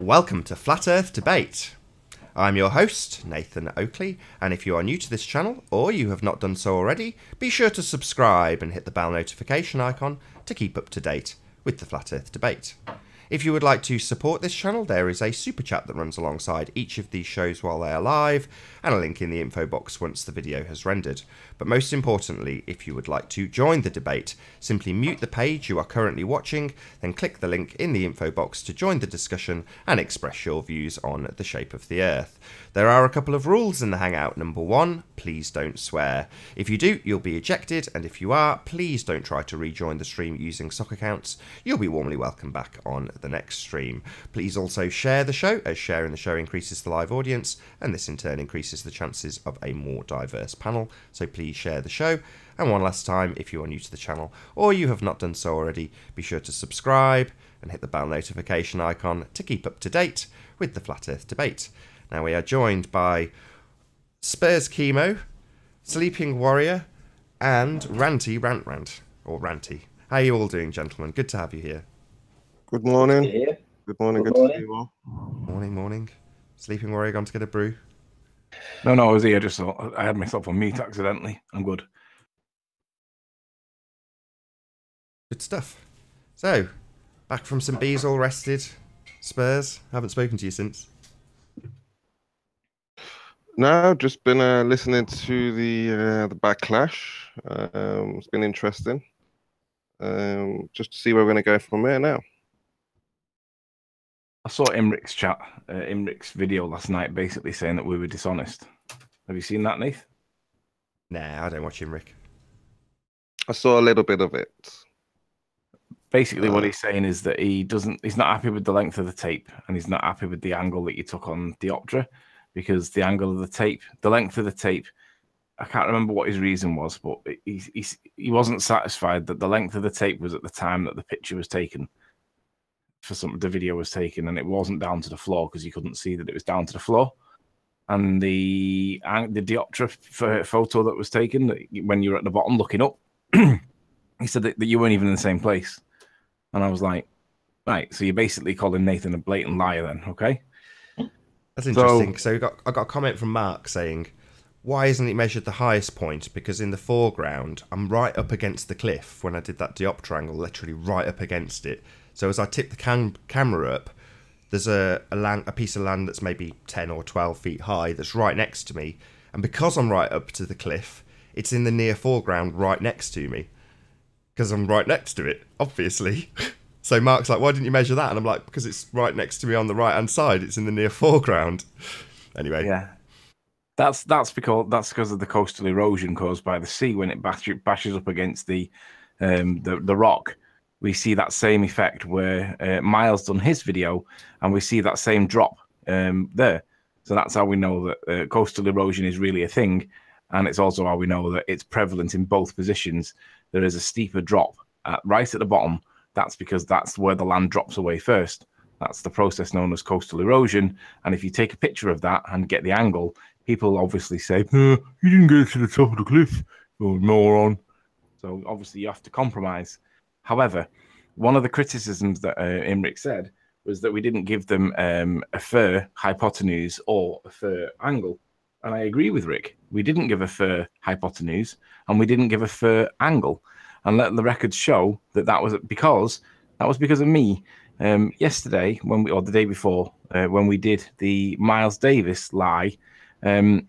Welcome to Flat Earth Debate. I'm your host, Nathan Oakley, and if you are new to this channel, or you have not done so already, be sure to subscribe and hit the bell notification icon to keep up to date with the Flat Earth Debate. If you would like to support this channel, there is a super chat that runs alongside each of these shows while they are live, and a link in the info box once the video has rendered. But most importantly, if you would like to join the debate, simply mute the page you are currently watching, then click the link in the info box to join the discussion and express your views on the shape of the Earth. There are a couple of rules in the Hangout. Number one, please don't swear. If you do, you'll be ejected, and if you are, please don't try to rejoin the stream using sock accounts. You'll be warmly welcome back on the next stream. Please also share the show, as sharing the show increases the live audience, and this in turn increases the chances of a more diverse panel. So please share the show. And one last time, if you are new to the channel or you have not done so already, be sure to subscribe and hit the bell notification icon to keep up to date with the Flat Earth Debate. Now we are joined by Spurs Chemo, Sleeping Warrior, and Ranty Rant, or Ranty. How are you all doing, gentlemen? Good to have you here. Good morning. Good morning. Good to see you all. Morning. Sleeping Warrior gone to get a brew? No, I was here. Just thought I had myself on mute accidentally. I'm good. Good stuff. So, back from St. Bees, all rested. Spurs, haven't spoken to you since. No, just been listening to the backlash. It's been interesting. Just to see where we're going to go from there now. I saw Imrich's chat, Imrich's video last night, basically saying that we were dishonest. Have you seen that, Nath? Nah, I don't watch him, Rick. I saw a little bit of it. Basically, what he's saying is that he's not happy with the length of the tape, and he's not happy with the angle that you took on Dioptra, because the angle of the tape, the length of the tape, I can't remember what his reason was, but he wasn't satisfied that the length of the tape was at the time that the picture was taken. The video was taken, and it wasn't down to the floor because you couldn't see that it was down to the floor. And the Dioptra photo that was taken, when you were at the bottom looking up, he said that you weren't even in the same place. And I was like, right, so you're basically calling Nathan a blatant liar then, okay? That's interesting. So I got a comment from Mark saying, why isn't it measured the highest point? Because in the foreground, I'm right up against the cliff when I did that Dioptra angle, literally right up against it. So as I tip the camera up, there's a piece of land that's maybe 10 or 12 feet high that's right next to me. And because I'm right up to the cliff, it's in the near foreground right next to me. Because I'm right next to it, obviously. So Mark's like, why didn't you measure that? And I'm like, because it's right next to me on the right-hand side. It's in the near foreground. Anyway. Yeah. That's because of the coastal erosion caused by the sea when it bashes up against the rock. We see that same effect where Miles done his video, and we see that same drop there. So that's how we know that coastal erosion is really a thing, and it's also how we know that it's prevalent in both positions. There is a steeper drop right at the bottom. That's because that's where the land drops away first. That's the process known as coastal erosion. And if you take a picture of that and get the angle, people obviously say, you didn't get to the top of the cliff, you moron. So obviously you have to compromise. However, one of the criticisms that Imrich said was that we didn't give them a fair hypotenuse or a fair angle. And I agree with Rick. We didn't give a fair hypotenuse and we didn't give a fair angle. And let the records show that was because of me. Yesterday, or the day before, when we did the Miles Davis lie,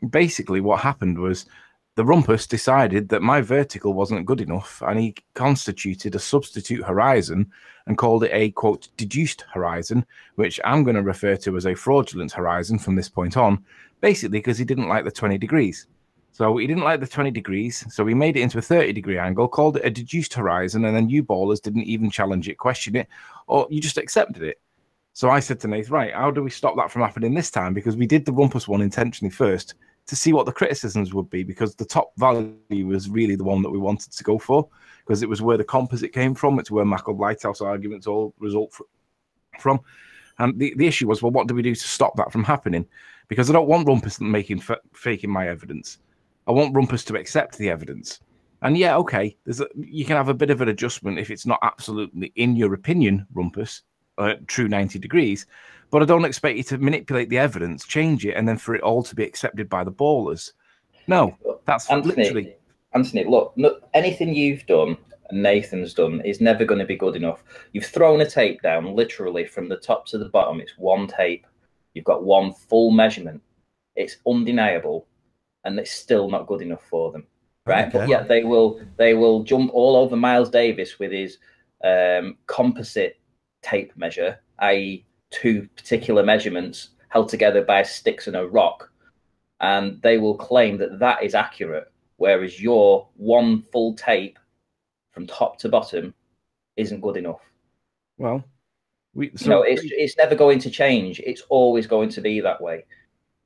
basically what happened was the rumpus decided that my vertical wasn't good enough, and he constituted a substitute horizon and called it a, quote, deduced horizon, which I'm going to refer to as a fraudulent horizon from this point on, basically because he didn't like the 20 degrees. So he didn't like the 20 degrees, so he made it into a 30-degree angle, called it a deduced horizon, and then you ballers didn't even challenge it, question it, or you just accepted it. So I said to Nath, right, how do we stop that from happening this time? Because we did the rumpus one intentionally first to see what the criticisms would be, because the top value was really the one that we wanted to go for, because it was where the composite came from. It's where Mackled Lighthouse arguments all result from. And the issue was, well, what do we do to stop that from happening? Because I don't want rumpus faking my evidence. I want rumpus to accept the evidence. And yeah, okay, you can have a bit of an adjustment if it's not absolutely, in your opinion, rumpus. true 90 degrees. But I don't expect you to manipulate the evidence, change it, and then for it all to be accepted by the ballers. No, that's literally... Anthony, look, anything you've done and Nathan's done is never going to be good enough. You've thrown a tape down, literally from the top to the bottom. It's one tape. You've got one full measurement. It's undeniable, and it's still not good enough for them, right? Okay. But yeah, they will jump all over Miles Davis with his composite tape measure, i.e., 2 particular measurements held together by sticks and a rock, and they will claim that that is accurate, whereas your one full tape from top to bottom isn't good enough. Well, it's never going to change. It's always going to be that way.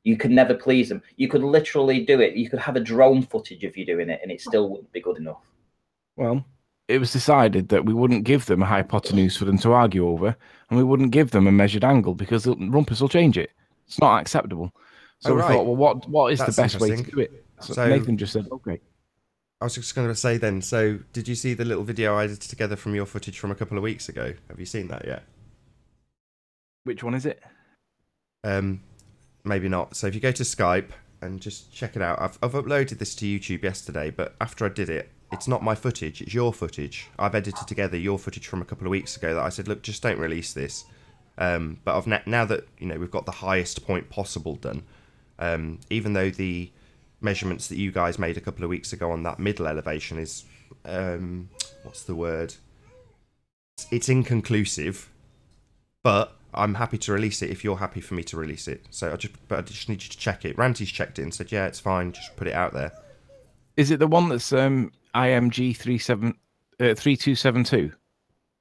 You could never please them. You could literally do it. You could have a drone footage of you doing it, and it still wouldn't be good enough. Well, it was decided that we wouldn't give them a hypotenuse for them to argue over, and we wouldn't give them a measured angle because Rumpus will change it. It's not acceptable. So we thought, well, what is the best way to do it? So Nathan just said, okay. I was just going to say then, so did you see the little video I edited together from your footage from a couple of weeks ago? Have you seen that yet? Which one is it? Maybe not. So if you go to Skype and just check it out. I've uploaded this to YouTube yesterday, but after I did it, it's not my footage, it's your footage. I've edited together your footage from a couple of weeks ago that I said, look, just don't release this. But now that we've got the highest point possible done, even though the measurements that you guys made a couple of weeks ago on that middle elevation is, what's the word? It's inconclusive, but I'm happy to release it if you're happy for me to release it. So I just need you to check it. Ranty's checked it and said, yeah, it's fine, just put it out there. Is it the one that's IMG 3272?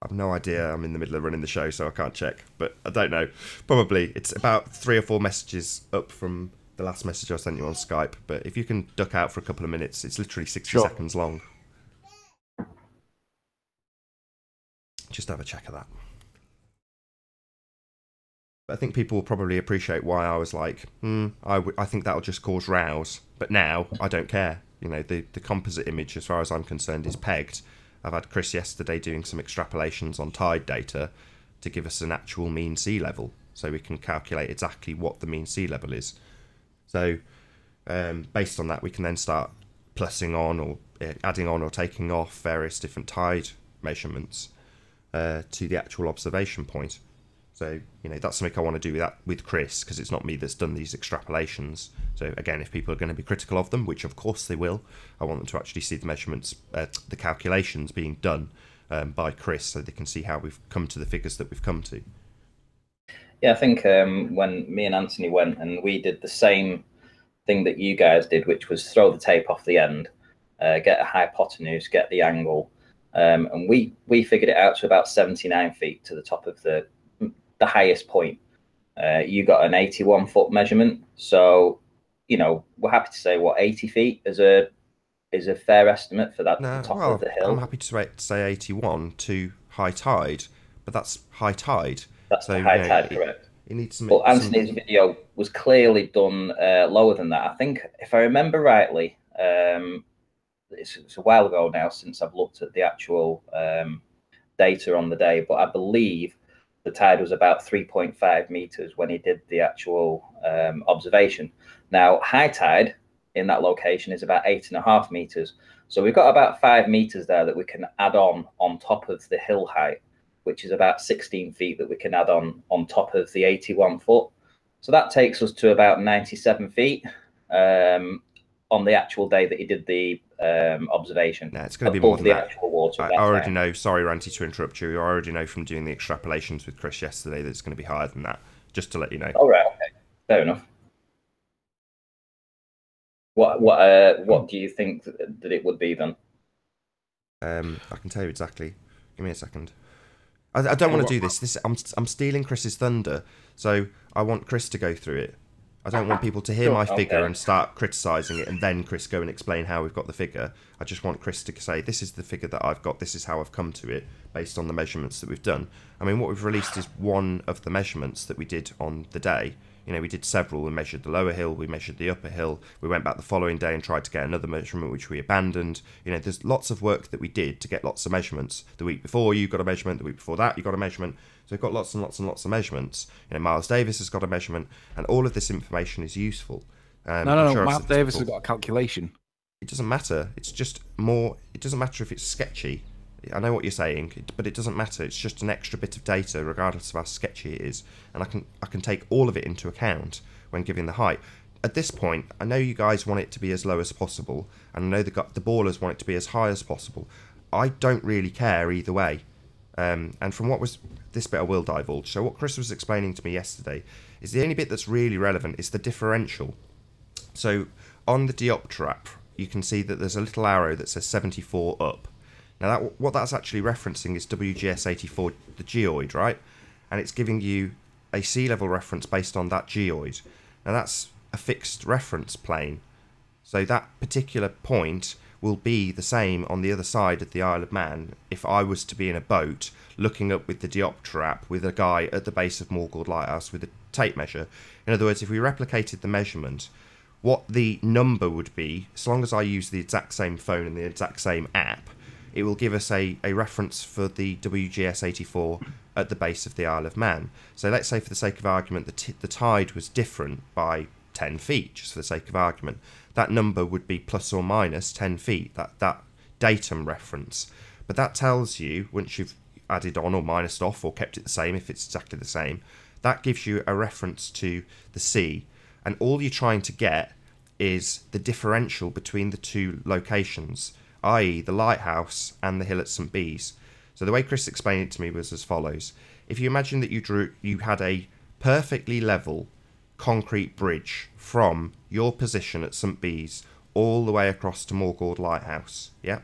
I've no idea. I'm in the middle of running the show, so I can't check. But I don't know. Probably. It's about 3 or 4 messages up from the last message I sent you on Skype. But if you can duck out for a couple of minutes, it's literally 60 seconds long. Just have a check of that. But I think people will probably appreciate why I was like, I think that'll just cause rows. But now, I don't care. The composite image, as far as I'm concerned, is pegged. I've had Chris yesterday doing some extrapolations on tide data to give us an actual mean sea level, so we can calculate exactly what the mean sea level is. So based on that, we can then start plussing on or adding on or taking off various different tide measurements to the actual observation point. So, that's something I want to do with Chris, because it's not me that's done these extrapolations. So, again, if people are going to be critical of them, which of course they will, I want them to actually see the measurements, the calculations being done by Chris, so they can see how we've come to the figures that we've come to. Yeah, I think when me and Anthony went and we did the same thing that you guys did, which was throw the tape off the end, get a hypotenuse, get the angle, and we figured it out to about 79 feet to the top of the highest point. You got an 81-foot measurement, so we're happy to say 80 feet is a fair estimate for that top of the hill. I'm happy to say 81 to high tide, but that's high tide. That's the high tide, correct. It needs some. But Anthony's video was clearly done lower than that. I think, if I remember rightly, it's a while ago now since I've looked at the actual data on the day, but I believe the tide was about 3.5 meters when he did the actual observation. Now, high tide in that location is about 8.5 meters. So we've got about 5 meters there that we can add on top of the hill height, which is about 16 feet that we can add on top of the 81 foot. So that takes us to about 97 feet on the actual day that he did the observation. No, it's going to be more than that. Actual water I already know. Sorry, Ranty, to interrupt you. I already know from doing the extrapolations with Chris yesterday that it's going to be higher than that. Just to let you know. All right. Okay. Fair enough. What do you think that it would be then? I can tell you exactly. Give me a second. I don't want to do this. I'm stealing Chris's thunder, so I want Chris to go through it. I don't want people to hear my figure and start criticising it and then Chris go and explain how we've got the figure. I just want Chris to say, this is the figure that I've got, this is how I've come to it, based on the measurements that we've done. I mean, what we've released is one of the measurements that we did on the day. We did several. We measured the lower hill, we measured the upper hill, we went back the following day and tried to get another measurement, which we abandoned. There's lots of work that we did to get lots of measurements. The week before, you got a measurement. The week before that, you got a measurement. So we've got lots and lots and lots of measurements. Miles Davis has got a measurement, and all of this information is useful. No. Miles Davis has got a calculation. It doesn't matter. It's just more. It doesn't matter if it's sketchy. I know what you're saying, but it doesn't matter. It's just an extra bit of data, regardless of how sketchy it is, and I can take all of it into account when giving the height. At this point, I know you guys want it to be as low as possible, and I know the ballers want it to be as high as possible. I don't really care either way. And from this bit I will divulge. So what Chris was explaining to me yesterday is the only bit that's really relevant is the differential. So on the diopter app, you can see that there's a little arrow that says 74 up. Now what that's actually referencing is WGS84, the geoid, right? And it's giving you a sea level reference based on that geoid. Now that's a fixed reference plane. So that particular point will be the same on the other side of the Isle of Man if I was to be in a boat looking up with the diopter app with a guy at the base of Morgold Lighthouse with a tape measure. In other words, if we replicated the measurement, what the number would be, as long as I use the exact same phone and the exact same app, it will give us a reference for the WGS84 at the base of the Isle of Man. So let's say, for the sake of argument, the tide was different by 10 feet, just for the sake of argument. That number would be plus or minus 10 feet, that datum reference. But that tells you, once you've added on or minused off or kept it the same, if it's exactly the same, that gives you a reference to the sea. And all you're trying to get is the differential between the two locations, i.e. the lighthouse and the hill at St. Bees. So the way Chris explained it to me was as follows. If you imagine that you had a perfectly level concrete bridge from your position at St. Bees all the way across to Morgold Lighthouse, yeah?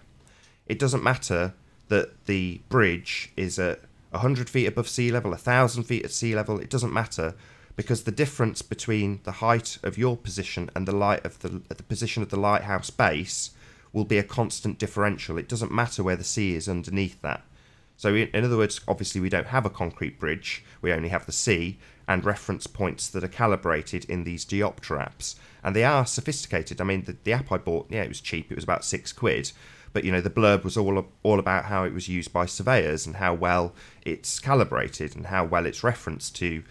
It doesn't matter that the bridge is at 100 feet above sea level, 1,000 feet at sea level, it doesn't matter, because the difference between the height of your position and the position of the lighthouse base will be a constant differential. It doesn't matter where the sea is underneath that. So in other words, obviously we don't have a concrete bridge, we only have the sea and reference points that are calibrated in these diopter apps. And they are sophisticated. I mean, the app I bought, yeah, it was cheap, it was about £6. But, the blurb was all about how it was used by surveyors and how well it's calibrated and how well it's referenced to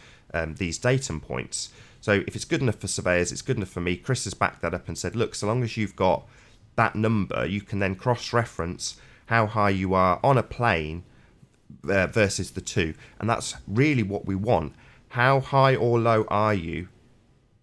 these datum points. So if it's good enough for surveyors, it's good enough for me. Chris has backed that up and said, look, so long as you've got that number, you can then cross-reference how high you are on a plane versus the two. And that's really what we want. How high or low are you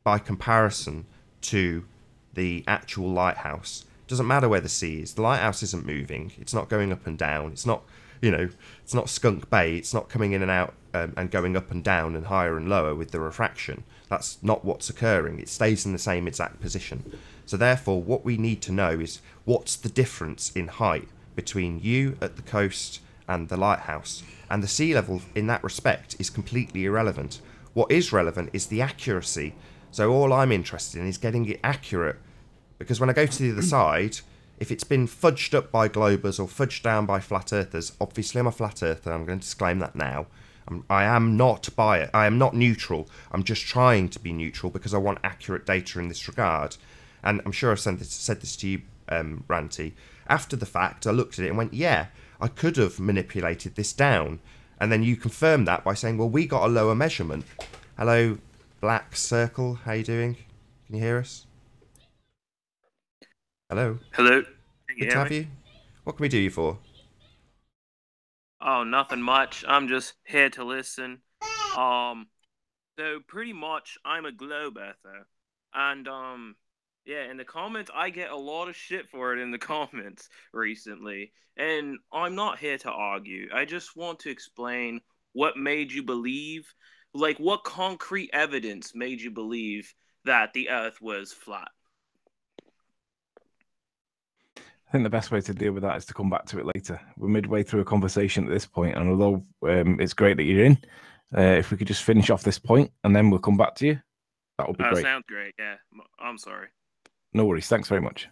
by comparison to the actual lighthouse? Doesn't matter where the sea is. The lighthouse isn't moving. It's not going up and down. It's not, it's not Skunk Bay. It's not coming in and out and going up and down and higher and lower with the refraction. That's not what's occurring. It stays in the same exact position. So therefore, what we need to know is what's the difference in height between you at the coast and the lighthouse. And the sea level in that respect is completely irrelevant. What is relevant is the accuracy. So all I'm interested in is getting it accurate. Because when I go to the other side, if it's been fudged up by globers or fudged down by flat earthers, obviously I'm a flat earther, I'm going to disclaim that now. I am not biased, I am not neutral, I'm just trying to be neutral because I want accurate data in this regard. And I'm sure I said this to you, Ranty. After the fact, I looked at it and went, yeah, I could have manipulated this down. And then you confirmed that by saying, well, we got a lower measurement. Hello, Black Circle, how you doing? Can you hear us? Hello. Hello. Good to have you. What can we do you for? Oh, nothing much. I'm just here to listen. So pretty much I'm a globe earther. And yeah, in the comments I get a lot of shit for it in the comments recently. And I'm not here to argue. I just want to explain what made you believe, like what concrete evidence made you believe that the earth was flat. I think the best way to deal with that is to come back to it later. We're midway through a conversation at this point, and although it's great that you're in, if we could just finish off this point and then we'll come back to you, that would be great. Sounds great, yeah. I'm sorry. No worries. Thanks very much.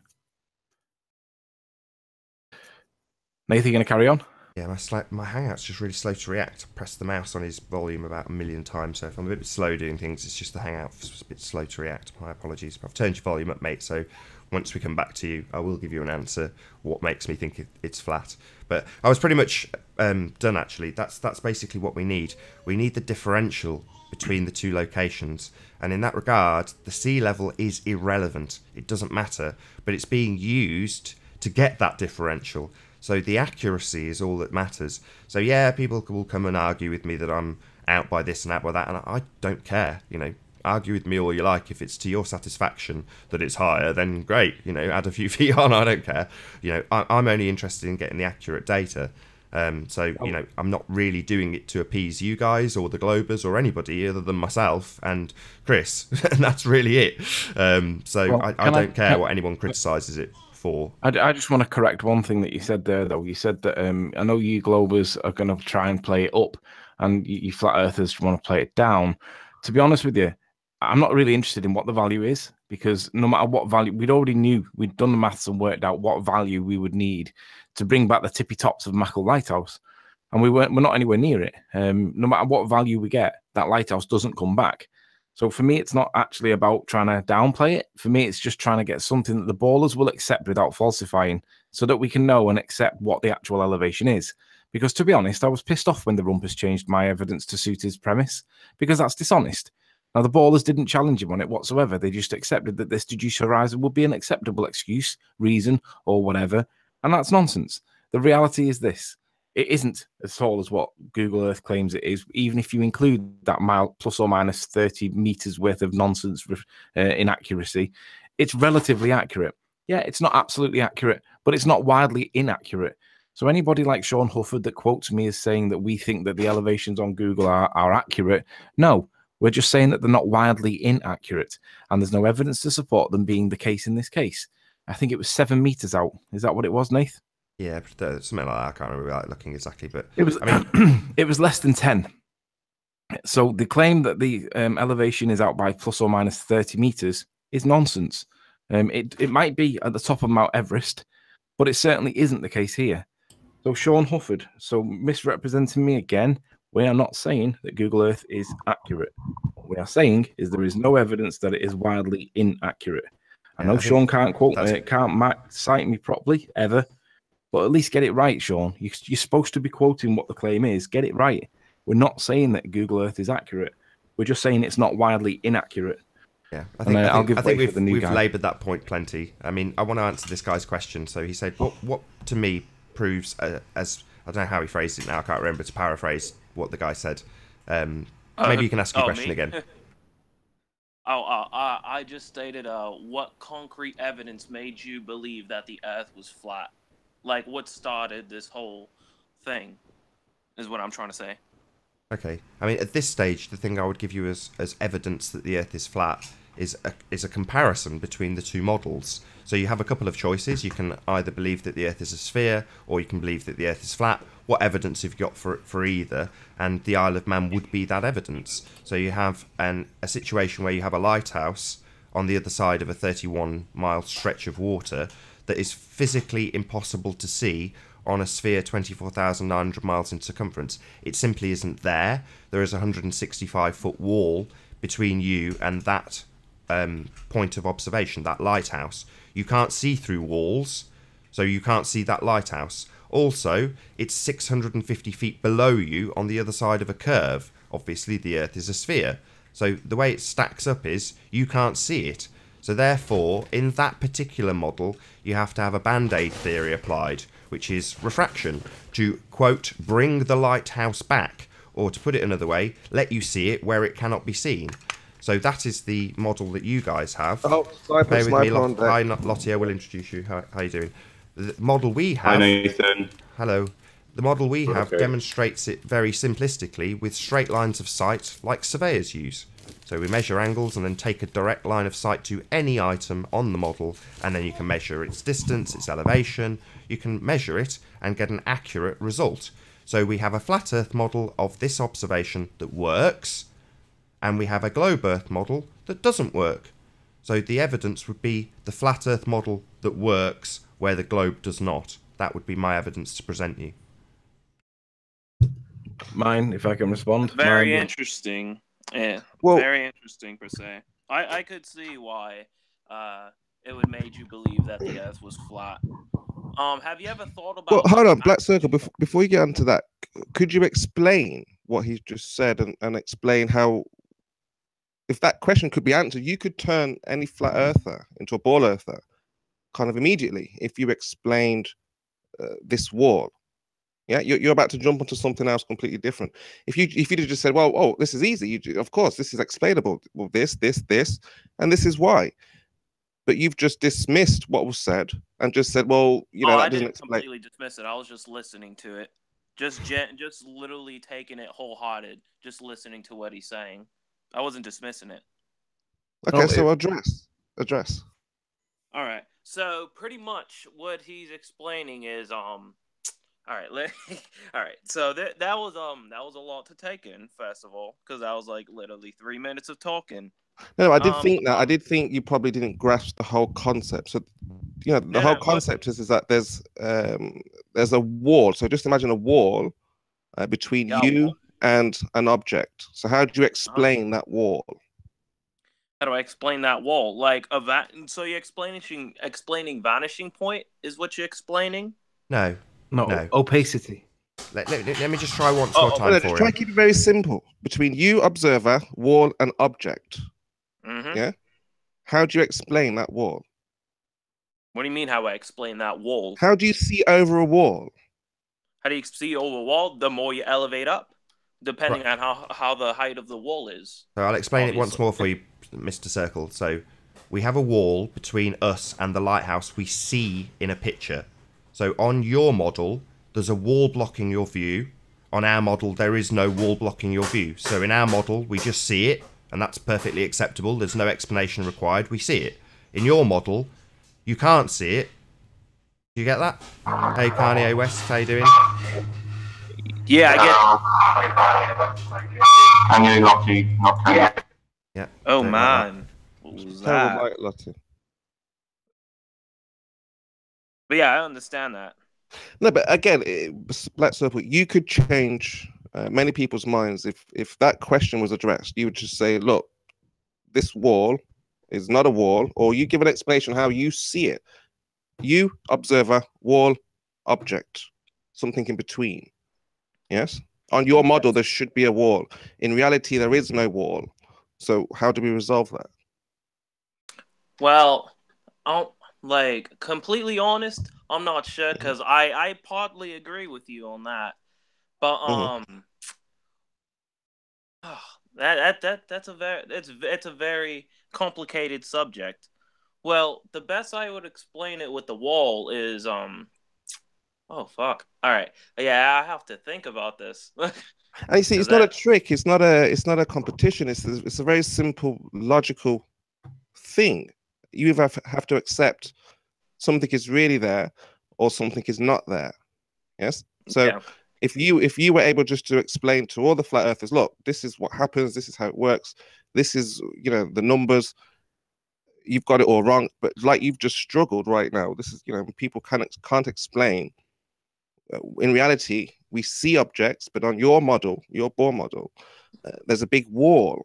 Nathan, you going to carry on? Yeah, my Hangout's just really slow to react. I pressed the mouse on his volume about 1 million times, so if I'm a bit slow doing things, it's just the Hangout's a bit slow to react. My apologies. I've turned your volume up, mate, so once we come back to you, I will give you an answer what makes me think it's flat. But I was pretty much done actually. That's basically what we need. We need the differential between the two locations, and in that regard, the sea level is irrelevant. It doesn't matter, but it's being used to get that differential. So the accuracy is all that matters. So yeah, people will come and argue with me that I'm out by this and out by that, and I don't care. You know, argue with me all you like. If it's to your satisfaction that it's higher, then great. You know, add a few feet on. I don't care. You know, I'm only interested in getting the accurate data. So, you know, I'm not really doing it to appease you guys or the Globers or anybody other than myself and Chris. And that's really it. I don't care what anyone criticises it for. I just want to correct one thing that you said there, though. You said that I know you Globers are going to try and play it up and you flat earthers want to play it down. To be honest with you, I'm not really interested in what the value is, because no matter what value, we'd done the maths and worked out what value we would need to bring back the tippy tops of Mackle Lighthouse, and we're not anywhere near it. No matter what value we get, that lighthouse doesn't come back. So for me, it's not actually about trying to downplay it. For me, it's just trying to get something that the ballers will accept without falsifying, so that we can know and accept what the actual elevation is. Because to be honest, I was pissed off when the Rumpus changed my evidence to suit his premise, because that's dishonest. Now, the ballers didn't challenge him on it whatsoever. They just accepted that this deduced horizon would be an acceptable excuse, reason, or whatever. And that's nonsense. The reality is this. It isn't as tall as what Google Earth claims it is, even if you include that mile plus or minus 30 meters worth of nonsense inaccuracy. It's relatively accurate. Yeah, it's not absolutely accurate, but it's not wildly inaccurate. So anybody like Sean Hufford that quotes me as saying that we think that the elevations on Google are accurate, no. We're just saying that they're not wildly inaccurate, and there's no evidence to support them being the case in this case. I think it was 7 meters out. Is that what it was, Nath? Yeah, something like that. I can't remember without looking exactly, but it was. I mean, it was less than 10. So the claim that the elevation is out by plus or minus 30 meters is nonsense. It might be at the top of Mount Everest, but it certainly isn't the case here. So Sean Hufford, so misrepresenting me again. We are not saying that Google Earth is accurate. What we are saying is there is no evidence that it is wildly inaccurate. I know Sean can't cite me properly ever, but at least get it right, Sean. You're supposed to be quoting what the claim is. Get it right. We're not saying that Google Earth is accurate. We're just saying it's not wildly inaccurate. Yeah, I think we've laboured that point plenty. I mean, I want to answer this guy's question. So he said, what to me proves as I don't know how he phrased it now. I can't remember to paraphrase what the guy said. Maybe you can ask your question again. I just stated what concrete evidence made you believe that the Earth was flat? Like, what started this whole thing is what I'm trying to say. Okay. I mean, at this stage, the thing I would give you as evidence that the Earth is flat is a comparison between the two models. So you have a couple of choices. You can either believe that the Earth is a sphere, or you can believe that the Earth is flat. What evidence have you got for either? And the Isle of Man would be that evidence. So you have a situation where you have a lighthouse on the other side of a 31-mile stretch of water that is physically impossible to see on a sphere 24,900 miles in circumference. It simply isn't there. There is a 165-foot wall between you and that point of observation, that lighthouse. You can't see through walls, so you can't see that lighthouse. Also, it's 650 feet below you on the other side of a curve. Obviously, the Earth is a sphere. So the way it stacks up is you can't see it. So therefore, in that particular model, you have to have a band-aid theory applied, which is refraction, to, quote, bring the lighthouse back, or to put it another way, let you see it where it cannot be seen. So that is the model that you guys have. Oh, bear with me, Hi, Lottie, I will introduce you. How are you doing? The model we have... Hi, Nathan. Hello. The model we have demonstrates it very simplistically with straight lines of sight like surveyors use. So we measure angles and then take a direct line of sight to any item on the model, and then you can measure its distance, its elevation. You can measure it and get an accurate result. So we have a flat Earth model of this observation that works, and we have a globe Earth model that doesn't work. So the evidence would be the flat Earth model that works where the globe does not. That would be my evidence to present you. Mine, if I can respond. Very interesting. Yeah, very interesting per se. I could see why it would made you believe that the Earth was flat. Have you ever thought about? Well, hold on, Black Circle. Before you get onto that, could you explain what he just said and explain how, if that question could be answered, you could turn any flat earther into a ball earther kind of immediately if you explained this wall. Yeah, you're about to jump onto something else completely different. If you just said, well, oh, this is easy. Of course, this is explainable. Well, this, and this is why. But you've just dismissed what was said and just said, well, that I doesn't didn't explain. completely dismiss it. I was just listening to it, just literally taking it wholehearted, just listening to what he's saying. I wasn't dismissing it. Okay, so address. All right. So pretty much what he's explaining is all right, all right. So that was a lot to take in, first of all, because that was like literally 3 minutes of talking. No, I did think that. I did think you probably didn't grasp the whole concept. So, the whole concept is that there's a wall. So just imagine a wall between you and an object. So how do you explain that wall? How do I explain that wall? Like so you're explaining vanishing point is what you're explaining? No. Opacity. Let me just try once more time for Try and keep it very simple. Between you, observer, wall, and object. Mm-hmm. Yeah? How do you explain that wall? What do you mean how I explain that wall? How do you see over a wall? How do you see over a wall? The more you elevate up, depending on how the height of the wall is. So I'll explain it once more for you, Mr. Circle. So we have a wall between us and the lighthouse we see in a picture. So on your model, there's a wall blocking your view. On our model, there is no wall blocking your view. So in our model, we just see it, and that's perfectly acceptable. There's no explanation required. We see it. In your model, you can't see it. Do you get that? Hey, Kanye West, how you doing? Yeah, I get. And you Lottie, not Kanye. Yeah. Oh man, what was that? Terrible light, Lottie. But yeah, I understand that. No, but again, Black Circle, you could change many people's minds if that question was addressed. You would just say, look, this wall is not a wall, or you give an explanation how you see it. You, observer, wall, object, something in between. Yes? On your model, there should be a wall. In reality, there is no wall. So how do we resolve that? Well, completely honest, I'm not sure, because I partly agree with you on that. But it's a very complicated subject. Well, the best I would explain it with the wall is oh fuck. All right. Yeah, I have to think about this. And you see, it's not a trick. It's not a competition. It's a very simple, logical thing. You either have to accept something is really there or something is not there. Yes. So if you were able just to explain to all the flat earthers, look, this is what happens. This is how it works. This is, the numbers. You've got it all wrong. But like you've just struggled right now. This is, people can't explain. In reality, we see objects, but on your model, your Bohr model, there's a big wall.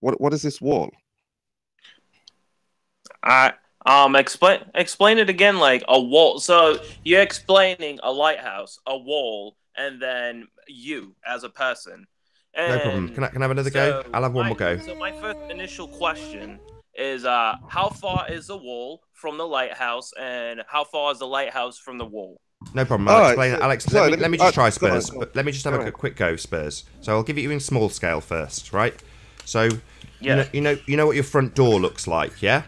What is this wall? Explain it again, like a wall. So you're explaining a lighthouse, a wall, and then you as a person. And no problem. Can I have another go? I'll have one more go. So my first initial question is, how far is the wall from the lighthouse, and how far is the lighthouse from the wall? No problem. I'll explain it. Alex, let me just try Spurs. But let me just have a quick go, Spurs. So I'll give it you in small scale first, right? So you know what your front door looks like, yeah?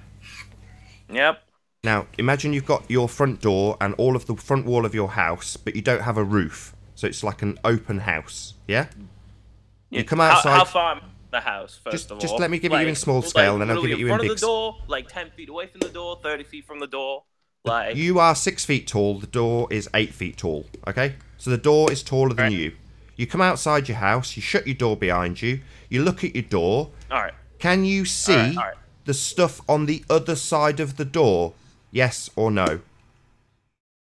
Yep. Now imagine you've got your front door and all of the front wall of your house, but you don't have a roof, so it's like an open house, yeah? You come outside. How far the house? First of all, just let me give it you in small scale, and then I'll give it you in big. In front of the door, like 10 feet away from the door, 30 feet from the door. Like you are 6 feet tall. The door is 8 feet tall. Okay, so the door is taller than you. You come outside your house. You shut your door behind you. You look at your door. All right. Can you see the stuff on the other side of the door? Yes or no?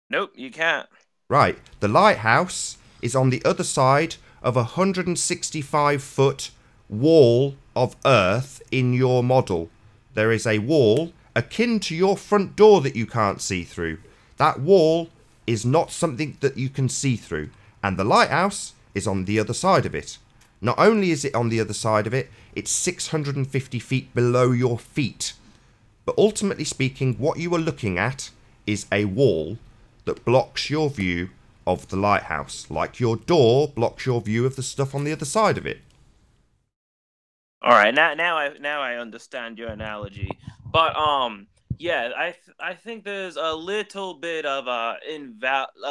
Nope, you can't. Right. The lighthouse is on the other side of a 165-foot wall of earth in your model. There is a wall akin to your front door that you can't see through. That wall is not something that you can see through, and the lighthouse is on the other side of it. Not only is it on the other side of it, it's 650 feet below your feet. But ultimately speaking, what you are looking at is a wall that blocks your view of the lighthouse, like your door blocks your view of the stuff on the other side of it. All right, now I understand your analogy, but yeah, I think there's a little bit of a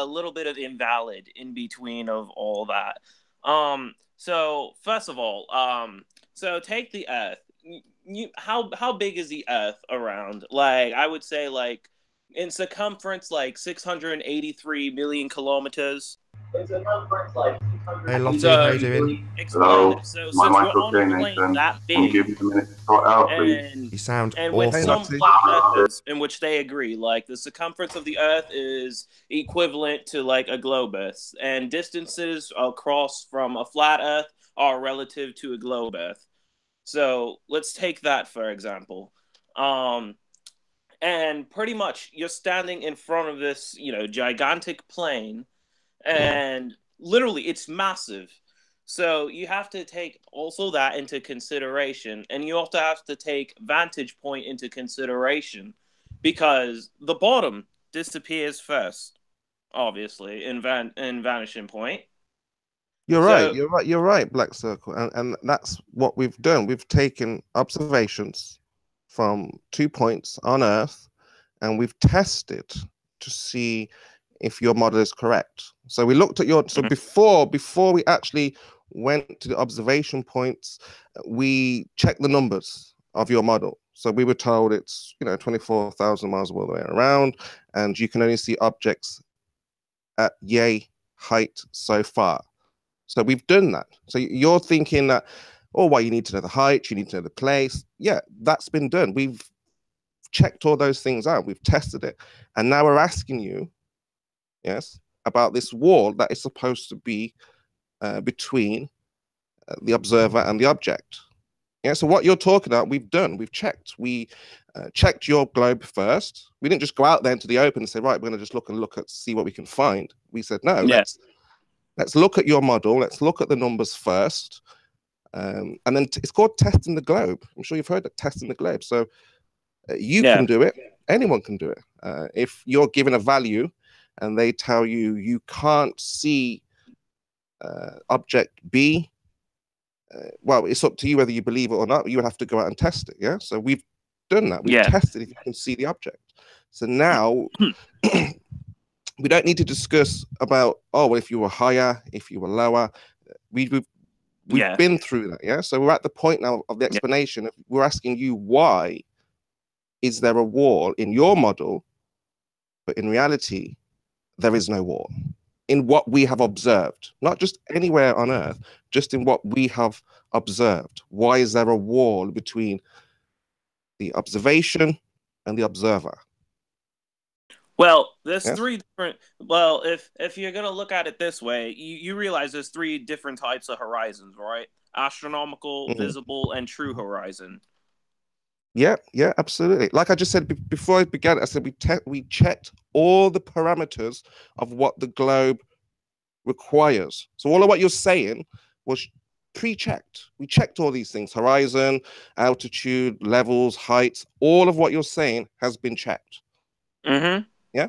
little bit of invalid in between of all that. So first of all, so take the Earth. How big is the Earth around? Like I would say, like in circumference, like 683 million kilometers. In circumference, like Hey Lottie, So how you doing? explain Hello, it. So my since we're mic on okay, a plane Nathan? that Can you big, give me a minute to sort out, please? You and sound with Hey, awful. some Lottie. flat earthers in which they agree, like the circumference of the Earth is equivalent to like a globus, and distances across from a flat Earth are relative to a globe Earth. So let's take that for example. And pretty much you're standing in front of this, gigantic plane, and literally it's massive. So you have to take also that into consideration, and you also have to take vantage point into consideration, because the bottom disappears first, obviously in vanishing point. You're right. So You're right, Black Circle, and that's what we've done. We've taken observations from 2 points on Earth, and we've tested to see if your model is correct. So we looked at your before we actually went to the observation points, we checked the numbers of your model. So we were told it's 24,000 miles all the way around, and you can only see objects at yay height so far. So we've done that. So you're thinking that, oh, well, you need to know the height, you need to know the place. Yeah, that's been done. We've checked all those things out. We've tested it. And now we're asking you, yes, about this wall that is supposed to be between the observer and the object. Yeah, so what you're talking about, we've done. We've checked. We checked your globe first. We didn't just go out there into the open and say, right, we're going to just look at see what we can find. We said, no, let's look at your model. Let's look at the numbers first. And then it's called testing the globe. I'm sure you've heard of testing the globe. So you can do it. Anyone can do it. If you're given a value and they tell you you can't see object B, well, it's up to you whether you believe it or not. You would have to go out and test it. Yeah. So we've done that. We've tested if you can see the object. So now we don't need to discuss about, oh, well, if you were higher, if you were lower. We've been through that. Yeah. So we're at the point now of the explanation. We're asking you, why is there a wall in your model, but in reality, there is no wall in what we have observed, not just anywhere on Earth, just in what we have observed. Why is there a wall between the observation and the observer? Well, there's three different. Well, if you're gonna look at it this way, you realize there's three different types of horizons, right? Astronomical, visible, and true horizon. Yeah, absolutely. Like I just said before I began, I said we checked all the parameters of what the globe requires. So all of what you're saying was pre-checked. We checked all these things: horizon, altitude, levels, heights. All of what you're saying has been checked. Mm-hmm. Yeah.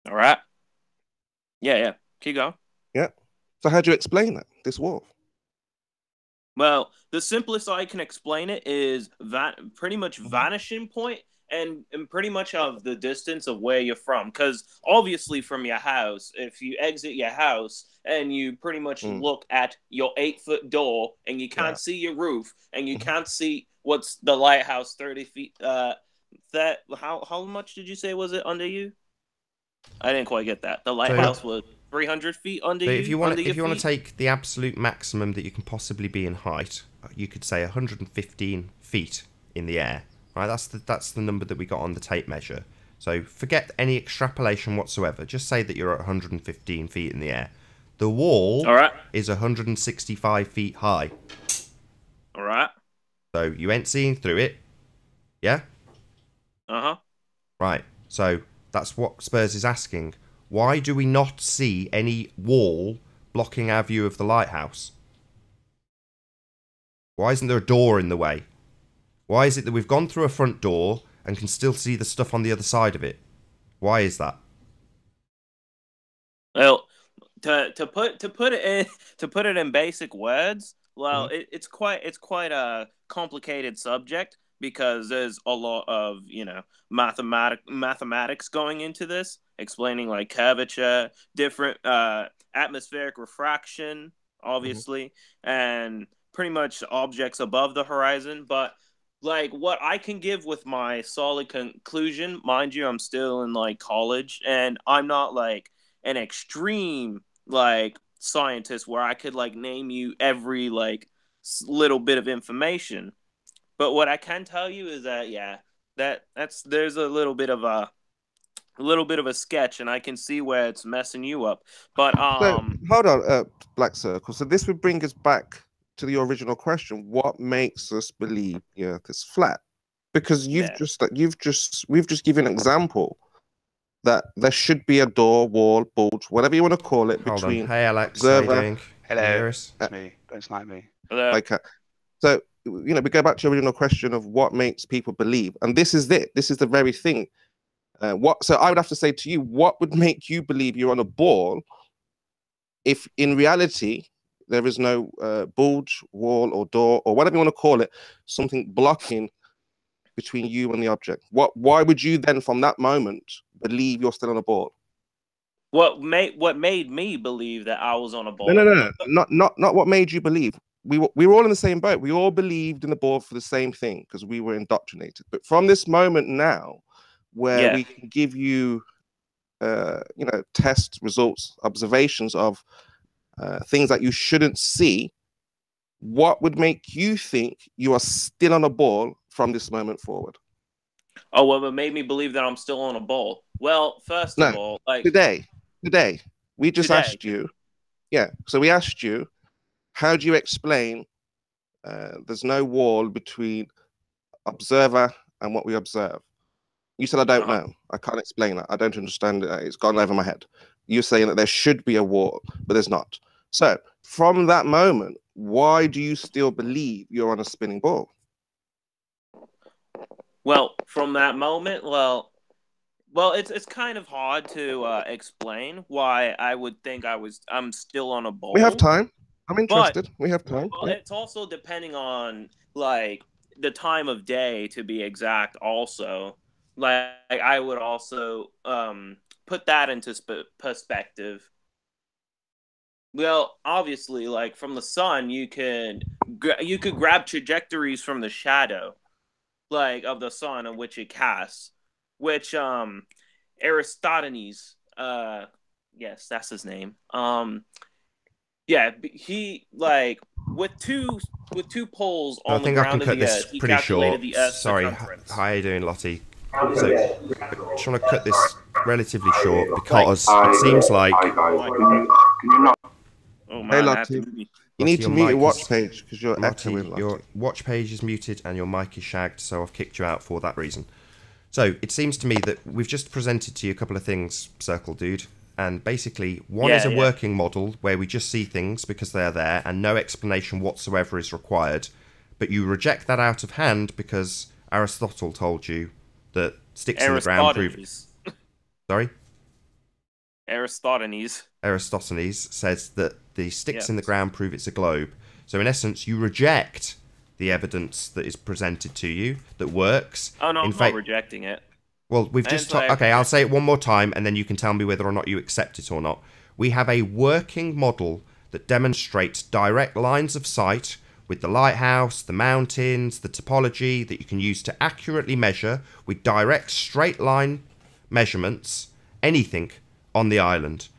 All right. Yeah. Keep going. Yeah. So how do you explain that, this wall? Well, the simplest I can explain it is that pretty much vanishing point and pretty much of the distance of where you're from. Because obviously from your house, if you exit your house and you pretty much look at your 8-foot door and you can't see your roof and you can't see what's the lighthouse 30 feet, how much did you say was it under you? I didn't quite get that. The lighthouse was 300 feet under you. If you want to take the absolute maximum that you can possibly be in height, you could say 115 feet in the air. Right, that's the number that we got on the tape measure. So forget any extrapolation whatsoever. Just say that you're at 115 feet in the air. The wall is 165 feet high. All right. So you ain't seeing through it. Yeah? Uh-huh. Right. So That's what Spurs is asking. Why do we not see any wall blocking our view of the lighthouse? Why isn't there a door in the way? Why is it that we've gone through a front door and can still see the stuff on the other side of it? Why is that? Well, to put it in basic words, well, it's quite a complicated subject because there's a lot of mathematics going into this, explaining like curvature, different atmospheric refraction, obviously, and pretty much objects above the horizon. But like what I can give with my solid conclusion, mind you, I'm still in like college, and I'm not like an extreme like scientist where I could like name you every like little bit of information. But what I can tell you is that that's there's a little bit of a sketch, and I can see where it's messing you up. But So, hold on, Black Circle. So this would bring us back to the original question: what makes us believe the Earth is flat? Because we've just given an example that there should be a door, wall, bulge, whatever you want to call it, Hold between on. Hey, Alex. observer. How you doing? Hello. It's me. Don't snipe me. Okay. So, we go back to the original question of what makes people believe. And this is it. This is the very thing. So I would have to say to you, what would make you believe you're on a ball if in reality there is no bulge, wall, or door, or whatever you want to call it, something blocking between you and the object? Why would you then, from that moment, believe you're still on a ball? What made me believe that I was on a ball? No. Not what made you believe. We were all in the same boat. We all believed in the ball for the same thing because we were indoctrinated. But from this moment now, where we can give you, test results, observations of things that you shouldn't see, what would make you think you are still on a ball from this moment forward? Oh, well, what made me believe that I'm still on a ball? Well, first of all, like today, we just asked you. Yeah, so we asked you, how do you explain there's no wall between observer and what we observe? You said, I don't know. I can't explain that. I don't understand it. It's gone over my head. You're saying that there should be a wall, but there's not. So from that moment, why do you still believe you're on a spinning ball? Well, from that moment, well, it's kind of hard to explain why I would think I'm still on a ball. We have time. I'm interested. We have time. Well, it's also depending on like the time of day, to be exact. Also, like I would also put that into perspective. Well, obviously, like from the sun, you could grab trajectories from the shadow, like of the sun on which it casts, which Aristophanes, yes, that's his name. Yeah, he like with two poles on the ground of the Earth. He calculated the Earth's circumference. How are you doing, Lottie? So, I'm trying to cut this relatively short because it seems like. Can you not? Oh Hey, man, Lottie, you need to mute your watch page because you're echoing. Lottie. Your watch page is muted and your mic is shagged, so I've kicked you out for that reason. So it seems to me that we've just presented to you a couple of things, Circle Dude. And basically, one is a working model where we just see things because they're there and no explanation whatsoever is required. But you reject that out of hand because Aristotle told you that sticks in the ground prove it. Sorry? Aristophanes says that the sticks in the ground prove it's a globe. So in essence, you reject the evidence that is presented to you that works. Oh no, I'm not rejecting it. Well, we've just okay, I'll say it one more time and then you can tell me whether or not you accept it or not. We have a working model that demonstrates direct lines of sight with the lighthouse, the mountains, the topology that you can use to accurately measure with direct straight line measurements, anything on the island.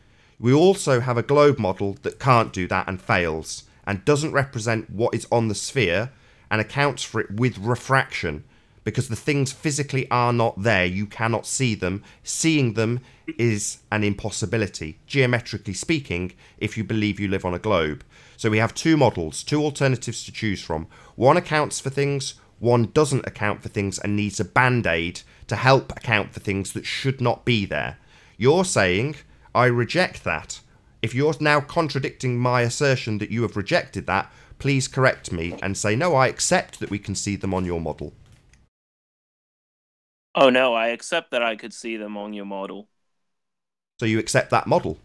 We also have a globe model that can't do that and fails and doesn't represent what is on the sphere and accounts for it with refraction. Because the things physically are not there, you cannot see them. Seeing them is an impossibility, geometrically speaking, if you believe you live on a globe. So we have two models, two alternatives to choose from. One accounts for things, one doesn't account for things and needs a band-aid to help account for things that should not be there. You're saying, I reject that. If you're now contradicting my assertion that you have rejected that, please correct me and say, no, I accept that we can see them on your model. Oh, no, I accept that I could see them on your model. So you accept that model?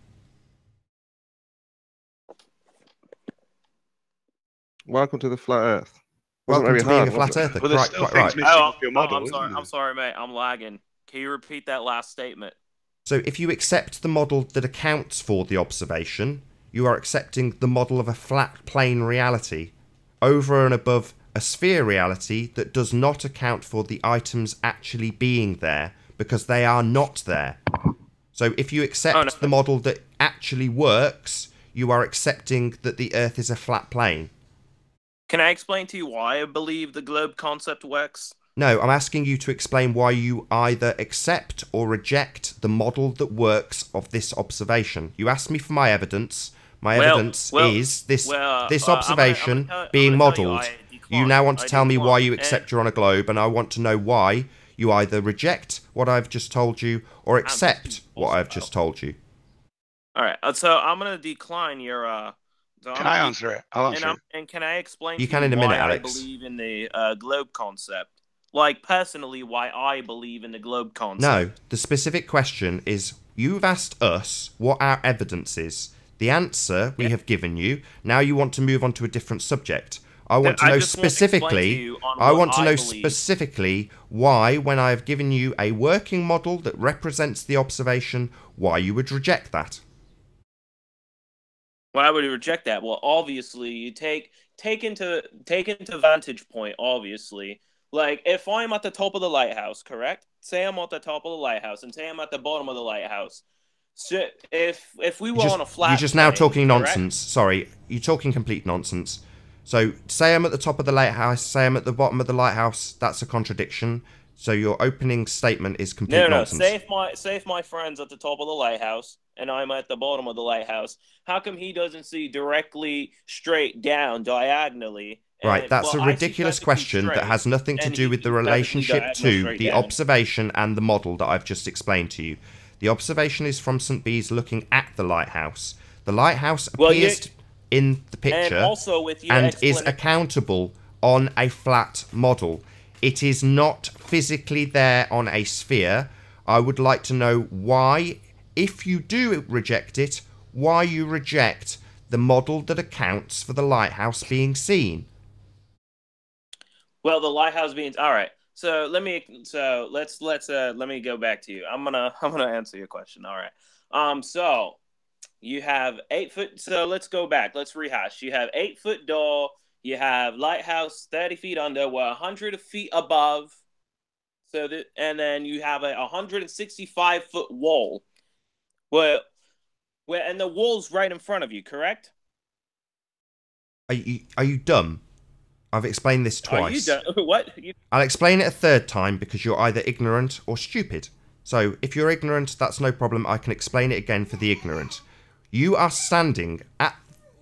Welcome to the flat Earth. Welcome to being a flat earther. Well, there's Quite still right. things missing off your Oh, model, I'm isn't sorry. there? I'm sorry, mate. I'm lagging. Can you repeat that last statement? So if you accept the model that accounts for the observation, you are accepting the model of a flat plane reality over and above a sphere reality that does not account for the items actually being there because they are not there. So if you accept the model that actually works, you are accepting that the Earth is a flat plane. Can I explain to you why I believe the globe concept works? No, I'm asking you to explain why you either accept or reject the model that works of this observation. You asked me for my evidence. My evidence is this observation being modelled. You now want to tell me why you accept you're on a globe, and I want to know why you either reject what I've just told you or accept what I've just told you. All right, so I'm going to decline your... Can I answer it? I'll answer it. And can I explain you to can you in a minute, why Alex. I believe in the globe concept? Like, personally, why I believe in the globe concept. No, the specific question is, you've asked us what our evidence is. The answer we have given you. Now you want to move on to a different subject. I want to know specifically. I want to know specifically why, when I have given you a working model that represents the observation, why you would reject that. Why would you reject that? Well, obviously, you take into vantage point. Obviously, like if I'm at the top of the lighthouse, correct? Say I'm at the top of the lighthouse, and say I'm at the bottom of the lighthouse. So if we were on a flat, you're just now talking correct? nonsense. Sorry, you're talking complete nonsense. So say I'm at the top of the lighthouse, say I'm at the bottom of the lighthouse. That's a contradiction. So your opening statement is complete nonsense. Say if my friend's at the top of the lighthouse and I'm at the bottom of the lighthouse, how come he doesn't see directly straight down diagonally? Right, that's a ridiculous question that has nothing to do with the relationship to the observation and the model that I've just explained to you. The observation is from St. Bees looking at the lighthouse. The lighthouse appears in the picture and is accountable on a flat model. It is not physically there on a sphere. I would like to know why, if you do reject it, why you reject the model that accounts for the lighthouse being seen. Well, the lighthouse being all right. So let me go back to you. I'm gonna answer your question. All right. So you have 8 foot. So let's go back. Let's rehash. You have 8 foot door. You have lighthouse 30 feet under, we're 100 feet above. So that, and then you have a 165-foot wall. And the wall's right in front of you, correct? Are you dumb? I've explained this twice. Are you dumb? What? I'll explain it a third time because you're either ignorant or stupid. So if you're ignorant, that's no problem. I can explain it again for the ignorant. You are standing at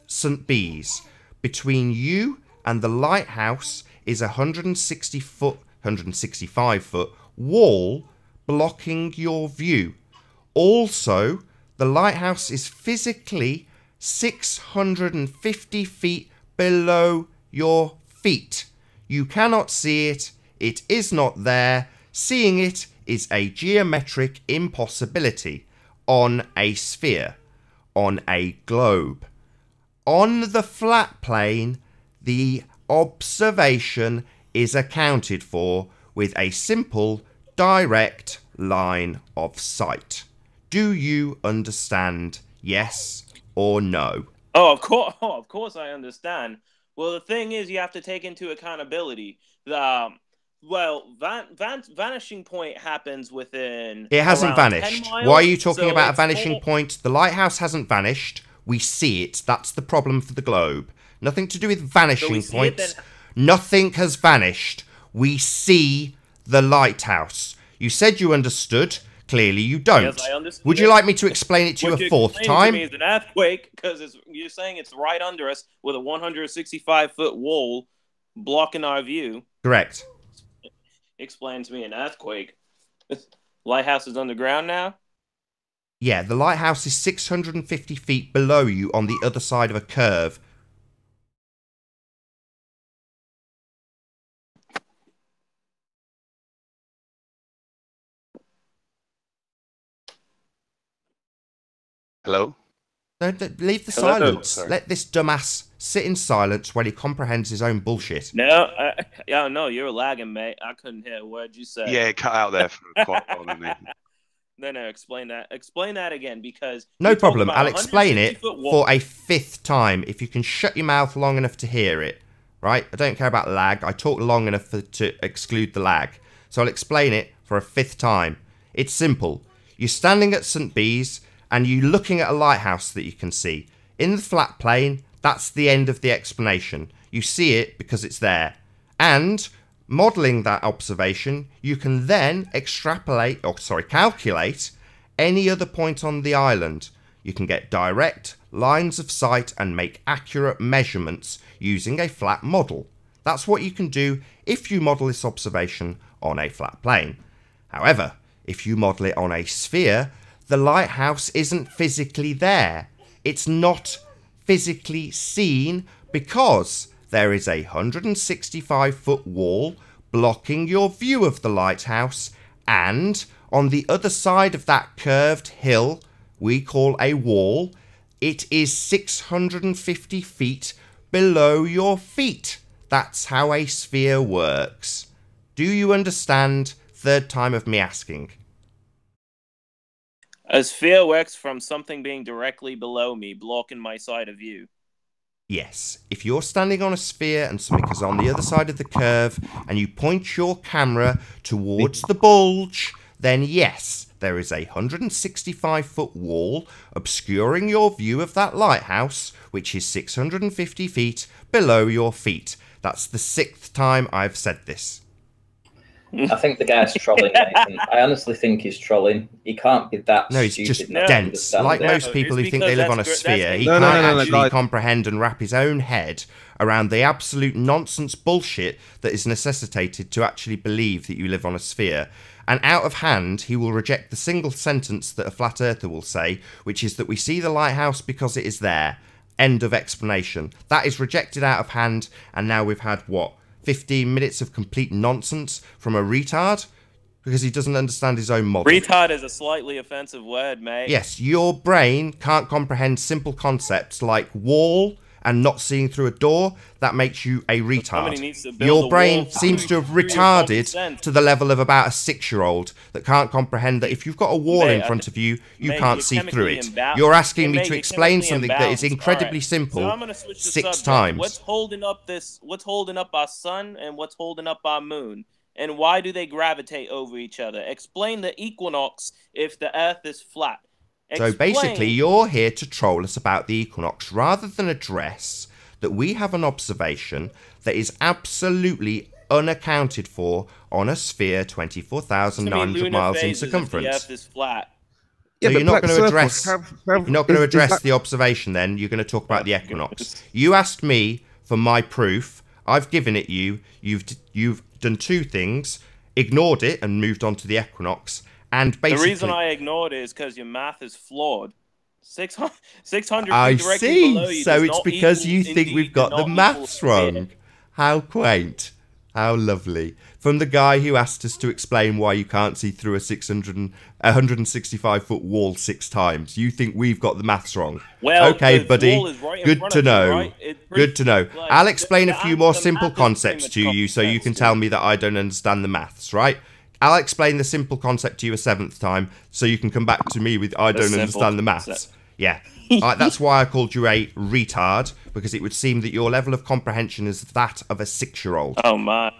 St. Bees. Between you and the lighthouse is a 165-foot wall blocking your view. Also, the lighthouse is physically 650 feet below your feet. You cannot see it. It is not there. Seeing it is a geometric impossibility on a sphere, on a globe. On the flat plane, the observation is accounted for with a simple, direct line of sight. Do you understand? Yes or no? Oh, of course I understand. Well, the thing is, you have to take into accountability. Vanishing point happens within... It hasn't vanished. 10 miles, why are you talking about a vanishing point? The lighthouse hasn't vanished. We see it. That's the problem for the globe. Nothing to do with vanishing points. Nothing has vanished. We see the lighthouse. You said you understood. Clearly you don't. Yes, I understand. Would you like me to explain it to you a fourth time? To me is an earthquake because you're saying it's right under us with a 165-foot wall blocking our view. Correct. Explain to me an earthquake. Lighthouse is underground now? Yeah, the lighthouse is 650 feet below you on the other side of a curve. Hello? Don't leave the Hello? silence. Sorry. Let this dumbass sit in silence while he comprehends his own bullshit. No, no, you're lagging, mate. I couldn't hear a word you said. Yeah, it cut out there for quite a while, Nathan. No, explain that. Explain that again, because No you talk problem. about I'll explain 160 it foot wall. for a 5th time if you can shut your mouth long enough to hear it. Right? I don't care about lag. I talk long enough to exclude the lag. So I'll explain it for a 5th time. It's simple. You're standing at St. Bees and you're looking at a lighthouse that you can see. In the flat plane, that's the end of the explanation. You see it because it's there. And modelling that observation, you can then calculate any other point on the island. You can get direct lines of sight and make accurate measurements using a flat model. That's what you can do if you model this observation on a flat plane. However, if you model it on a sphere, the lighthouse isn't physically there. It's not physically seen because there is a 165-foot wall blocking your view of the lighthouse, and on the other side of that curved hill we call a wall, it is 650 feet below your feet. That's how a sphere works. Do you understand? 3rd time of me asking. A sphere works from something being directly below me, blocking my side of view. Yes, if you're standing on a sphere and something is on the other side of the curve and you point your camera towards the bulge, then yes, there is a 165-foot wall obscuring your view of that lighthouse, which is 650 feet below your feet. That's the 6th time I've said this. I think the guy's trolling, Nathan. I honestly think he's trolling. He can't be that No, he's stupid. just not to dense. understand Like it. most people who think they live on a sphere, he No, can't no, actually like- comprehend and wrap his own head around the absolute nonsense bullshit that is necessitated to actually believe that you live on a sphere. And out of hand, he will reject the single sentence that a flat earther will say, which is that we see the lighthouse because it is there. End of explanation. That is rejected out of hand, and now we've had, what, 15 minutes of complete nonsense from a retard? Because he doesn't understand his own model. Retard is a slightly offensive word, mate. Yes, your brain can't comprehend simple concepts like wall and not seeing through a door. That makes you a Somebody needs to retard. build Your a brain wall seems to have through your common retarded sense. to the level of about a 6-year-old that can't comprehend that if you've got a wall Mate, in I front of you, you mate, can't you're see through it. chemically imbalanced. You're asking me Mate, to you're explain chemically something that is imbalanced. incredibly Alright, simple so I'm gonna switch the 6 subject. times. What's holding up our sun and what's holding up our moon? And why do they gravitate over each other? Explain the equinox if the Earth is flat. So basically, you're here to troll us about the equinox rather than address that we have an observation that is absolutely unaccounted for on a sphere 24,900 miles in circumference. The Earth is flat. So but you're not black going to circles address. have- You're not going to is address that- the observation. Then you're going to talk about the equinox. You asked me for my proof. I've given it you. You've done 2 things: ignored it and moved on to the equinox. And basically, The reason I ignored it is because your math is flawed. 600 I feet directly below see. you So does it's not because equal- you think indeed we've got does the not maths equal sphere. wrong. How quaint. How lovely. From the guy who asked us to explain why you can't see through a 165-foot wall 6 times. You think we've got the maths wrong. Well, okay, the buddy. wall is right in Good front to of you, know. right? It's Good to know. like, I'll explain a few more the simple math is pretty concepts much to you so you common can sense, tell me that I don't understand the maths, right? I'll explain the simple concept to you a 7th time so you can come back to me with I don't simple understand the maths. concept. Yeah. That's why I called you a retard, because it would seem that your level of comprehension is that of a 6-year-old. Oh man.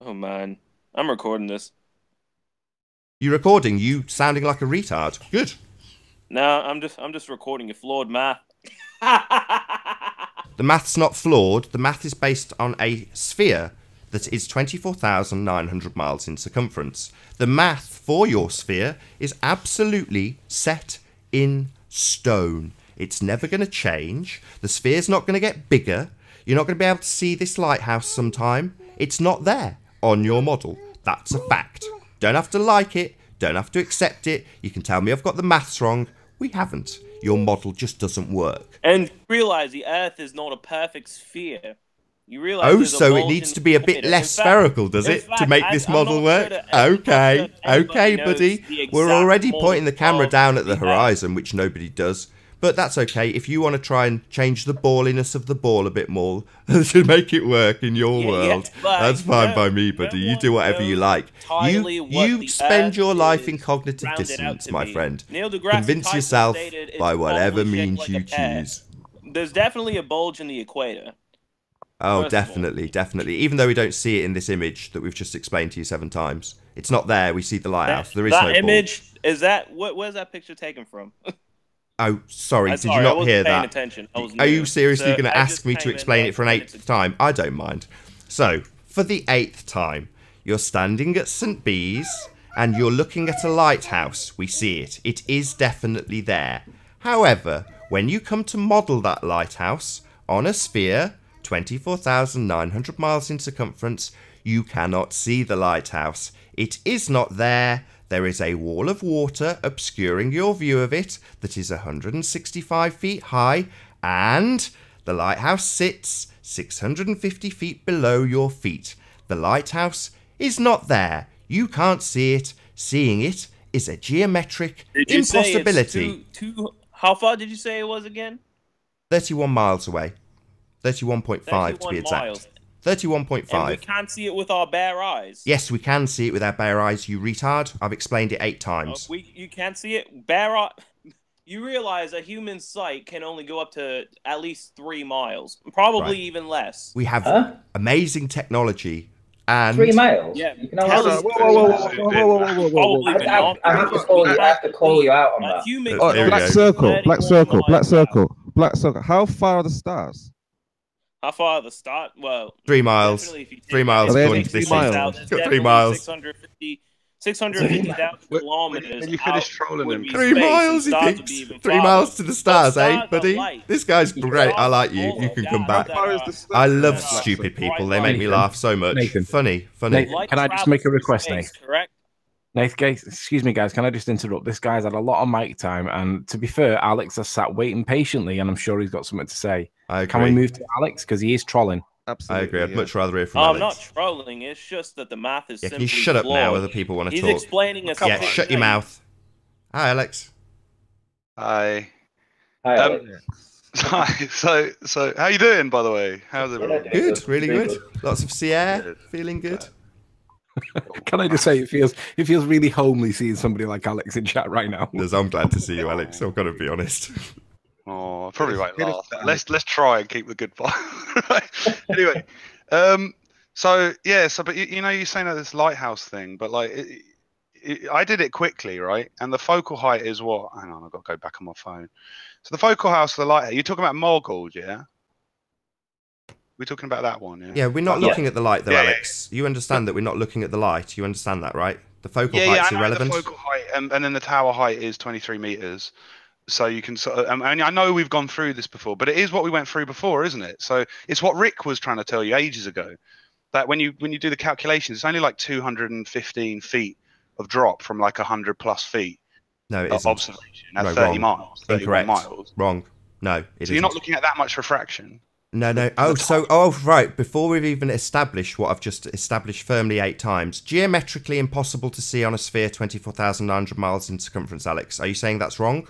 Oh man. I'm recording this. You're recording you sounding like a retard. Good. No, I'm just recording your flawed math. The math's not flawed. The math is based on a sphere that is 24,900 miles in circumference. The math for your sphere is absolutely set in stone. It's never going to change. The sphere's not going to get bigger. You're not going to be able to see this lighthouse sometime. It's not there on your model. That's a fact. Don't have to like it. Don't have to accept it. You can tell me I've got the maths wrong. We haven't. Your model just doesn't work. And realize the Earth is not a perfect sphere. You realize Oh, there's a so it bulge needs in to the be a bit equator. less In fact- spherical, does in it, to fact, make this I'm model not work? sure that anybody Okay, knows buddy. the We're exact already model pointing the camera of down at the Earth. horizon, which nobody does. But that's okay. If you want to try and change the balliness of the ball a bit more to make it work in your world, like, that's fine no- by me, no buddy. You one do whatever you knows like. entirely what You the spend Earth your life in is cognitive rounded out dissonance, to my be. friend. Neil deGrasse Convince Tyson yourself stated it's by whatever probably shaped means like you a pear. choose. There's definitely a bulge in the equator. Oh, First of all. definitely, definitely. Even though we don't see it in this image that we've just explained to you 7 times. It's not there. We see the lighthouse. There is that no image, is that, where's that picture taken from? Oh, sorry. Did Sorry, you I not wasn't hear paying that? attention. I was Are you new. seriously So going to I ask just me came to in explain like it for an minutes 8th ago. time? I don't mind. So, for the 8th time, you're standing at St. Bees and you're looking at a lighthouse. We see it. It is definitely there. However, when you come to model that lighthouse on a sphere, 24,900 miles in circumference, you cannot see the lighthouse. It is not there. There is a wall of water obscuring your view of it that is 165 feet high, and the lighthouse sits 650 feet below your feet. The lighthouse is not there. You can't see it. Seeing it is a geometric Did you say it's impossibility. how far did you say it was again? 31 miles away. 31.5 to 31 be exact. miles. 31.5. And we can't see it with our bare eyes. Yes, we can see it with our bare eyes, you retard. I've explained it 8 times. You can't see it bare eye. You realize a human sight can only go up to at least 3 miles, probably Right. even less. We have Huh? amazing technology and 3 miles. Yeah. You can only Tell see us- Whoa, whoa, whoa, whoa, whoa, whoa, whoa, whoa, whoa, Probably whoa. I have to call you out on A that. human Oh, can here we Black go. only circle, see black 31 circle, black miles an hour. circle, black circle. How far are the stars? How far the start? Well, 3 miles. definitely if you take 3 miles Are they according only to this 3 one. miles? It's Got 3 definitely miles. 650,000 kilometers. When you finish out trolling would him, be 3 space, miles, and he stars would thinks. be even 3 farther. miles to the stars, But eh, stars are buddy? light. This guy's great. I like you. Stars You can are come that back. are- I love Black stupid circle. people. They make me laugh so much. Nathan. Funny. Nathan. Light Can I just travels make a through request, space, Nate? correct? Nathan, guys, excuse me, guys. Can I just interrupt? This guy's had a lot of mic time, and to be fair, Alex has sat waiting patiently, and I'm sure he's got something to say. I agree. Can we move to Alex because he is trolling? I Absolutely. agree. I'd yeah. much rather hear from I'm Alex. not trolling. It's just that the math is Yeah, can simply you shut up now? flawed. Other people want to He's talk. explaining a Yeah, simple shut your thing. mouth. Hi, Alex. Hi. Hi, Alex. Hi. So, how you doing, by the way? How's it? Yeah, Good, really Very good. Lots of sea air. Good. Feeling good. Can I just say it feels really homely seeing somebody like Alex in chat right now. Liz, I'm glad to see you, Alex. I've got to be honest. Oh, I probably won't Get it laugh. down. Let's try and keep the good vibe. Right. Anyway, but you know, you're saying that this lighthouse thing, but like, I did it quickly, right? And the focal height is what? Hang on, I've got to go back on my phone. So the focal height of the lighthouse. You're talking about Morgold, yeah? We're talking about that one, yeah? Yeah, we're not Yeah. looking at the light, though, Yeah, yeah. Alex. You understand that we're not looking at the light. You understand that, right? The focal I height's know irrelevant. the focal height, and then the tower height is 23 meters. So you can sort of, and I know we've gone through this before, but it is what we went through before, isn't it? So it's what Rick was trying to tell you ages ago, that when you do the calculations, it's only like 215 feet of drop from like 100 plus feet No, it of isn't. observation at No, 30 wrong. miles, 31 Incorrect. miles. Wrong. No, it So you're isn't. not looking at that much refraction. No. Oh, right. Before we've even established what I've just established firmly 8 times, geometrically impossible to see on a sphere 24,900 miles in circumference, Alex. Are you saying that's wrong?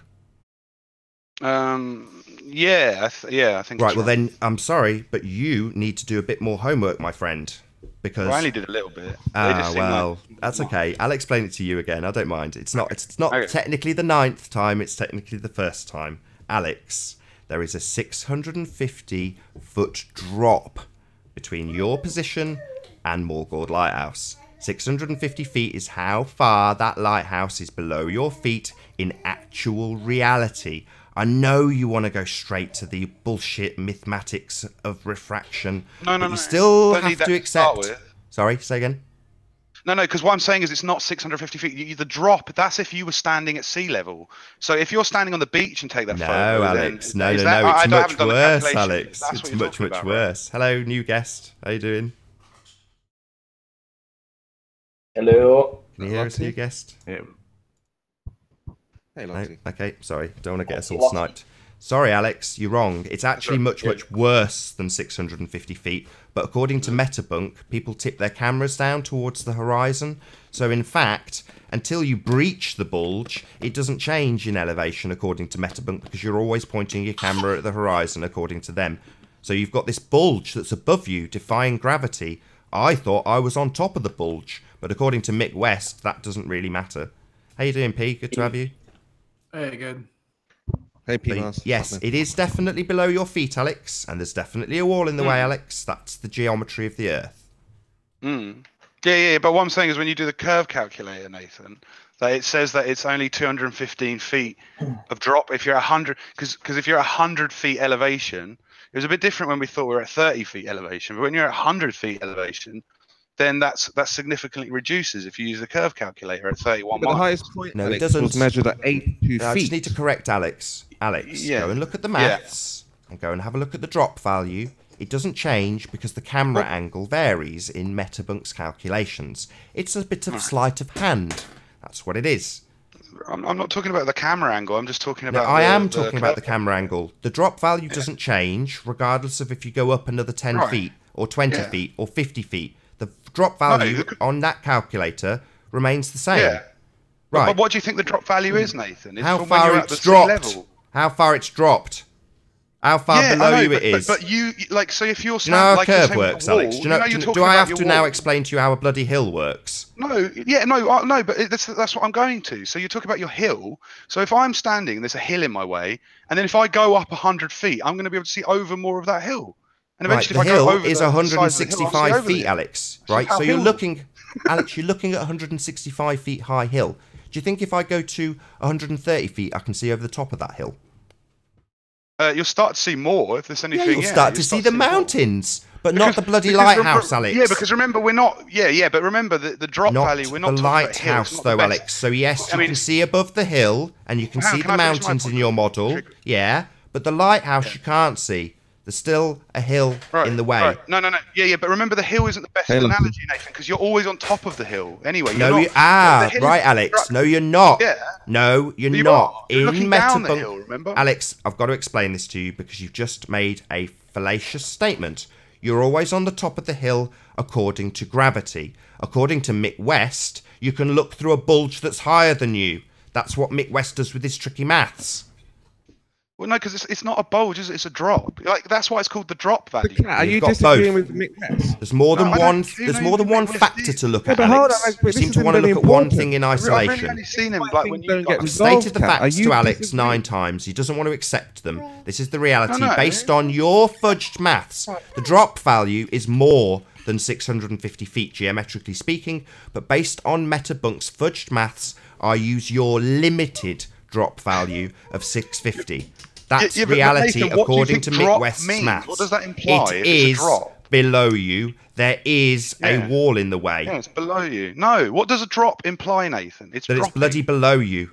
Yeah, I think. Right, it's well wrong. then, I'm sorry, but you need to do a bit more homework, my friend. Because... Well, I only did a little bit. They just seem well, like- that's okay. I'll explain it to you again. I don't mind. It's not Okay. technically the 9th time, it's technically the 1st time. Alex, there is a 650-foot drop between your position and Morgold Lighthouse. 650 feet is how far that lighthouse is below your feet in actual reality. I know you want to go straight to the bullshit mathematics of refraction, but you still Don't need have that to start accept... with. Sorry, say again? No, because what I'm saying is it's not 650 feet. The drop, that's if you were standing at sea level. So if you're standing on the beach and take that No, photo... Alex. then, No, is no, that- no. I It's haven't much done the worse, calculations. Alex. That's It's what you're much, talking much about, right? worse. Hello, new guest. How you doing? Hello. Can you hear us, new guest? Yeah. Hey, No? Lottie. Okay, sorry. Don't want to get us all sniped. Sorry, Alex, you're wrong. It's actually much worse than 650 feet. But according to Metabunk, people tip their cameras down towards the horizon. So in fact, until you breach the bulge, it doesn't change in elevation according to Metabunk because you're always pointing your camera at the horizon according to them. So you've got this bulge that's above you, defying gravity. I thought I was on top of the bulge, but according to Mick West, that doesn't really matter. How you doing, P? Good to have you. Hey, good. Hey, P. Yes, it is definitely below your feet, Alex, and there's definitely a wall in the way, Alex. That's the geometry of the Earth. Yeah, but what I'm saying is when you do the curve calculator, Nathan, that it says that it's only 215 feet of drop if you're 100, because if you're 100 feet elevation, it was a bit different when we thought we were at 30 feet elevation, but when you're at 100 feet elevation, then that significantly reduces if you use the curve calculator at 31 But miles. the highest point, No, it Alex, doesn't. was measured at 82 I feet. just need to correct Alex. Alex, Yeah. go and look at the maths and go and have a look at the drop value. It doesn't change because the camera angle varies in Metabunk's calculations. It's a bit of sleight of hand. That's what it is. I'm not talking about the camera angle. I'm just talking Now, about. I am talking about the camera angle. The drop value doesn't change regardless of if you go up another 10 feet or 20 feet or 50 feet. The drop value on that calculator remains the same. Yeah. Right. But what do you think the drop value is, Nathan? It's How from when far you're at it's the sea dropped? level. How far it's dropped? How far Yeah, below I know, you it is? But you like so if you're Do you know how a like you're curve saying with works, the wall, Alex? Do, you're do talking I about have your to now wall. explain to you how a bloody hill works? No, but that's what I'm going to. So you're talking about your hill. So if I'm standing, there's a hill in my way, and then if I go up 100 feet, I'm going to be able to see over more of that hill. And Right, eventually, the if I go hill over is the size of the hill, I'll see 165 over the feet, hill. Alex. So Right, how so you're hill- looking, Alex, you're looking at 165 feet high hill. Do you think if I go to 130 feet, I can see over the top of that hill? You'll start to see more if there's anything. Yeah, you'll start to see the more. mountains, but not the bloody because lighthouse, remember, Alex. Yeah, because remember, we're not. Yeah, but remember the drop not value. We're not the talking about hill, lighthouse, it's not though, the best. Alex. So yes, I you mean, can see above the hill, and you can Hang on, see can the I finish my mountains in point? your model. Yeah, but the lighthouse you can't see. There's still a hill in the way. Right. No. Yeah, but remember the hill isn't the best Hey, look. analogy, Nathan, because you're always on top of the hill. Anyway, you're No, not, you right, the hill- Alex. No, you're not. Yeah. No, you're You not. are. You're looking down the hill, remember? Alex, I've got to explain this to you because you've just made a fallacious statement. You're always on the top of the hill according to gravity. According to Mick West, you can look through a bulge that's higher than you. That's what Mick West does with his tricky maths. Well, no, because it's not a bulge, is it? It's a drop. Like that's why it's called the drop value. Are you You've got disagreeing both. with Mick West? There's more than No, I one. don't- you There's know, more than Mick one West factor is- to look Yeah, at, but hold on, Alex. Alex, You but seem this to is want to really look at one important. thing in I've isolation. only seen him like when you Don't get I've resolved, stated the Kat. Are facts you to Alex disagreeing? 9 times. He doesn't want to accept them. This is the reality No. based on your fudged maths. The drop value is more than 650 feet, geometrically speaking, but based on Metabunk's fudged maths, I use your limited drop value of 650. That's Yeah, but reality Nathan, what do you according think to Mick drop West's means? maths. What does that imply It if it's a is drop? below you. There is a Yeah. wall in the way. Yeah, it's below you. No, what does a drop imply, Nathan? It's That dropping. it's bloody below you.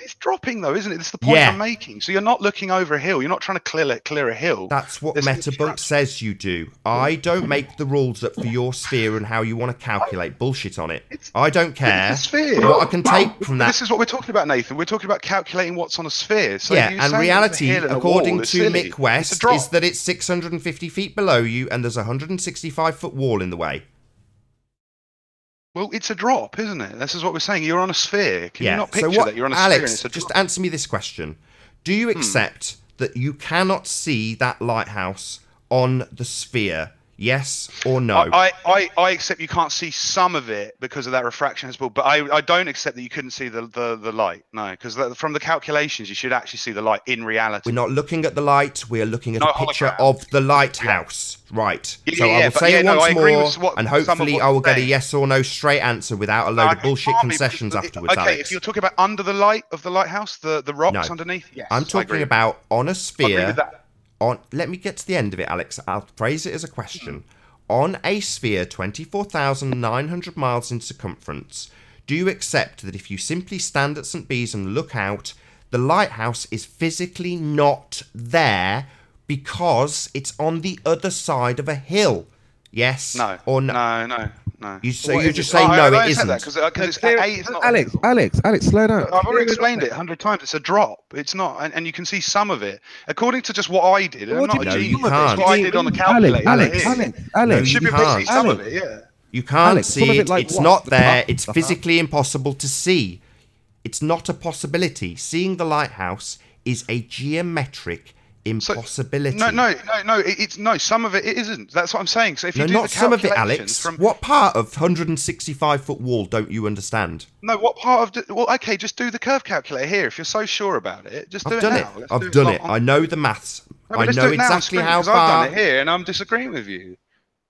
It's dropping though, isn't it? That's the point Yeah. I'm making. So you're not looking over a hill. You're not trying to clear a hill. That's what There's Metabunk says you do. I don't make the rules up for your sphere and how you want to calculate bullshit on it. I don't care. It's a sphere. What I can take from that. This is what we're talking about, Nathan. We're talking about calculating what's on a sphere. So Yeah, you and saying reality, there's a hill and a according wall is to silly. Mick It's a West, drop. is that it's 650 feet below you and there's a 165-foot wall in the way. Well, it's a drop, isn't it? This is what we're saying. You're on a sphere. Can you not picture what, that you're on a Alex, sphere and it's a just drop? answer me this question. Do you accept that you cannot see that lighthouse on the sphere? Yes or no? I accept you can't see some of it because of that refraction as well, but I don't accept that you couldn't see the light. No, because from the calculations you should actually see the light in reality. We're not looking at the light. We are looking at No, a picture hologram. of the lighthouse. Right. Yeah, So yeah, I will but say it no, once I agree more, with what and some of hopefully what I will you're get a saying. yes or no straight answer without a load No, of bullshit can't be, concessions because- afterwards, Okay, Alex. if you're talking about under the light of the lighthouse, the rocks No. underneath, yes. I'm I talking agree. about on a I agree sphere. with that. Let me get to the end of it, Alex. I'll phrase it as a question. On a sphere 24,900 miles in circumference, do you accept that if you simply stand at St. Bees and look out, the lighthouse is physically not there because it's on the other side of a hill? Yes No. or no? No. No. So you're just saying no, it isn't. Because it's it's not. Alex, slow down. I've already explained it 100 times. It's a drop. It's not, and you can see some of it according to just what I did. And I'm not a genius. You can't. It's what I did on the calculator. Alex, you should be able to see some of it. Yeah. You can't Alex, see it. like It's what? not The there. top? It's The physically impossible to see. It's not a possibility. Seeing the lighthouse is a geometric impossibility. No. It's no. Some of it isn't. That's what I'm saying. So if you do not the some of it, calculations Alex. What part of 165-foot wall don't you understand? No, what part of? Well, okay, just do the curve calculator here. If you're so sure about it, just do it now. I've done it. I know the maths. I know exactly how far. I've done it here, and I'm disagreeing with you.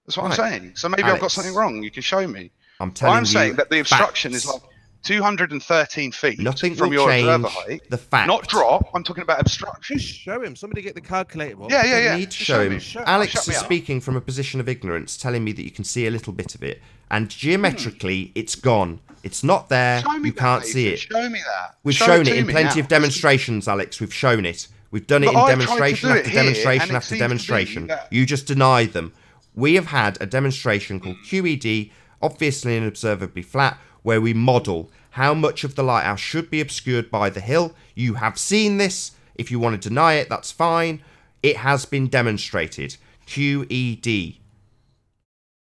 That's what I'm saying. So maybe I've got something wrong. You can show me. I'm saying that the obstruction is like 213 feet Nothing from will your change observer height. The fact. Not drop. I'm talking about obstruction. Just show him. Somebody get the calculator. Yeah. You need to show him. Alex is speaking from a position of ignorance, telling me that you can see a little bit of it, and geometrically, it's gone. It's not there. You can't see it. Show me that. We've shown it in plenty of demonstrations, Alex. We've shown it. We've done it in demonstration after demonstration after demonstration. You just deny them. We have had a demonstration called QED, obviously and observably flat, where we model how much of the lighthouse should be obscured by the hill. You have seen this. If you want to deny it, that's fine. It has been demonstrated. QED.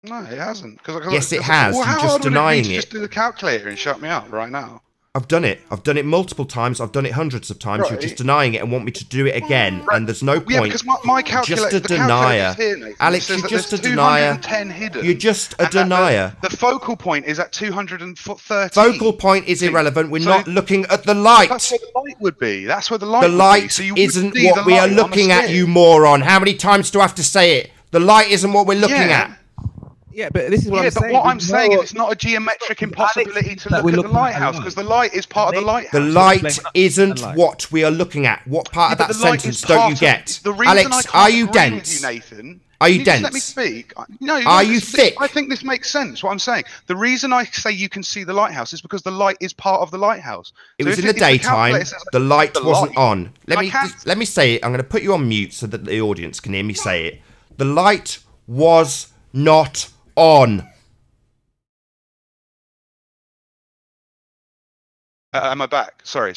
No, it hasn't. Yes, it has. You're just denying it. Just do the calculator and shut me up right now. I've done it. I've done it multiple times. I've done it hundreds of times. Right. You're just denying it and want me to do it again. Right. And there's no point. Yeah, because my calculator, just a denier. Here, Alex, you're just a denier. You're just a denier. The focal point is at 213. Focal point is irrelevant. We're not looking at the light. That's where the light would be. That's where the light would be. The light isn't what we are looking at, you moron. How many times do I have to say it? The light isn't what we're looking at. Yeah, but this is what I'm saying. What I'm saying is it's not a geometric impossibility to look at the lighthouse because the light is part of the lighthouse. The light isn't what we are looking at. What part of that sentence don't you get? Alex, are you dense? Nathan, are you dense? Let me speak. No. Are you thick? I think this makes sense. What I'm saying. The reason I say you can see the lighthouse is because the light is part of the lighthouse. It was in the daytime. The light wasn't on. Let me say it. I'm going to put you on mute so that the audience can hear me say it. The light was not on. Am I back? Sorry.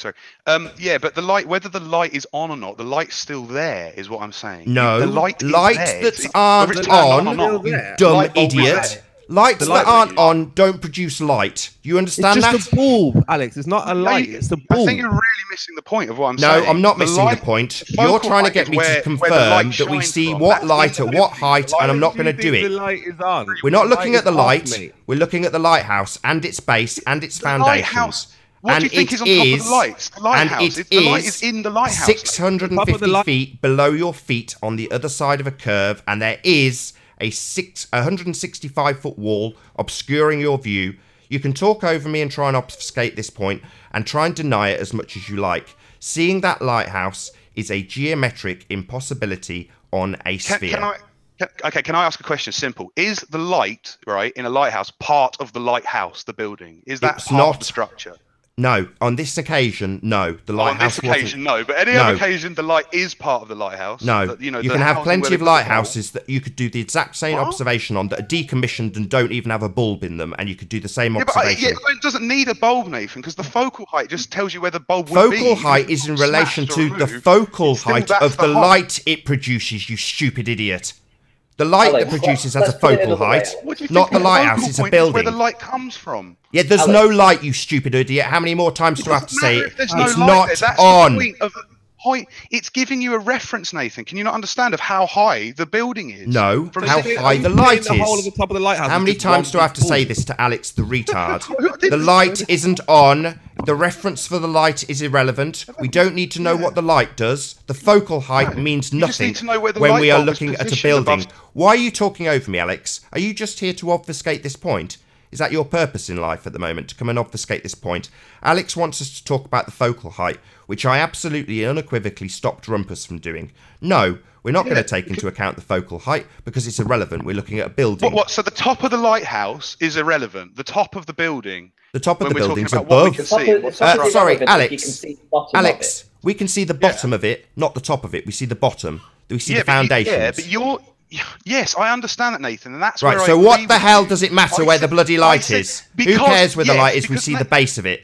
Yeah, but the light, whether the light is on or not, the light's still there, is what I'm saying. No, the light that's aren't on, you dumb idiot. Lights that aren't on don't produce light. You understand that? It's just a bulb, Alex. It's not a light. It's a bulb. I think you're really missing the point of what I'm saying. No, I'm not missing the point. You're trying to get me to confirm that we see what light at what height, and I'm not going to do it. The light is on. We're not looking at the light. We're looking at the lighthouse and its base and its foundations. What do you think is on top of the lights? The lighthouse. The light is in the lighthouse. 650 feet below your feet on the other side of a curve, and there is a 165-foot wall obscuring your view. You can talk over me and try and obfuscate this point and try and deny it as much as you like. Seeing that lighthouse is a geometric impossibility on a sphere. Can I ask a question? Simple. Is the light, right, in a lighthouse part of the lighthouse, the building? Is that part of the structure? No, on this occasion, no. The lighthouse on this occasion, no. But any other occasion, the light is part of the lighthouse. No, you can have plenty of lighthouses that you could do the exact same observation on that are decommissioned and don't even have a bulb in them, and you could do the same observation. But it doesn't need a bulb, Nathan, because the focal height just tells you where the bulb would be. Focal height is in relation to the focal height of the light it produces, you stupid idiot. The light that produces has a focal height, not the lighthouse. It's a building. Where the light comes from. Yeah, there's no light, you stupid idiot. How many more times do I have to say it? It's not on. It's giving you a reference, Nathan. Can you not understand of how high the building is? No, how high the light is. How many times do I have to say this to Alex the retard? The light isn't on. The reference for the light is irrelevant. We don't need to know what the light does. The focal height means nothing when we are looking at a building. Why are you talking over me, Alex? Are you just here to obfuscate this point? Is that your purpose in life at the moment, to come and obfuscate this point? Alex wants us to talk about the focal height, which I absolutely unequivocally stopped Rumpus from doing. No, we're not going to take into account the focal height because it's irrelevant. We're looking at a building. What? So the top of the lighthouse is irrelevant. The top of the building. The top of the building's above. Sorry, Alex. Alex, we can see the bottom of it, not the top of it. We see the bottom. We see the foundation. Yeah, but Yes, I understand that, Nathan, and that's right. where So I what agree the with hell you. does it matter I where said- the bloody I light said- is? Who because- cares where the yes, light is? We because see the base of it.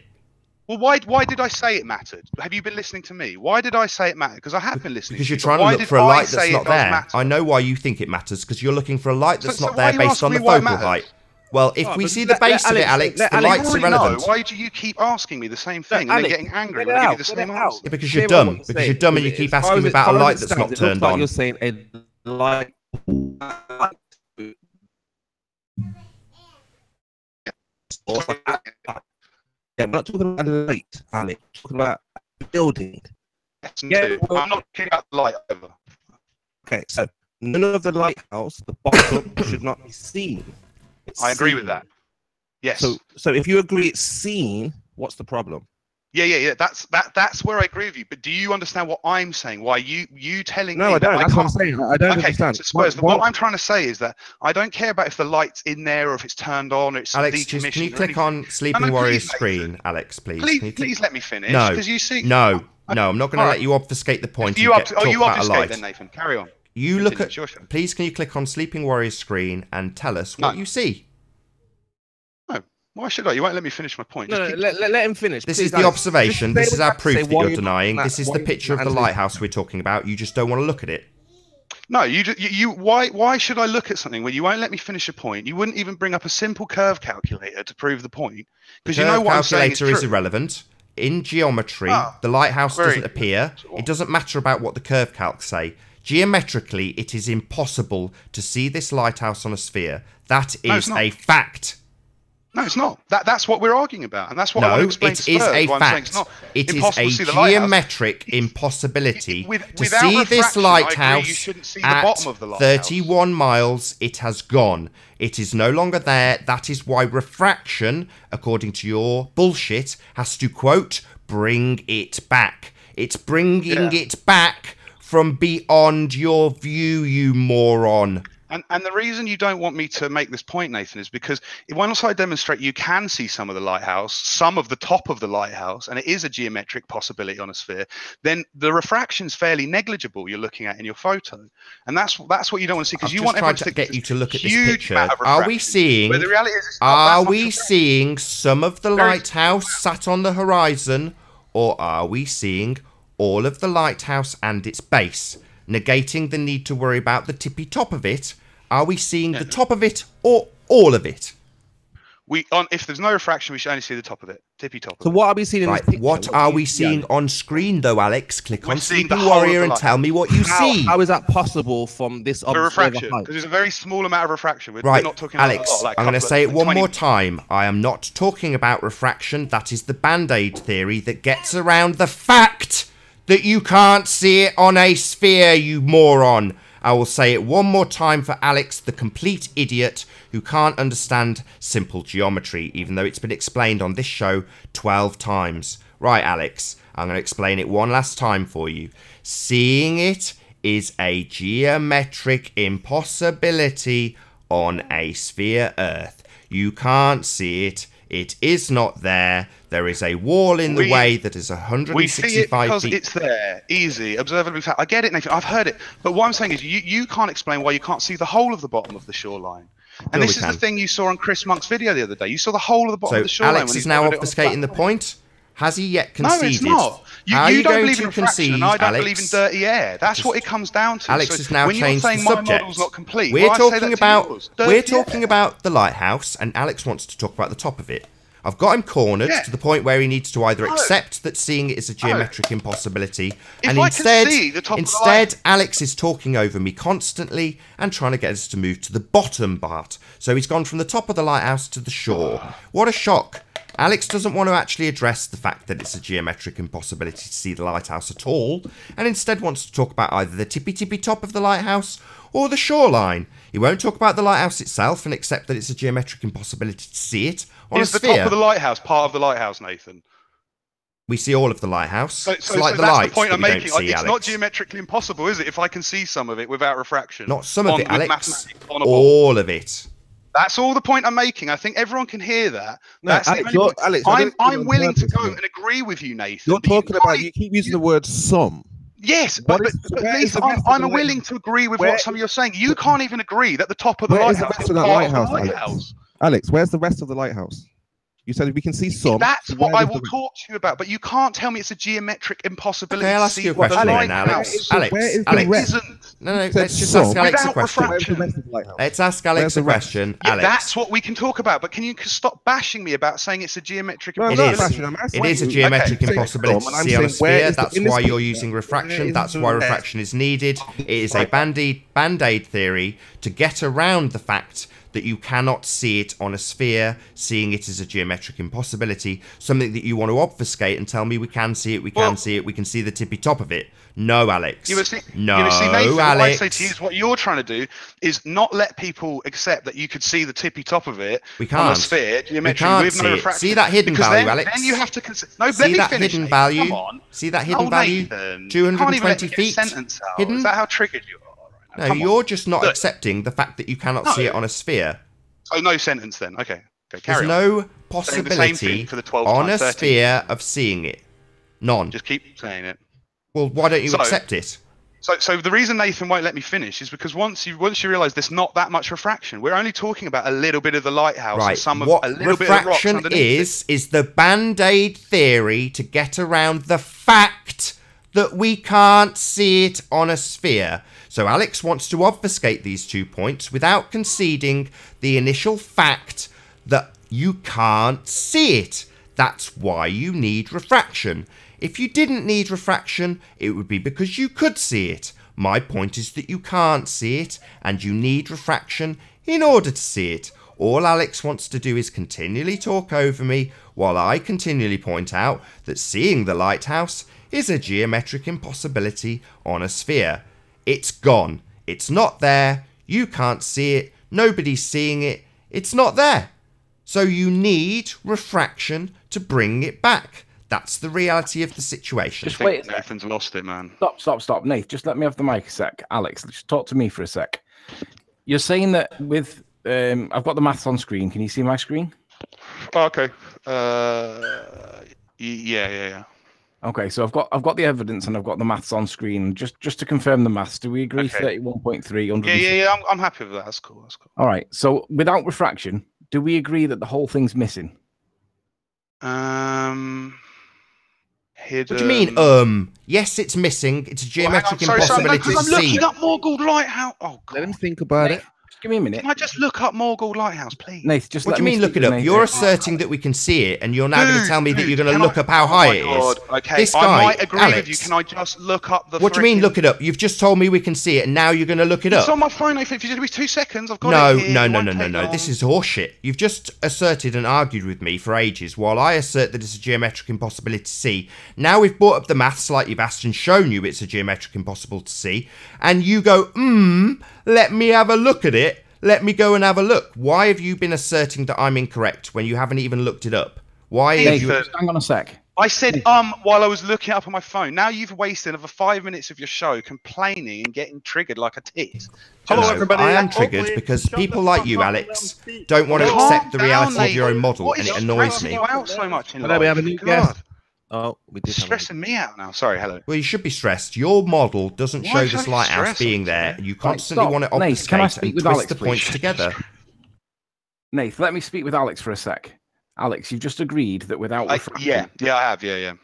Well, why did I say it mattered? Have you been listening to me? Why did I say it mattered? Because I have been listening. Because to you're you, trying but to why look did for a I light say that's it not does there. matter? I know why you think it matters, because you're looking for a light that's So not why are there you based on the asking me why it focal matters? height. Well, if Oh, we but see the let base of it, Alex- Alex, let the Alex- light's I already irrelevant. know. Why do you keep asking me the same thing and Alex, then getting angry get when it I give you out, the get same it out. answer? Yeah, because Hear you're what I dumb. want to Because say, you're dumb and you because keep as far asking me as about a I light that's understand, not it turned looks like on. you're saying a light. Yeah, we're not talking about a light, Alex. We're talking about a building. Yeah, well- I'm not talking about the light over. Okay, so none of the lighthouse, the bottom, should not be seen. It's I agree with seen. that. Yes. So if you agree it's seen, what's the problem? Yeah. That's where I agree with you. But do you understand what I'm saying? Why you telling me? No, I don't. that That's what I'm can't- saying. I don't Okay, understand. so Spurs, what I'm trying to say is that I don't care about if the light's in there or if it's turned on or it's Alex, decommissioned. just, can you or click anything. on Sleeping No, Warrior's please, screen, Nathan. Alex, please? Can you click- Please let me finish. No, because you see. no, I'm not going to let you obfuscate the point. You and talk about a obfuscate light. then, Nathan. Carry on. You look Continue, at. it's your show. Please, can you click on Sleeping Warrior's screen and tell us what No. you see? No, why should I? You won't let me finish my point. No, Just no, keep- let him finish. This please, is the Alex. observation. Just This say is what our you have to proof say, that why you're you're not denying. doing This that, is why the you're picture of not the answering. lighthouse we're talking about. You just don't want to look at it. No, why should I look at something where you won't let me finish a point? You wouldn't even bring up a simple curve calculator to prove the point. Because you know Curve what I'm saying calculator is true. irrelevant. In geometry, Ah, the lighthouse very doesn't appear. good. It doesn't matter about what the curve calcs say. Geometrically, it is impossible to see this lighthouse on a sphere. That No, is it's not. a fact. No, it's not. That's what we're arguing about, and that's what I want to No, explain it to is Spurs, a why I'm saying fact. it's not It is impossible a to see the lighthouse. geometric impossibility to Without see this refraction, I agree you lighthouse shouldn't see the at bottom of the lighthouse. 31 miles. It has gone. It is no longer there. That is why refraction, according to your bullshit, has to, quote, bring it back. It's bringing it back from beyond your view, you moron. And the reason you don't want me to make this point, Nathan, is because once I demonstrate you can see some of the lighthouse, some of the top of the lighthouse, and it is a geometric possibility on a sphere, then the refraction's fairly negligible you're looking at in your photo. And that's what you don't want to see, because I've you just want everyone tried to think get there's you to look at this huge picture. amount of Are we refraction, seeing? where the reality is it's not Are that much we refraction. seeing some of the Very- lighthouse sat on the horizon, or are we seeing all of the lighthouse and its base, negating the need to worry about the tippy top of it? Are we seeing the top of it or all of it? If there's no refraction, we should only see the top of it, tippy top. So what are we seeing in this Right, picture? what are we seeing on screen though, Alex? Click We're on seeing the Sleeping whole of Warrior the and light. tell me what you see. How is that possible from this For observer refraction, height? because there's a very small amount of refraction. We're Right, not talking about Alex, a lot, like I'm going to couple say of- it one 20 more time. I am not talking about refraction. That is the Band-Aid theory that gets around the fact that you can't see it on a sphere, you moron. I will say it one more time for Alex, the complete idiot who can't understand simple geometry, even though it's been explained on this show 12 times. Right, Alex, I'm going to explain it one last time for you. Seeing it is a geometric impossibility on a sphere Earth. You can't see it. It is not there. There is a wall in the way that is We see it 165 because feet. it's there, easy, observably fact. I get it, Nathan. I've heard it, but what I'm saying is, you can't explain why you can't see the whole of the bottom of the shoreline. And No, this we is can. the thing you saw on Chris Monk's video the other day. You saw the whole of the bottom So of the shoreline. Alex when is he now put it on obfuscating the flat. point. Has he yet No, conceded? it's not. How are You you don't going believe to in refraction, concede, and I don't Alex? believe in dirty air. That's what it comes down to. Alex So has now when you're changed saying the my subject. model's not complete, We're well, I say that talking to about yours. we're Dirty talking air. about the lighthouse, and Alex wants to talk about the top of it. I've got him cornered Yeah. to the point where he needs to either No. accept that seeing it is a geometric impossibility, If and I can instead, see the top of the instead, Alex is talking over me constantly and trying to get us to move to the bottom part. So he's gone from the top of the lighthouse to the shore. What a shock! Alex doesn't want to actually address the fact that it's a geometric impossibility to see the lighthouse at all, and instead wants to talk about either the tippy top of the lighthouse or the shoreline. He won't talk about the lighthouse itself and accept that it's a geometric impossibility to see it on Is a the sphere. top of the lighthouse part of the lighthouse, Nathan? We see all of the lighthouse. So it's like the that's light the point that I'm we making. don't see, It's Alex. not geometrically impossible, is it? If I can see some of it without refraction. Not some of it, with Alex. mathematics on a ball. All of it. That's all the point I'm making. I think everyone can hear that. No, That's Alex, the only point. I don't think I'm you're on willing to purpose go here. and agree with you, Nathan. You're but you talking about, can't- you keep using the word some. Yes, but Lisa, I'm willing to agree with what some of you're saying. You can't even agree that the top of the lighthouse is part of the lighthouse. Alex, where's the rest of the lighthouse? You said we can see some. That's what I will talk to you about, but you can't tell me it's a geometric impossibility. Okay, I'll ask you a question then, Alex. Alex. No, let's just ask Alex a question. Let's ask Alex a question. Yeah, that's what we can talk about, but can you stop bashing me about saying it's a geometric impossibility? It is a geometric impossibility to see on a sphere. That's why you're using refraction. That's why refraction is needed. It is a band-aid theory to get around the fact that you cannot see it on a sphere, seeing it as a geometric impossibility, something that you want to obfuscate and tell me we can see it, we can see the tippy top of it. No, Alex. Nathan, Alex. What I say to you is what you're trying to do is not let people accept that you could see the tippy top of it on a sphere, geometrically, with no refraction. See that hidden value, Alex? Then you have to consider... No, let me finish. Hidden value. See that hidden value? 220 feet hidden? Is that how triggered you are? No, you're just not accepting the fact that you cannot see it on a sphere. Oh, no sentence then. Okay, carry on. There's no possibility on a sphere of seeing it. None. Just keep saying it. Well, why don't you accept it? So the reason Nathan won't let me finish is because once you realise there's not that much refraction, we're only talking about a little bit of the lighthouse, right? And some of what a little bit of the rocks underneath is the band-aid theory to get around the fact that we can't see it on a sphere. So Alex wants to obfuscate these 2 points without conceding the initial fact that you can't see it. That's why you need refraction. If you didn't need refraction, it would be because you could see it. My point is that you can't see it, and you need refraction in order to see it. All Alex wants to do is continually talk over me while I continually point out that seeing the lighthouse is a geometric impossibility on a sphere. It's gone. It's not there. You can't see it. Nobody's seeing it. It's not there. So you need refraction to bring it back. That's the reality of the situation. Just wait. Nathan's lost it, man. Stop. Nath, just let me have the mic a sec. Alex, just talk to me for a sec. You're saying that with... I've got the maths on screen. Can you see my screen? Oh, okay. Yeah. Okay, so I've got the evidence and I've got the maths on screen. Just to confirm the maths, do we agree? 31.3. Yeah. I'm happy with that. That's cool. All right. So without refraction, do we agree that the whole thing's missing? Hidden. What do you mean? Yes, it's missing. It's a geometric impossibility to see. I'm looking up Morgul Lighthouse. Oh, God. Let him think about it. Give me a minute. Can I just look up Morgul Lighthouse, please? Nath, just what do you mean look it up? You're asserting that we can see it, and you're now going to tell me that you're going to look up how high it is. Okay, this guy, I might agree Alex, with you. Can I just look up the... What do you mean look it up? You've just told me we can see it, and now you're going to look it up. It's on my phone. If you give me 2 seconds, I've got it here. No. This is horseshit. You've just asserted and argued with me for ages, while I assert that it's a geometric impossibility to see. Now we've brought up the maths like you've asked and shown you it's a geometric impossible to see, and you go, let me have a look at it. Let me go and have a look. Why have you been asserting that I'm incorrect when you haven't even looked it up? Why have you... Hang on a sec. I said while I was looking it up on my phone. Now you've wasted over 5 minutes of your show complaining and getting triggered like a tit. Hello, everybody. I am triggered because people like you, Alex, don't want to accept the reality of your own model, and it annoys me. Hello, we have a new guest. Oh, we did. Stressing me out now. Sorry, hello. Well, you should be stressed. Your model doesn't show this lighthouse being there. You constantly want to obfuscate and twist the points together. Nath, let me speak with Alex for a sec. Alex, you've just agreed that without refraction... Yeah, I have. Yeah.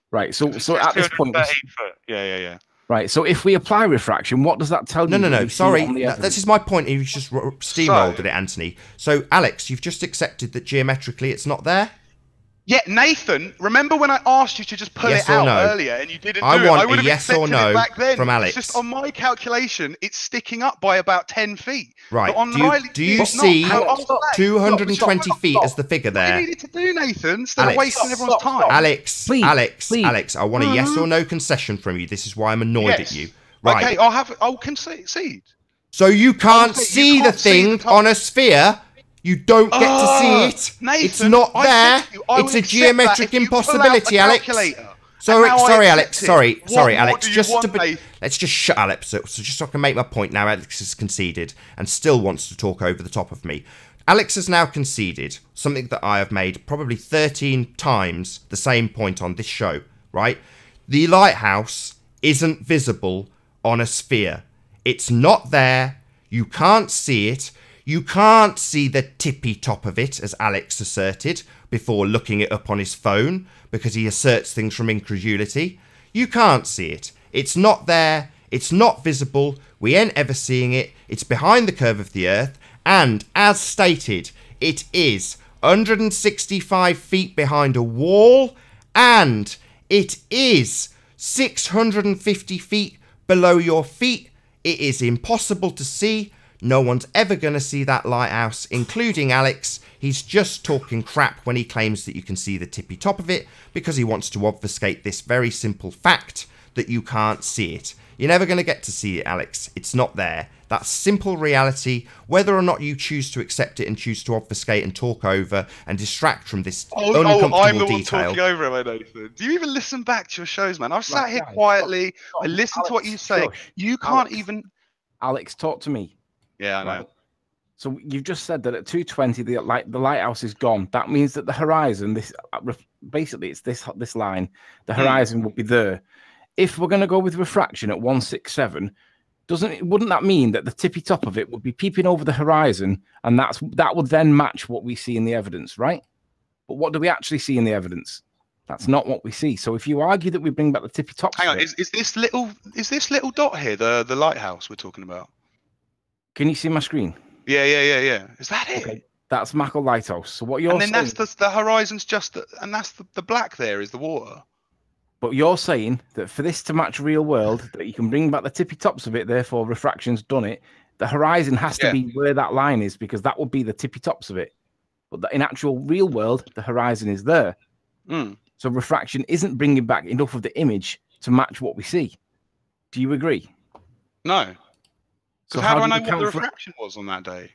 Right. So at this point, yeah. Right. So if we apply refraction, what does that tell you? No. Sorry, this is my point. You just steamrolled at it, Anthony. So Alex, you've just accepted that geometrically it's not there. Yeah, Nathan, remember when I asked you to just pull it out earlier and you didn't do it? I want a yes or no from Alex. It's just on my calculation, it's sticking up by about 10 feet. Right. Do you see 220 feet as the figure there? What do you need to do, Nathan? Instead of wasting everyone's time. Alex, I want a yes or no concession from you. This is why I'm annoyed at you. Right. Okay, I'll concede. So you can't see the thing on a sphere? You don't get to see it. Nathan, it's not there. It's a geometric impossibility, Alex. Sorry, Alex. Sorry, Alex. Let's just shut Alex. So just so I can make my point now, Alex has conceded and still wants to talk over the top of me. Alex has now conceded something that I have made probably 13 times the same point on this show, right? The lighthouse isn't visible on a sphere. It's not there. You can't see it. You can't see the tippy top of it, as Alex asserted, before looking it up on his phone, because he asserts things from incredulity. You can't see it. It's not there. It's not visible. We ain't ever seeing it. It's behind the curve of the Earth. And, as stated, it is 165 feet behind a wall. And it is 650 feet below your feet. It is impossible to see. No one's ever going to see that lighthouse, including Alex. He's just talking crap when he claims that you can see the tippy top of it, because he wants to obfuscate this very simple fact that you can't see it. You're never going to get to see it, Alex. It's not there. That's simple reality. Whether or not you choose to accept it and choose to obfuscate and talk over and distract from this uncomfortable I'm the detail. one talking over him, Nathan. Do you even listen back to your shows, man? I've sat here quietly. I listen to what you say. You can't even... Alex, talk to me. Yeah, I know. Right. So you've just said that at 2:20 the lighthouse is gone. That means that the horizon, basically it's this line, the horizon will be there. If we're going to go with refraction at 167, wouldn't that mean that the tippy top of it would be peeping over the horizon, and that would then match what we see in the evidence, right? But what do we actually see in the evidence? That's not what we see. So if you argue that we bring back the tippy top, hang on, is this little dot here the lighthouse we're talking about? Can you see my screen? Yeah. Is that it? Okay. That's Mackle Lighthouse. So what you're and then saying, that's the horizon's just and that's the black there is the water. But you're saying that for this to match real world, that you can bring back the tippy tops of it, therefore refraction's done it. The horizon has to be where that line is, because that would be the tippy tops of it. But in actual real world, the horizon is there. So refraction isn't bringing back enough of the image to match what we see. Do you agree? No. So how do I know what the refraction was on that day?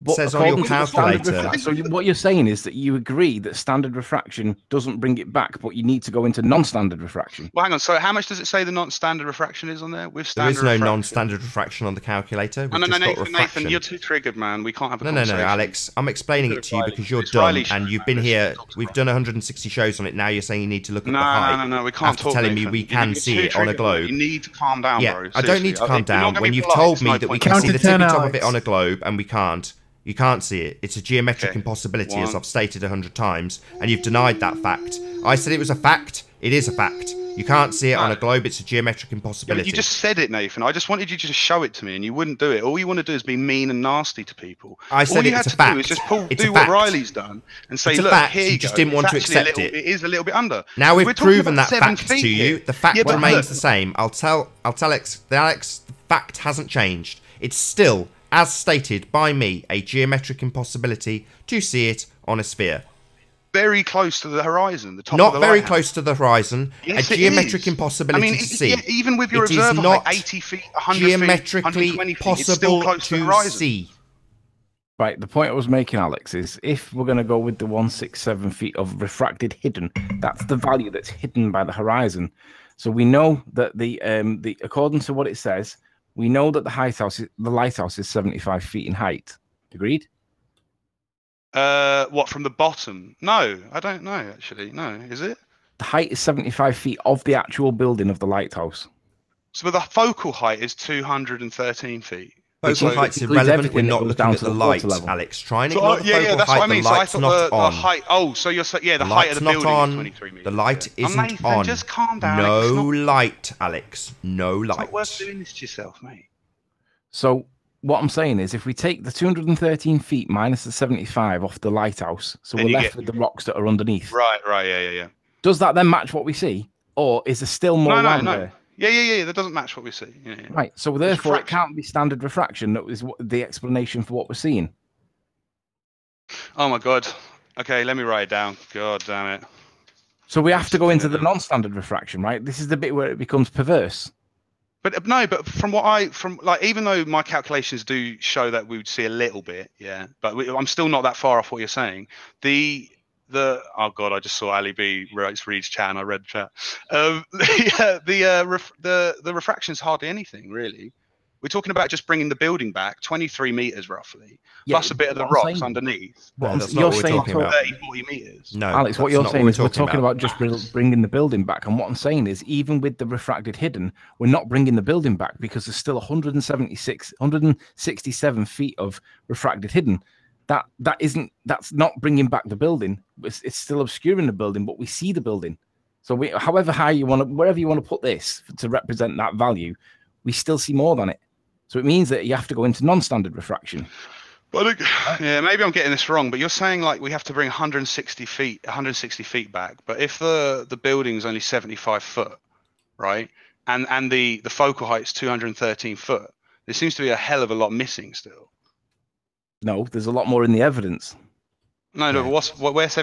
It says on your calculator. So what you're saying is that you agree that standard refraction doesn't bring it back, but you need to go into non-standard refraction. Well, hang on. So how much does it say the non-standard refraction is on there? With standard there is no non-standard refraction on the calculator. No, Nathan, you're too triggered, man. We can't have a conversation. No, Alex. I'm explaining it to you because you're dumb, and you've been here. We've done 160 shows on it. Now you're saying you need to look at the height. No. We can't talk. Telling me we can see it on a globe. You need to calm down, bro. I don't need to calm down. When you've told me that we can see the tippy top of it on a globe, and we can't. You can't see it. It's a geometric impossibility, as I've stated 100 times, and you've denied that fact. I said it was a fact. It is a fact. You can't see it on a globe. It's a geometric impossibility. You just said it, Nathan. I just wanted you to just show it to me, and you wouldn't do it. All you want to do is be mean and nasty to people. I said it's a fact. All you had to do is just do what Riley's done and say, look, here you go. just didn't want to accept it. It is a little bit under. Now we've proven that fact to you. The fact remains the same. I'll tell Alex, the fact hasn't changed. It's still, as stated by me, a geometric impossibility to see it on a sphere. Very close to the horizon, the top not of the very lighthouse. Close to the horizon. Yes, a geometric impossibility to see. Even with your observer height, 80 feet, 100 geometrically feet, 120 feet, possible it's still close to the horizon. See. Right, the point I was making, Alex, is if we're going to go with the 167 feet of refracted hidden, that's the value that's hidden by the horizon. So we know that the according to what it says, we know that the lighthouse is 75 feet in height. Agreed? What, from the bottom? No, I don't know, actually. No, is it? The height is 75 feet of the actual building of the lighthouse. So the focal height is 213 feet. Focal height's irrelevant. We're not looking at the light, Alex. Try and ignore the focal height. The light's not on. Oh, so you're saying, the height of the building is 23 meters. The light isn't on. Just calm down. No light, Alex. No light. It's not worth doing this to yourself, mate. So what I'm saying is, if we take the 213 feet minus the 75 off the lighthouse, so we're left with the rocks that are underneath. Right, yeah. Does that then match what we see, or is there still more land there? Yeah. That doesn't match what we see. Yeah. Right. So therefore, it can't be standard refraction. That was the explanation for what we're seeing. Oh my God. Okay, let me write it down. God damn it. So we have to go into the non-standard refraction, right? This is the bit where it becomes perverse. But no, but even though my calculations do show that we would see a little bit, but I'm still not that far off what you're saying. Oh God, I just saw Ali B reads chat and I read chat. The refraction's hardly anything really. We're talking about just bringing the building back 23 meters roughly, plus a bit of the rocks underneath. No, that's not what we're talking about. 30, 40 meters. No, Alex, what you're saying is we're talking about just about bringing the building back. And what I'm saying is, even with the refracted hidden, we're not bringing the building back because there's still 167 feet of refracted hidden. That's not bringing back the building. It's still obscuring the building, but we see the building. So however high you want to, wherever you want to put this to represent that value, we still see more than it. So it means that you have to go into non-standard refraction. But yeah, maybe I'm getting this wrong, but you're saying like we have to bring 160 feet back. But if the building's only 75 foot, right, and the focal height's 213 foot, there seems to be a hell of a lot missing still. No, there's a lot more in the evidence. No, but why is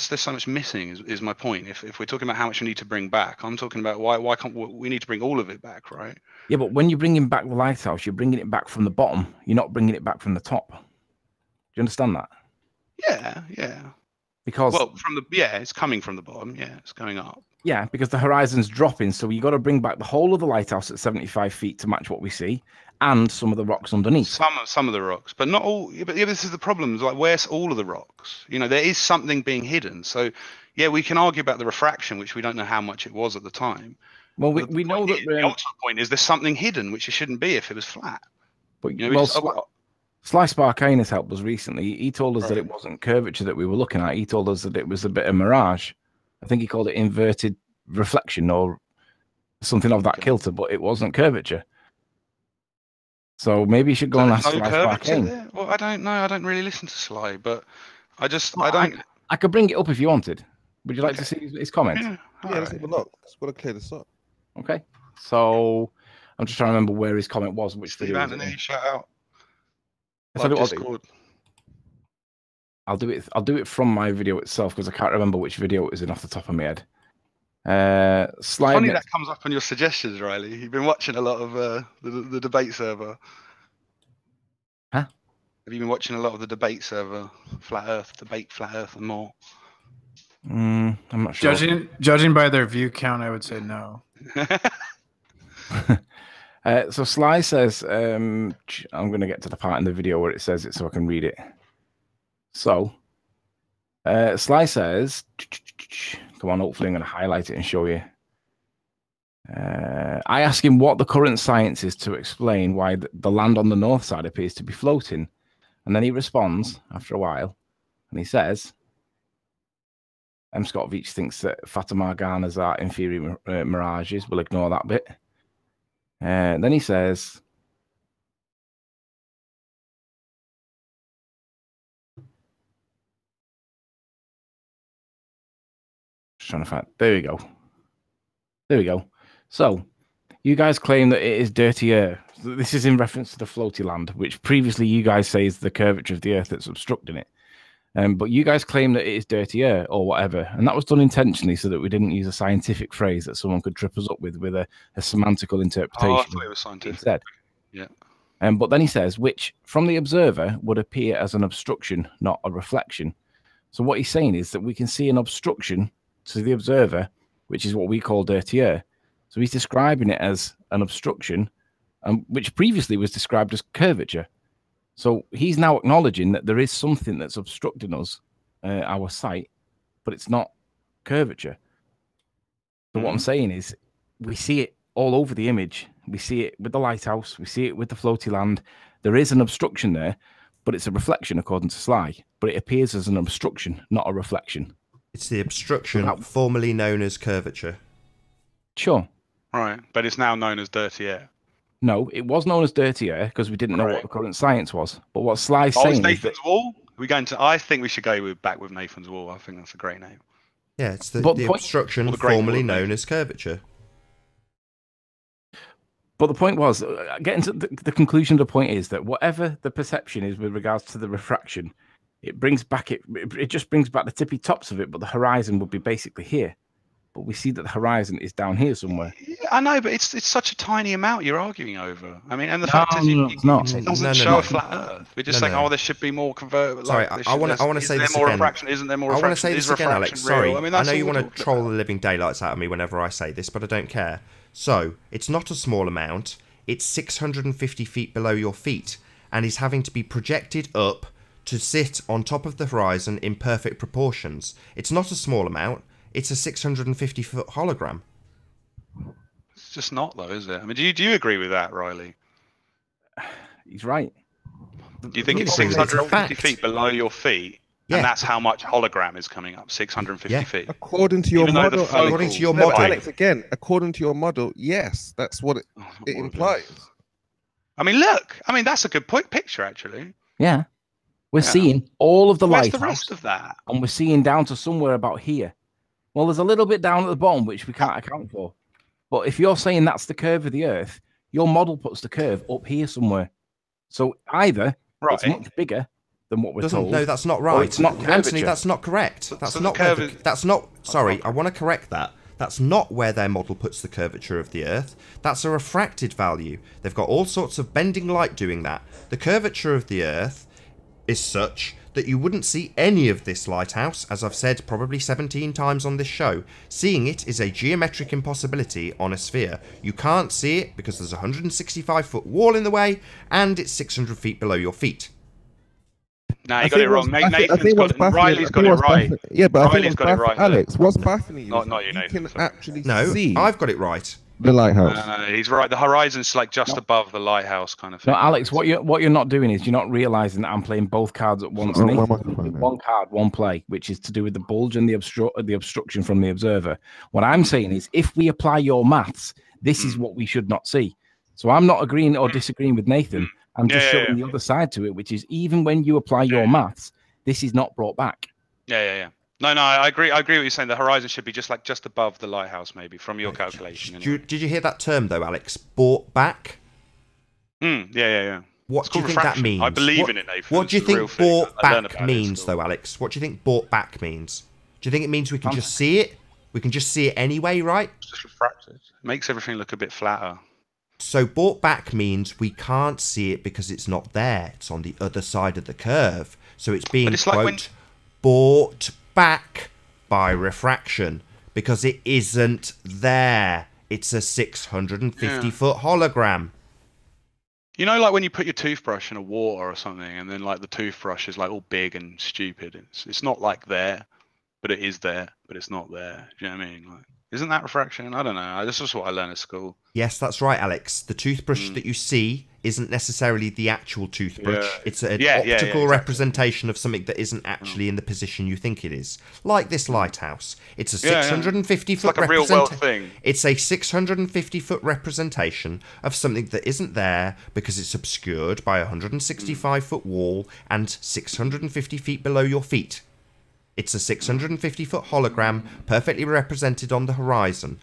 there so much missing? Is my point. If we're talking about how much we need to bring back, I'm talking about why can't we need to bring all of it back, right? Yeah, but when you're bringing back the lighthouse, you're bringing it back from the bottom. You're not bringing it back from the top. Do you understand that? Yeah. Because it's coming from the bottom. Yeah, it's going up. Yeah, because the horizon's dropping, so you got to bring back the whole of the lighthouse at 75 feet to match what we see, and some of the rocks underneath. Some of the rocks, but not all. But yeah, this is the problem. Like, where's all of the rocks? You know, there is something being hidden. So, yeah, we can argue about the refraction, which we don't know how much it was at the time. Well, we know that the ultimate point is there's something hidden, which it shouldn't be if it was flat. But Sly Sparkane has helped us recently. He told us that it wasn't curvature that we were looking at. He told us that it was a bit of mirage. I think he called it inverted reflection or something of that kilter, but it wasn't curvature. So maybe you should go and ask Sly Sparkane. Well, I don't know. I don't really listen to Sly, but I could bring it up if you wanted. Would you like to see his comments? Yeah, let's have a look. Let's got to clear this up. Okay. So I'm just trying to remember where his comment was. Which Steve video Anthony, shout out. I'll do it from my video itself because I can't remember which video it was in off the top of my head. Funny that comes up on your suggestions, Riley. You've been watching a lot of the debate server. Huh? Have you been watching a lot of the debate server, Flat Earth, and more? I'm not sure. Judging by their view count, I would say no. So Sly says, I'm going to get to the part in the video where it says it so I can read it. So, Sly says, come on, hopefully I'm going to highlight it and show you. I ask him what the current science is to explain why the land on the north side appears to be floating. And then he responds after a while, and he says, M. Scott Veach thinks that Fata Morganas are inferior mirages. We'll ignore that bit. Then he says, just trying to find, there we go. So, you guys claim that it is dirty air. This is in reference to the floaty land, which previously you guys say is the curvature of the earth that's obstructing it. But you guys claim that it is dirty air or whatever. And that was done intentionally so that we didn't use a scientific phrase that someone could trip us up with a semantical interpretation. Oh, I thought it was scientific. Instead. Yeah. But then he says, which from the observer would appear as an obstruction, not a reflection. So what he's saying is that we can see an obstruction to the observer, which is what we call dirty air. So he's describing it as an obstruction, which previously was described as curvature. So he's now acknowledging that there is something that's obstructing us, our sight, but it's not curvature. So what I'm saying is we see it all over the image. We see it with the lighthouse. We see it with the floaty land. There is an obstruction there, but it's a reflection according to Sly. But it appears as an obstruction, not a reflection. It's the obstruction formerly known as curvature. Sure. Right, but it's now known as dirty air. No, it was known as dirty air because we didn't know what the current science was. But what Sly's saying Nathan's Wall? I think we should go back with Nathan's Wall. I think that's a great name. Yeah, it's the obstruction formerly known as curvature. But the point was, getting to the conclusion of the point is that whatever the perception is with regards to the refraction, it just brings back the tippy tops of it, but the horizon would be basically here. But we see that the horizon is down here somewhere. Yeah, I know, but it's such a tiny amount you're arguing over. I mean, and the fact is, it doesn't show a flat Earth. We're just saying, there should be more convertible. Sorry, I want to say this again. Refraction? Isn't there more refraction? I want to say this again, Alex. Sorry, I mean, I know you want to troll the living daylights out of me whenever I say this, but I don't care. So, it's not a small amount. it's 650 feet below your feet and is having to be projected up to sit on top of the horizon in perfect proportions. It's not a small amount. It's a 650-foot hologram. It's just not, though, is it? I mean, do you agree with that, Riley? He's right. Do you think it's It's a 650 fact. feet below your feet? Yeah. And that's how much hologram is coming up, 650 Yeah. feet. According to your Even though the model, photo- According to your No, but model. Alex, again, according to your model, yes, that's what it implies. I mean, look. I mean, that's a good picture, actually. Yeah. We're Yeah. seeing all of the Where's lighthouse, the rest of that? and we're seeing down to somewhere about here. Well, there's a little bit down at the bottom, which we can't account for. But if you're saying that's the curve of the Earth, your model puts the curve up here somewhere. So either it's Right. much bigger than what we're Doesn't, told. no, that's not or right. it's not Anthony, curvature. that's not correct. That's so the not curve where is- that's not. Sorry, I want to correct that. That's not where their model puts the curvature of the Earth. That's a refracted value. They've got all sorts of bending light doing that. The curvature of the Earth is such that you wouldn't see any of this lighthouse, as I've said probably 17 times on this show. Seeing it is a geometric impossibility on a sphere. You can't see it because there's a 165-foot wall in the way, and it's 600 feet below your feet. No, you got it wrong. Nathan's got it. Riley's got it right. Yeah, but I think Riley's what's got it right, though. Alex, what's baffling you? Not- is not that you, Nathan, can sorry. actually No, see I've got it right. the lighthouse. No, he's right. The horizon's like just above the lighthouse kind of thing. No, Alex, what you're not doing is you're not realizing that I'm playing both cards at once. Oh, Nathan, my microphone, man. one card, one play, which is to do with the bulge and the obstruction from the observer. What I'm saying is, if we apply your maths, this is what we should not see. So I'm not agreeing or disagreeing with Nathan. I'm just showing the other side to it, which is even when you apply your maths, this is not brought back. Yeah. No, I agree. I agree with you saying the horizon should be just above the lighthouse, maybe from your calculation. Anyway. Did you hear that term though, Alex? Brought back. Yeah. What It's do you called think that refraction. means? I believe What- in it, Nathan. What do you It's a real think thing. brought I learned back about it in means school. though, Alex? What do you think brought back means? Do you think it means we can just see it? We can just see it anyway, right? It's just refracted. It makes everything look a bit flatter. So brought back means we can't see it because it's not there. It's on the other side of the curve. So it's being, it's like quote, when- brought back by refraction because it isn't there. It's a 650-foot hologram. You know, like when you put your toothbrush in a water or something, and then like the toothbrush is like all big and stupid. It's not like there, but it is there, but it's not there. Do you know what I mean? Like, isn't that refraction? I don't know. This is what I learned at school. Yes, that's right, Alex. The toothbrush that you see isn't necessarily the actual toothbrush. Yeah. It's an Yeah, optical exactly. representation of something that isn't actually in the position you think it is. Like this lighthouse. It's a 650-foot It's like a real world thing. It's a 650-foot representation of something that isn't there because it's obscured by a 165-foot wall and 650 feet below your feet. It's a 650-foot hologram perfectly represented on the horizon.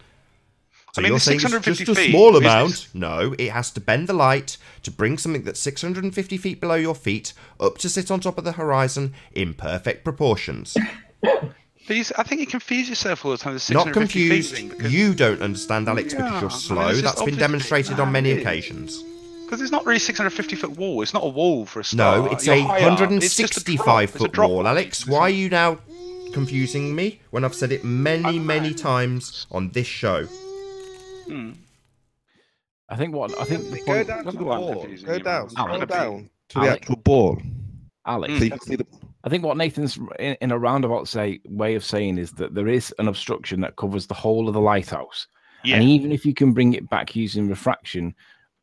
So I mean, you're the saying it's 650 just a feet, small is amount? this- No, it has to bend the light to bring something that's 650 feet below your feet up to sit on top of the horizon in perfect proportions. These, I think you confuse yourself all the time. The Not 650 feet confused. thing, because- You don't understand, Alex, Yeah, because you're I mean, slow. it's just That's been obviously- demonstrated on many it is. occasions. Because it's not really 650-foot wall. It's not a wall for a start. No, it's You're a high up. It's just a drop. It's a 165-foot drop. wall, Alex. Why are you now confusing me when I've said it many times on this show? I think the Go point, down to the Go on, ball. confusing Go you, down. man. Scroll Alex. down to the Alex. actual ball. Alex, So you can see the. I think what Nathan's in a roundabout way of saying is that there is an obstruction that covers the whole of the lighthouse. Yeah. And even if you can bring it back using refraction,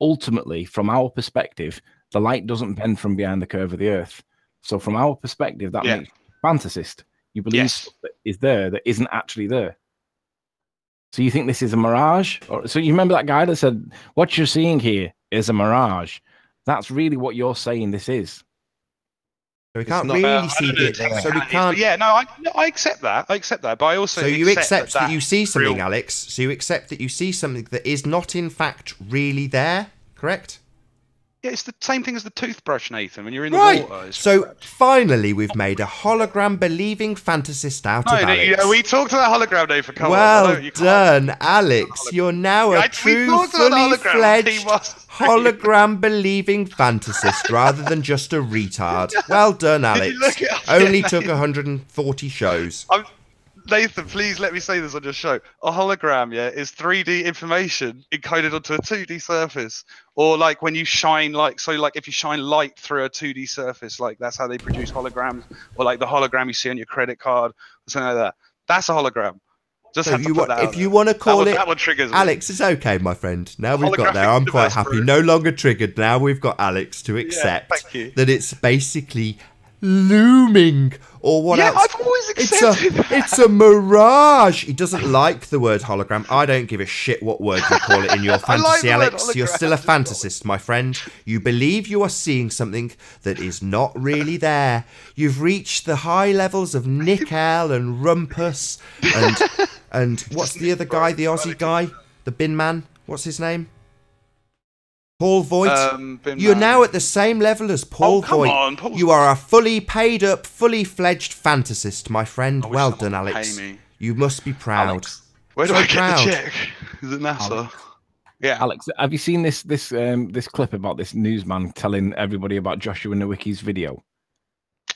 ultimately, from our perspective, the light doesn't bend from behind the curve of the Earth. So from our perspective, that Yeah. makes you a fantasist. You believe Yes. stuff that is there that isn't actually there. So you think this is a mirage? So you remember that guy that said, what you're seeing here is a mirage. That's really what you're saying this is. So we can't not- really I see don't know it. the So we technicalities, can't. but yeah, no, I accept that. I accept that, but I also So you accept that you that's see something, real- Alex. So you accept that you see something that is not in fact really there, correct? Yeah, it's the same thing as the toothbrush, Nathan. When you're in the Right. water. It's So finally, we've made a hologram-believing fantasist out no, of Alex. we talked about hologram, Nathan. Come on, I Well know you can't- done, Alex. You're now a We true, talked about the fully hologram. fledged He was- hologram-believing fantasist rather than just a retard. Well done, Did Alex. you look it up? Only Yeah, took Nathan. 140 shows. Nathan, please let me say this on your show. A hologram, yeah, is 3D information encoded onto a 2D surface. Or like when you shine, like, so like if you shine light through a 2D surface, like that's how they produce holograms. Or like the hologram you see on your credit card, or something like that. That's a hologram. Just So have to put that out if you want to call it, that one triggers me. Alex, it's okay, my friend. Now we've got there, Holographic I'm quite universe, happy. bro. No longer triggered. Now we've got Alex to accept thank you. that it's basically looming, or what else? I've always accepted that. It's a mirage. He doesn't like the word hologram. I don't give a shit what word you call it in your fantasy, the word Alex. You're still a fantasist, my friend. You believe you are seeing something that is not really there. You've reached the high levels of nickel and rumpus and what's the other guy, the Aussie guy, the bin man? What's his name? Paul Voigt. You're now at the same level as Paul Voigt. You are a fully paid up, fully fledged fantasist, my friend. Well done, Alex. You must be proud. Alex, where do I get the check? Is it NASA? Alex. Yeah. Alex, have you seen this clip about this newsman telling everybody about Joshua Nowicki's video?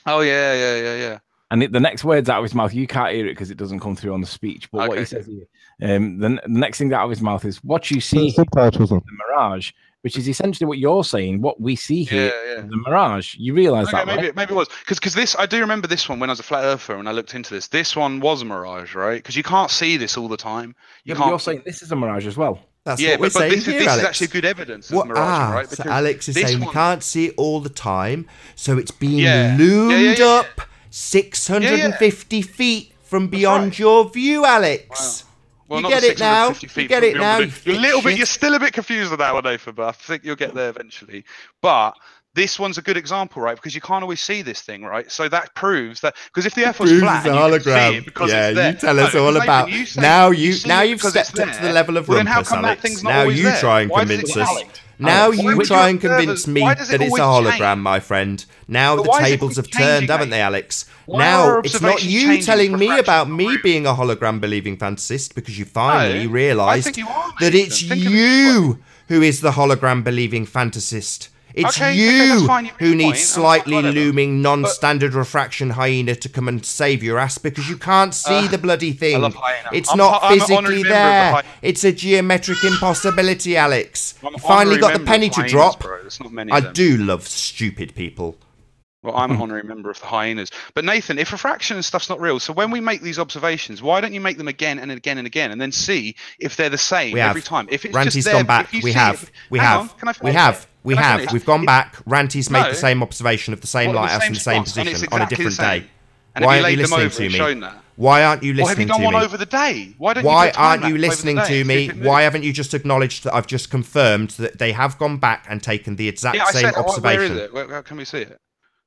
Oh yeah. And the next words out of his mouth, you can't hear it because it doesn't come through on the speech. But what he says here, the next thing out of his mouth is, "What you see here is the mirage," which is essentially what you're saying. What we see here is the mirage. You realise that, maybe, right? Maybe it was because this. I do remember this one when I was a flat earther and I looked into this. This one was a mirage, right? Because you can't see this all the time. But you're saying this is a mirage as well. That's what we're saying this here, is Alex. actually good evidence of mirage, right? So Alex is saying we can't see it all the time, so it's being loomed up 650 feet from beyond your view, Alex. Well, you get it now. You get it now. You're still a bit confused with that one, Nathan, but I think you'll get there eventually. But this one's a good example, right? Because you can't always see this thing, right? So that proves that, because if the Earth was flat, it's a hologram. You tell us all about. Now you've stepped up to the level of rumpus, Alex. Now you try and convince us. Now you try and convince me that it's a hologram, my friend. Now the tables have turned, haven't they, Alex? Now it's not you telling me about me being a hologram believing fantasist, because you finally realised that it's you who is the hologram believing fantasist. It's you who needs slightly looming non-standard refraction hyena to come and save your ass, because you can't see the bloody thing. It's not physically there. It's a geometric impossibility, Alex. You finally got the penny to drop. I do love stupid people. Well, I'm an honorary member of the hyenas. But Nathan, if refraction and stuff's not real, so when we make these observations, why don't you make them again and again and again, and then see if they're the same every time? If it's Ranty's just gone back. We have. We've gone back. Ranty's made the same observation of the same lighthouse in the same position on a different day. Why aren't you listening to me? Why aren't you listening to me? Have you done one over the day? Why aren't you listening to me? Why haven't you just acknowledged that I've just confirmed that they have gone back and taken the exact same observation? Where is it? Where can we see it?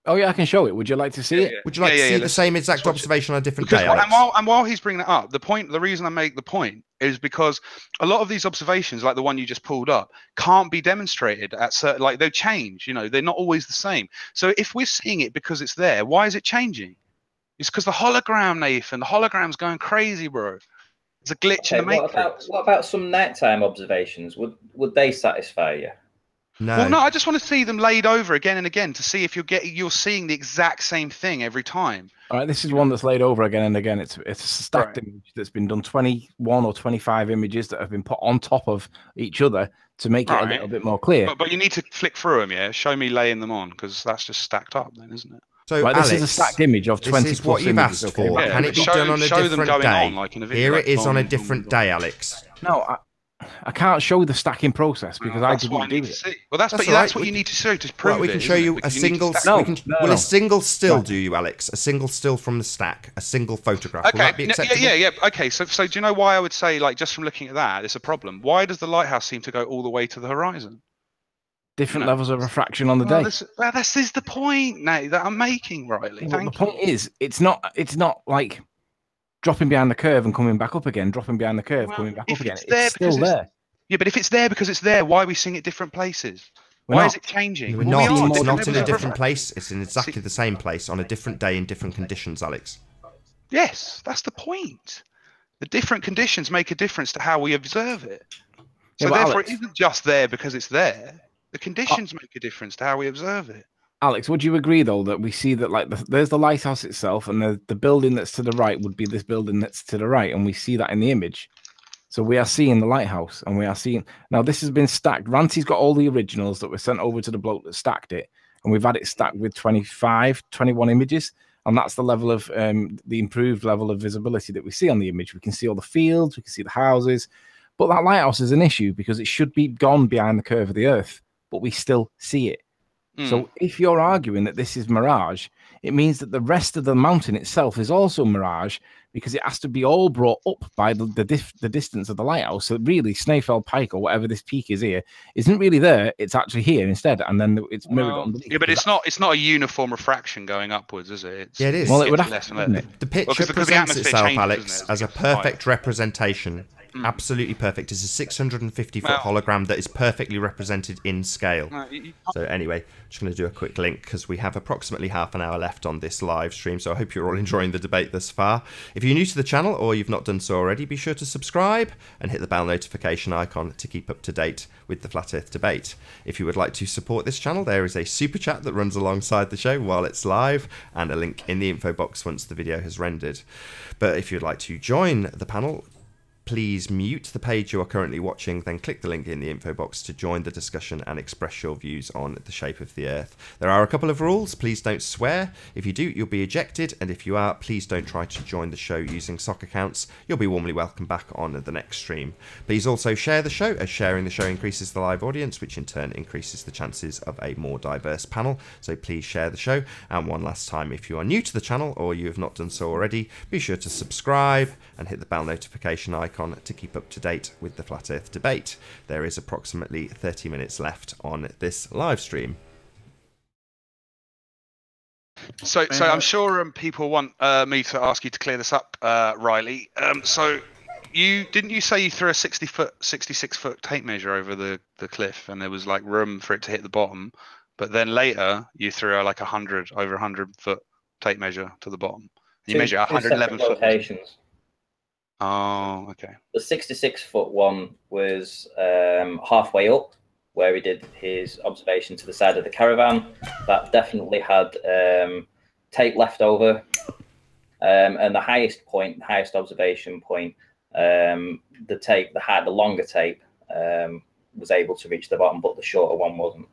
Oh yeah, I can show it. Would you like to see it? Would you like to see the same exact observation on a different day, Alex? And while he's bringing that up, the reason I make the point is because a lot of these observations, like the one you just pulled up, can't be demonstrated at certain, like they change. You know, they're not always the same. So if we're seeing it because it's there, why is it changing? It's because the hologram, Nathan. The hologram's going crazy, bro. It's a glitch in the matrix. What about some nighttime observations? Would they satisfy you? No. Well, no, I just want to see them laid over again and again to see if you're seeing the exact same thing every time. All right, this is one that's laid over again and again. It's a stacked image that's been done, 21 or 25 images that have been put on top of each other to make it a little bit more clear. But you need to flick through them, yeah? Show me laying them on, because that's just stacked up then, isn't it? So, right, Alex, this is a stacked image of 20 this is what you've images, asked for. Can it be done on a different day? Here it is on a different day, Alex. No, I can't show the stacking process because I didn't do it. Well, that's what you need to show to prove it. We can show you a single. Will a single still do you, Alex? A single still from the stack, a single photograph. Okay. Will that be acceptable? Yeah. Okay. So do you know why I would say, like, just from looking at that, it's a problem? Why does the lighthouse seem to go all the way to the horizon? Different levels of refraction on the day. This is the point, Nate, that I'm making, Riley. The point is, it's not like dropping behind the curve and coming back up again, dropping behind the curve, coming back up again. It's still there. Yeah, but if it's there because it's there, why are we seeing it different places? Why is it changing? We're not. It's not in a different place. It's in exactly the same place on a different day in different conditions, Alex. Yes, that's the point. The different conditions make a difference to how we observe it. So therefore, it isn't just there because it's there. The conditions make a difference to how we observe it. Alex, would you agree though that we see that like there's the lighthouse itself, and the building that's to the right would be this building that's to the right, and we see that in the image. So we are seeing the lighthouse, and we are seeing now this has been stacked. Ranty's got all the originals that were sent over to the bloke that stacked it, and we've had it stacked with 25, 21 images, and that's the level of the improved level of visibility that we see on the image. We can see all the fields, we can see the houses, but that lighthouse is an issue because it should be gone behind the curve of the earth, but we still see it. So if you're arguing that this is mirage, it means that the rest of the mountain itself is also mirage, because it has to be all brought up by the distance of the lighthouse. So really, Snæfell Pike, or whatever this peak is here, isn't really there. It's actually here instead, and then it's mirrored underneath. Yeah, but it's not a uniform refraction going upwards, is it? Yeah, it is. Well, it would have less to, and less. The picture presents itself, Alex, as a perfect representation. Absolutely perfect. It's a 650-foot hologram that is perfectly represented in scale. So anyway, just going to do a quick link because we have approximately half an hour left on this live stream. So I hope you're all enjoying the debate thus far. If you're new to the channel or you've not done so already, be sure to subscribe and hit the bell notification icon to keep up to date with the Flat Earth debate. If you would like to support this channel, there is a super chat that runs alongside the show while it's live, and a link in the info box once the video has rendered. But if you'd like to join the panel, please mute the page you are currently watching, then click the link in the info box to join the discussion and express your views on the shape of the Earth. There are a couple of rules. Please don't swear. If you do, you'll be ejected, and if you are, please don't try to join the show using sock accounts. You'll be warmly welcomed back on the next stream. Please also share the show, as sharing the show increases the live audience, which in turn increases the chances of a more diverse panel. So please share the show. And one last time, if you are new to the channel or you have not done so already, be sure to subscribe and hit the bell notification icon to keep up to date with the Flat Earth debate. There is approximately 30 minutes left on this live stream. So I'm sure people want me to ask you to clear this up, Riley. So didn't you say you threw a 66-foot tape measure over the cliff, and there was like room for it to hit the bottom, but then later you threw like over 100-foot tape measure to the bottom. You measure 111 foot locations. Oh, okay. The 66-foot one was halfway up, where he did his observation to the side of the caravan. That definitely had tape left over. And the highest observation point, the longer tape was able to reach the bottom, but the shorter one wasn't.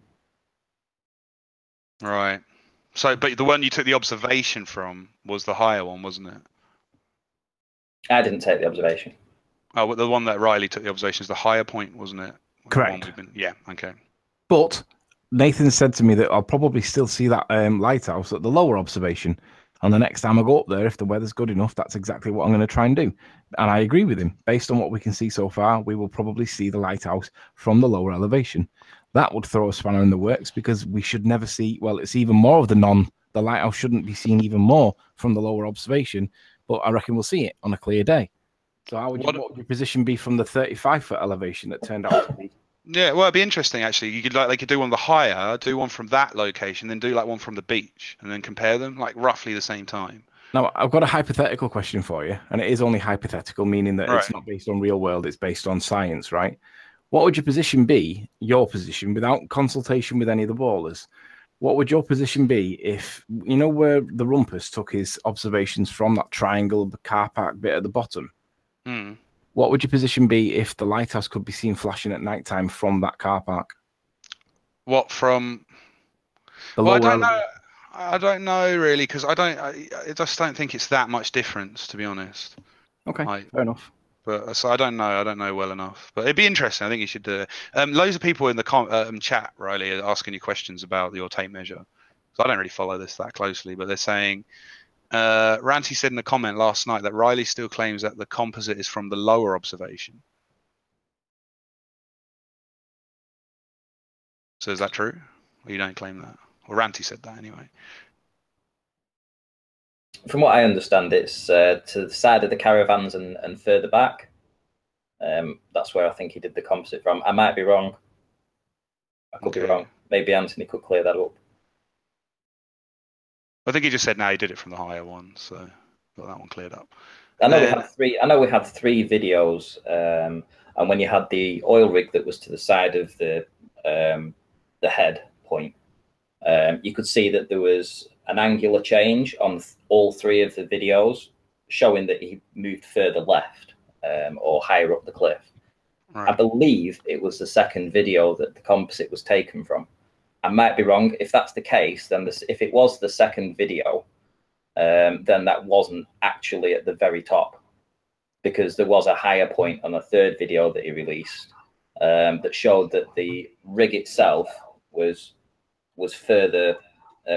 Right. So, but the one you took the observation from was the higher one, wasn't it? I didn't take the observation. Oh, well, the one that Riley took the observation is the higher point, wasn't it? Correct. Yeah, okay. But Nathan said to me that I'll probably still see that lighthouse at the lower observation. And the next time I go up there, if the weather's good enough, that's exactly what I'm going to try and do. And I agree with him. Based on what we can see so far, we will probably see the lighthouse from the lower elevation. That would throw a spanner in the works, because we should never see, well, it's even more of the lighthouse shouldn't be seen even more from the lower observation, but I reckon we'll see it on a clear day. So what would your position be from the 35-foot elevation that turned out to be? Yeah, well, it'd be interesting actually. You could they could do one the higher, do one from that location, then do like one from the beach, and then compare them like roughly the same time. Now, I've got a hypothetical question for you, and it is only hypothetical, meaning that it's not based on real world, it's based on science, right? What would your position be, your position, without consultation with any of the ballers? What would your position be if, you know, where the Rumpus took his observations from that triangle car park bit at the bottom? What would your position be if the lighthouse could be seen flashing at night time from that car park? What from? Well, I don't know. I don't know really, because I just don't think it's that much difference, to be honest. Okay, fair enough. But so I don't know. I don't know well enough. But it'd be interesting. I think you should do it. Loads of people in the chat, Riley, are asking you questions about your tape measure. So I don't really follow this that closely, but they're saying, Ranty said in the comment last night that Riley still claims that the composite is from the lower observation. So is that true? Or you don't claim that? Or Ranty said that anyway. From what I understand, it's to the side of the caravans and further back. That's where I think he did the composite from. I might be wrong. I could be wrong. Maybe Anthony could clear that up. I think he just said now he did it from the higher one, so got that one cleared up. I know we had three. I know we had 3 videos, and when you had the oil rig that was to the side of the head point, you could see that there was an angular change on all three of the videos, showing that he moved further left or higher up the cliff. Right. I believe it was the second video that the composite was taken from. I might be wrong. If that's the case, then if it was the second video, then that wasn't actually at the very top, because there was a higher point on a third video that he released that showed that the rig itself was further,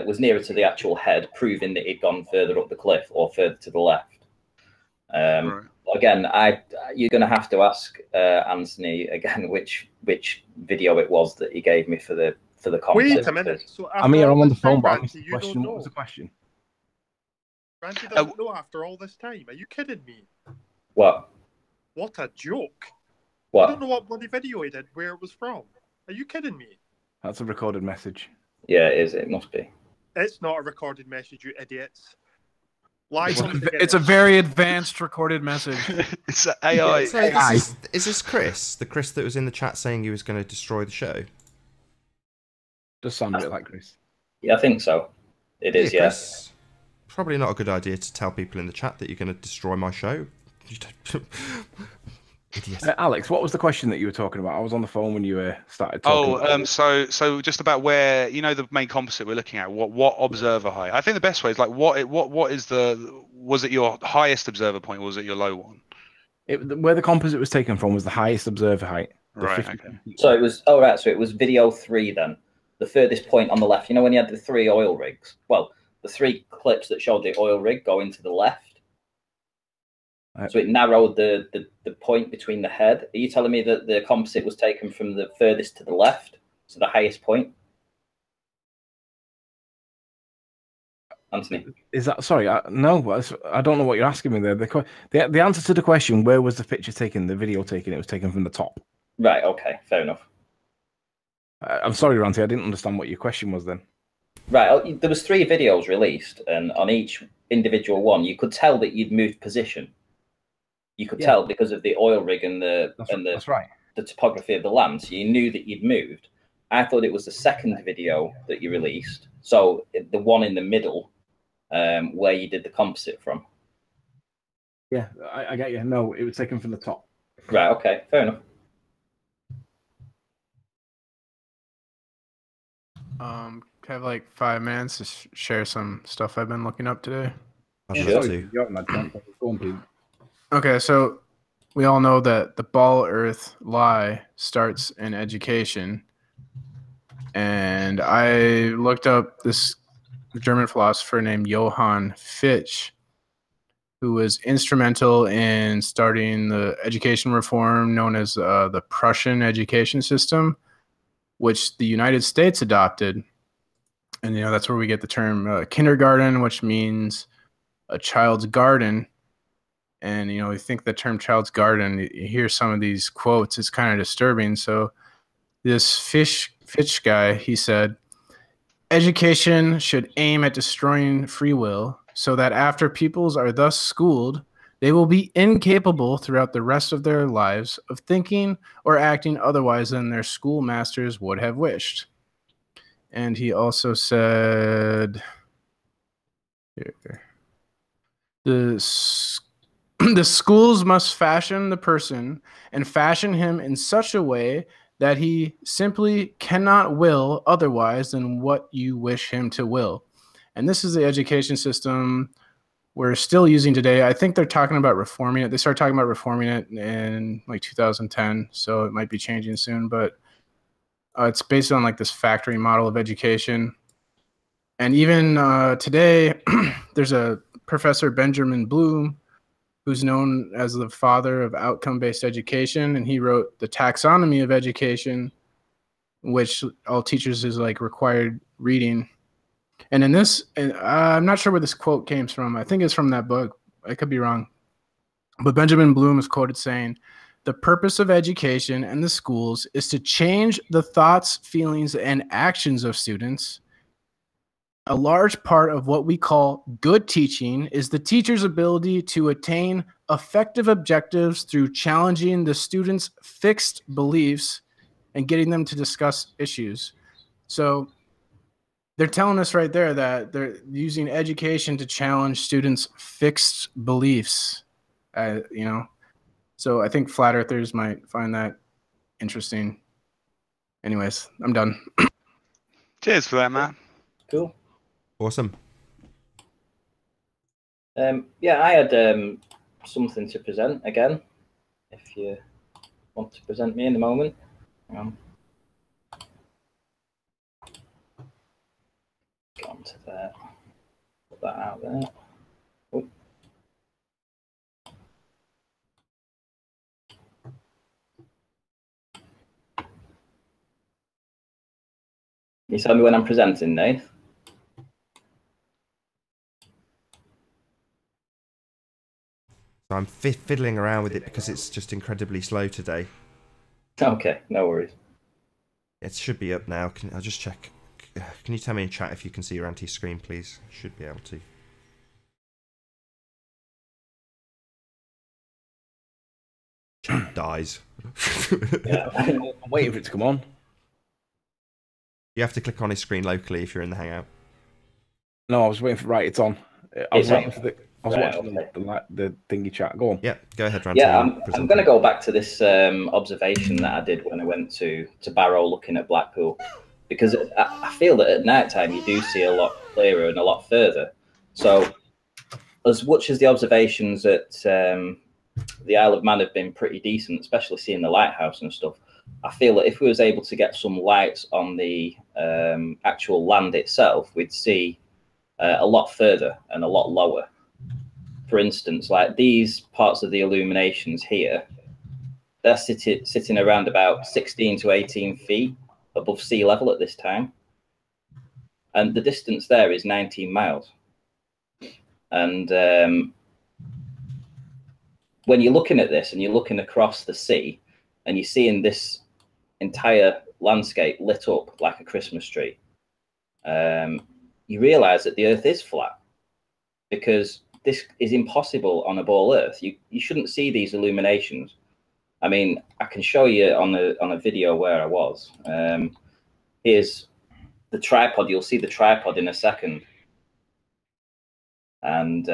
was nearer to the actual head, proving that he'd gone further up the cliff or further to the left. Right. Again, you're going to have to ask Anthony again which video it was that he gave me for the composite. Wait a minute. So I'm here. I'm on the phone, but I Ranty, missed the you question. don't What know. was the question? Ranty doesn't know after all this time. Are you kidding me? What? What a joke. What? I don't know what bloody video he did, where it was from. Are you kidding me? That's a recorded message. Yeah, it is. It must be. It's not a recorded message, you idiots. Lie something It's a very advanced recorded message. It's AI. So is this Chris? The Chris that was in the chat saying he was going to destroy the show? Does sound a bit like Chris. Yeah, I think so. It is, yeah. Chris, probably not a good idea to tell people in the chat that you're going to destroy my show. Idiot. Alex, what was the question that you were talking about? I was on the phone when you started talking. So just about where, you know, the main composite we're looking at, what observer height? I think the best way is like was it your highest observer point or was it your low one? Where the composite was taken from was the highest observer height. Right, 50. okay. So it was, so it was video 3 then. The furthest point on the left. You know when you had the 3 oil rigs? Well, the 3 clips that showed the oil rig going to the left. So it narrowed the point between the head. Are you telling me that the composite was taken from the furthest to the left, so the highest point? Anthony? Is that, sorry, no, I don't know what you're asking me there. The answer to the question, where was the picture taken, the video taken, it was taken from the top. Right, okay, fair enough. I'm sorry, Ranty, I didn't understand what your question was then. Right, there was 3 videos released, and on each individual one, you could tell that you'd moved position. You could tell because of the oil rig and that's right. The topography of the land, so you knew that you'd moved. I thought it was the second video that you released, so the one in the middle, where you did the composite from. Yeah, I get you. No, it was taken from the top. Right, okay, fair enough. Can I have like 5 minutes to share some stuff I've been looking up today? I'd love to. Go on, Pete. Okay, so we all know that the ball earth lie starts in education. And I looked up this German philosopher named Johann Fichte, who was instrumental in starting the education reform known as the Prussian education system, which the United States adopted. And, you know, that's where we get the term kindergarten, which means a child's garden. And, you know, you think the term child's garden, you hear some of these quotes, it's kind of disturbing. So this Fichte guy, he said, education should aim at destroying free will so that after peoples are thus schooled, they will be incapable throughout the rest of their lives of thinking or acting otherwise than their schoolmasters would have wished. And he also said, the schools must fashion the person and fashion him in such a way that he simply cannot will otherwise than what you wish him to will. And this is the education system we're still using today. I think they're talking about reforming it. They started talking about reforming it in like 2010, so it might be changing soon, but it's based on like this factory model of education. And even today, there's a Professor Benjamin Bloom, who's known as the father of outcome-based education, and he wrote The Taxonomy of Education, which all teachers is like required reading. And in this, I'm not sure where this quote came from. I think it's from that book. I could be wrong. But Benjamin Bloom is quoted saying, "The purpose of education and the schools is to change the thoughts, feelings, and actions of students. A large part of what we call good teaching is the teacher's ability to attain effective objectives through challenging the students' fixed beliefs and getting them to discuss issues." So they're telling us right there that they're using education to challenge students' fixed beliefs. You know, so I think flat earthers might find that interesting. Anyways, I'm done. Cheers for that, Matt. Cool. Awesome. Yeah, I had something to present again. If you want to present me in a moment. Get onto there. Put that out there. Oh. You tell me when I'm presenting, Nate. So I'm fiddling around with it because it's just incredibly slow today. Okay, no worries. It should be up now. I'll just check. Can you tell me in chat if you can see your anti-screen, please? Should be able to. Chat dies. Yeah, I'm waiting for it to come on. You have to click on his screen locally if you're in the Hangout. No, I was waiting for. Right, it's on. I was waiting for the. I was watching the thingy chat. Go on. Yeah, go ahead, Ranty. Yeah, I'm going to go back to this observation that I did when I went to Barrow looking at Blackpool, because I feel that at night time you do see a lot clearer and a lot further. So as much as the observations at the Isle of Man have been pretty decent, especially seeing the lighthouse and stuff, I feel that if we was able to get some lights on the actual land itself, we'd see a lot further and a lot lower. For instance, like these parts of the illuminations here, they're sitting around about 16 to 18 feet above sea level at this time. And the distance there is 19 miles. And when you're looking at this and you're looking across the sea and you're seeing this entire landscape lit up like a Christmas tree, you realize that the Earth is flat, because this is impossible on a ball Earth. You shouldn't see these illuminations. I mean, I can show you on a video where I was. Here's the tripod. You'll see the tripod in a second. And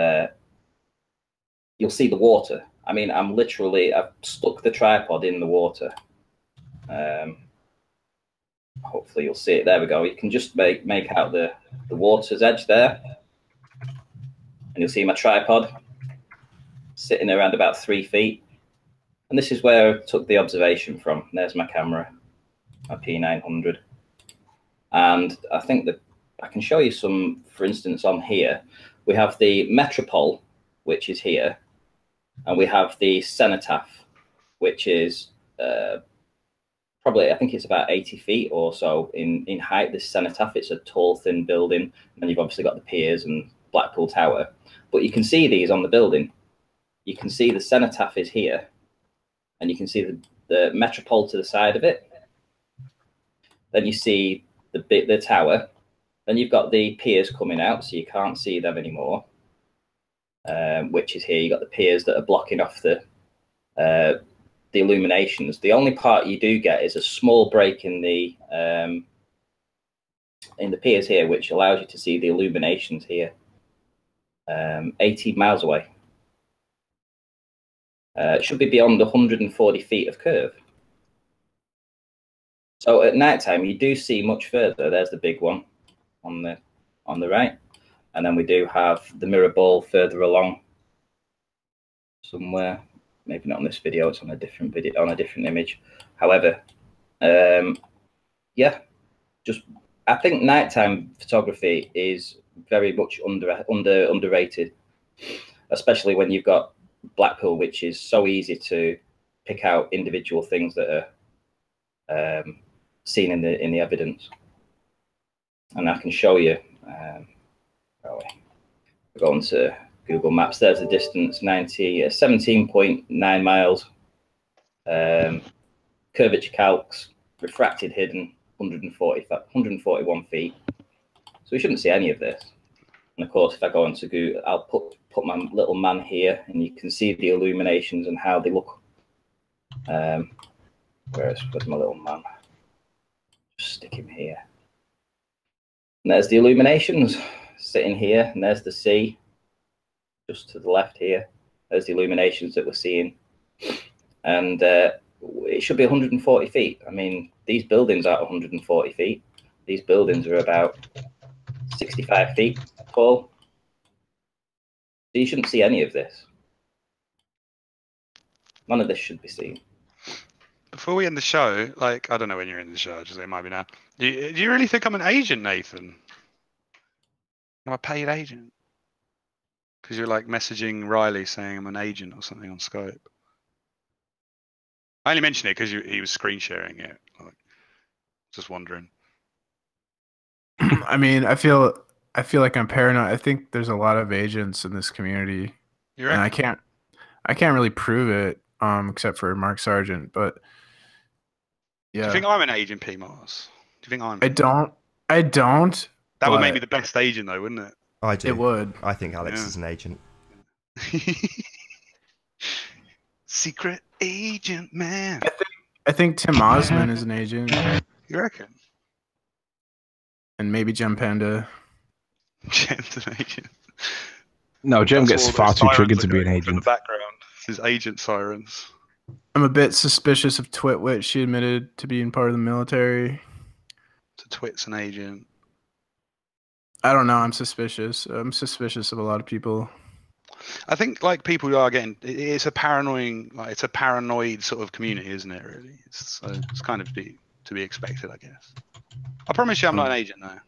you'll see the water. I mean, I've stuck the tripod in the water. Hopefully you'll see it. There we go. You can just make out the water's edge there. And you'll see my tripod sitting around about 3 feet. And this is where I took the observation from. There's my camera, my P900. And I think that I can show you some, for instance, on here. We have the Metropole, which is here. And we have the Cenotaph, which is probably, I think it's about 80 feet or so in height. This Cenotaph, it's a tall, thin building. And you've obviously got the piers and Blackpool Tower. But you can see these on the building. You can see the Cenotaph is here. And you can see the Metropole to the side of it. Then you see the tower. Then you've got the piers coming out, so you can't see them anymore. Which is here. You've got the piers that are blocking off the illuminations. The only part you do get is a small break in the piers here, which allows you to see the illuminations here. 18 miles away. It should be beyond 140 feet of curve. So at night time, you do see much further. There's the big one on the right. And then we do have the mirror ball further along somewhere. Maybe not on this video, it's on a different video, on a different image. However, yeah, I think nighttime photography is very much underrated, especially when you've got Blackpool, which is so easy to pick out individual things that are seen in the evidence. And I can show you. We're going to Google Maps. There's the distance, 17.9 miles. Curvature calcs, refracted hidden, 141 feet. So we shouldn't see any of this. And of course, if I go into Google, I'll put my little man here, and you can see the illuminations and how they look. Where's my little man? Just stick him here. And there's the illuminations sitting here, and there's the sea just to the left here. There's the illuminations that we're seeing. And it should be 140 feet. I mean, these buildings aren't 140 feet. These buildings are about 65 feet tall. So you shouldn't see any of this. None of this should be seen. Before we end the show, like, I don't know when you're in the show, just it might be now. Do you really think I'm an agent, Nathan? I'm a paid agent? Because you're like messaging Riley saying I'm an agent or something on Skype. I only mention it because he was screen sharing it. Like, just wondering. I mean, I feel like I'm paranoid. I think there's a lot of agents in this community, and I can't really prove it, except for Mark Sargent. But yeah, do you think I'm an agent, P. Mars? Do you think I'm? I don't. That would make me the best agent, though, wouldn't it? I do. It would. I think Alex is an agent. Secret agent, man. I think Tim Osman is an agent. You reckon? And maybe Gem Panda. Gem's an agent. No, Gem gets far too triggered to be an agent. In the background, his agent sirens. I'm a bit suspicious of Twitwit. She admitted to being part of the military. So Twit's an agent. I don't know. I'm suspicious. I'm suspicious of a lot of people. I think like people are getting. It's a paranoid sort of community, isn't it? Really, it's kind of to be expected, I guess. I promise you, I'm not an agent, though.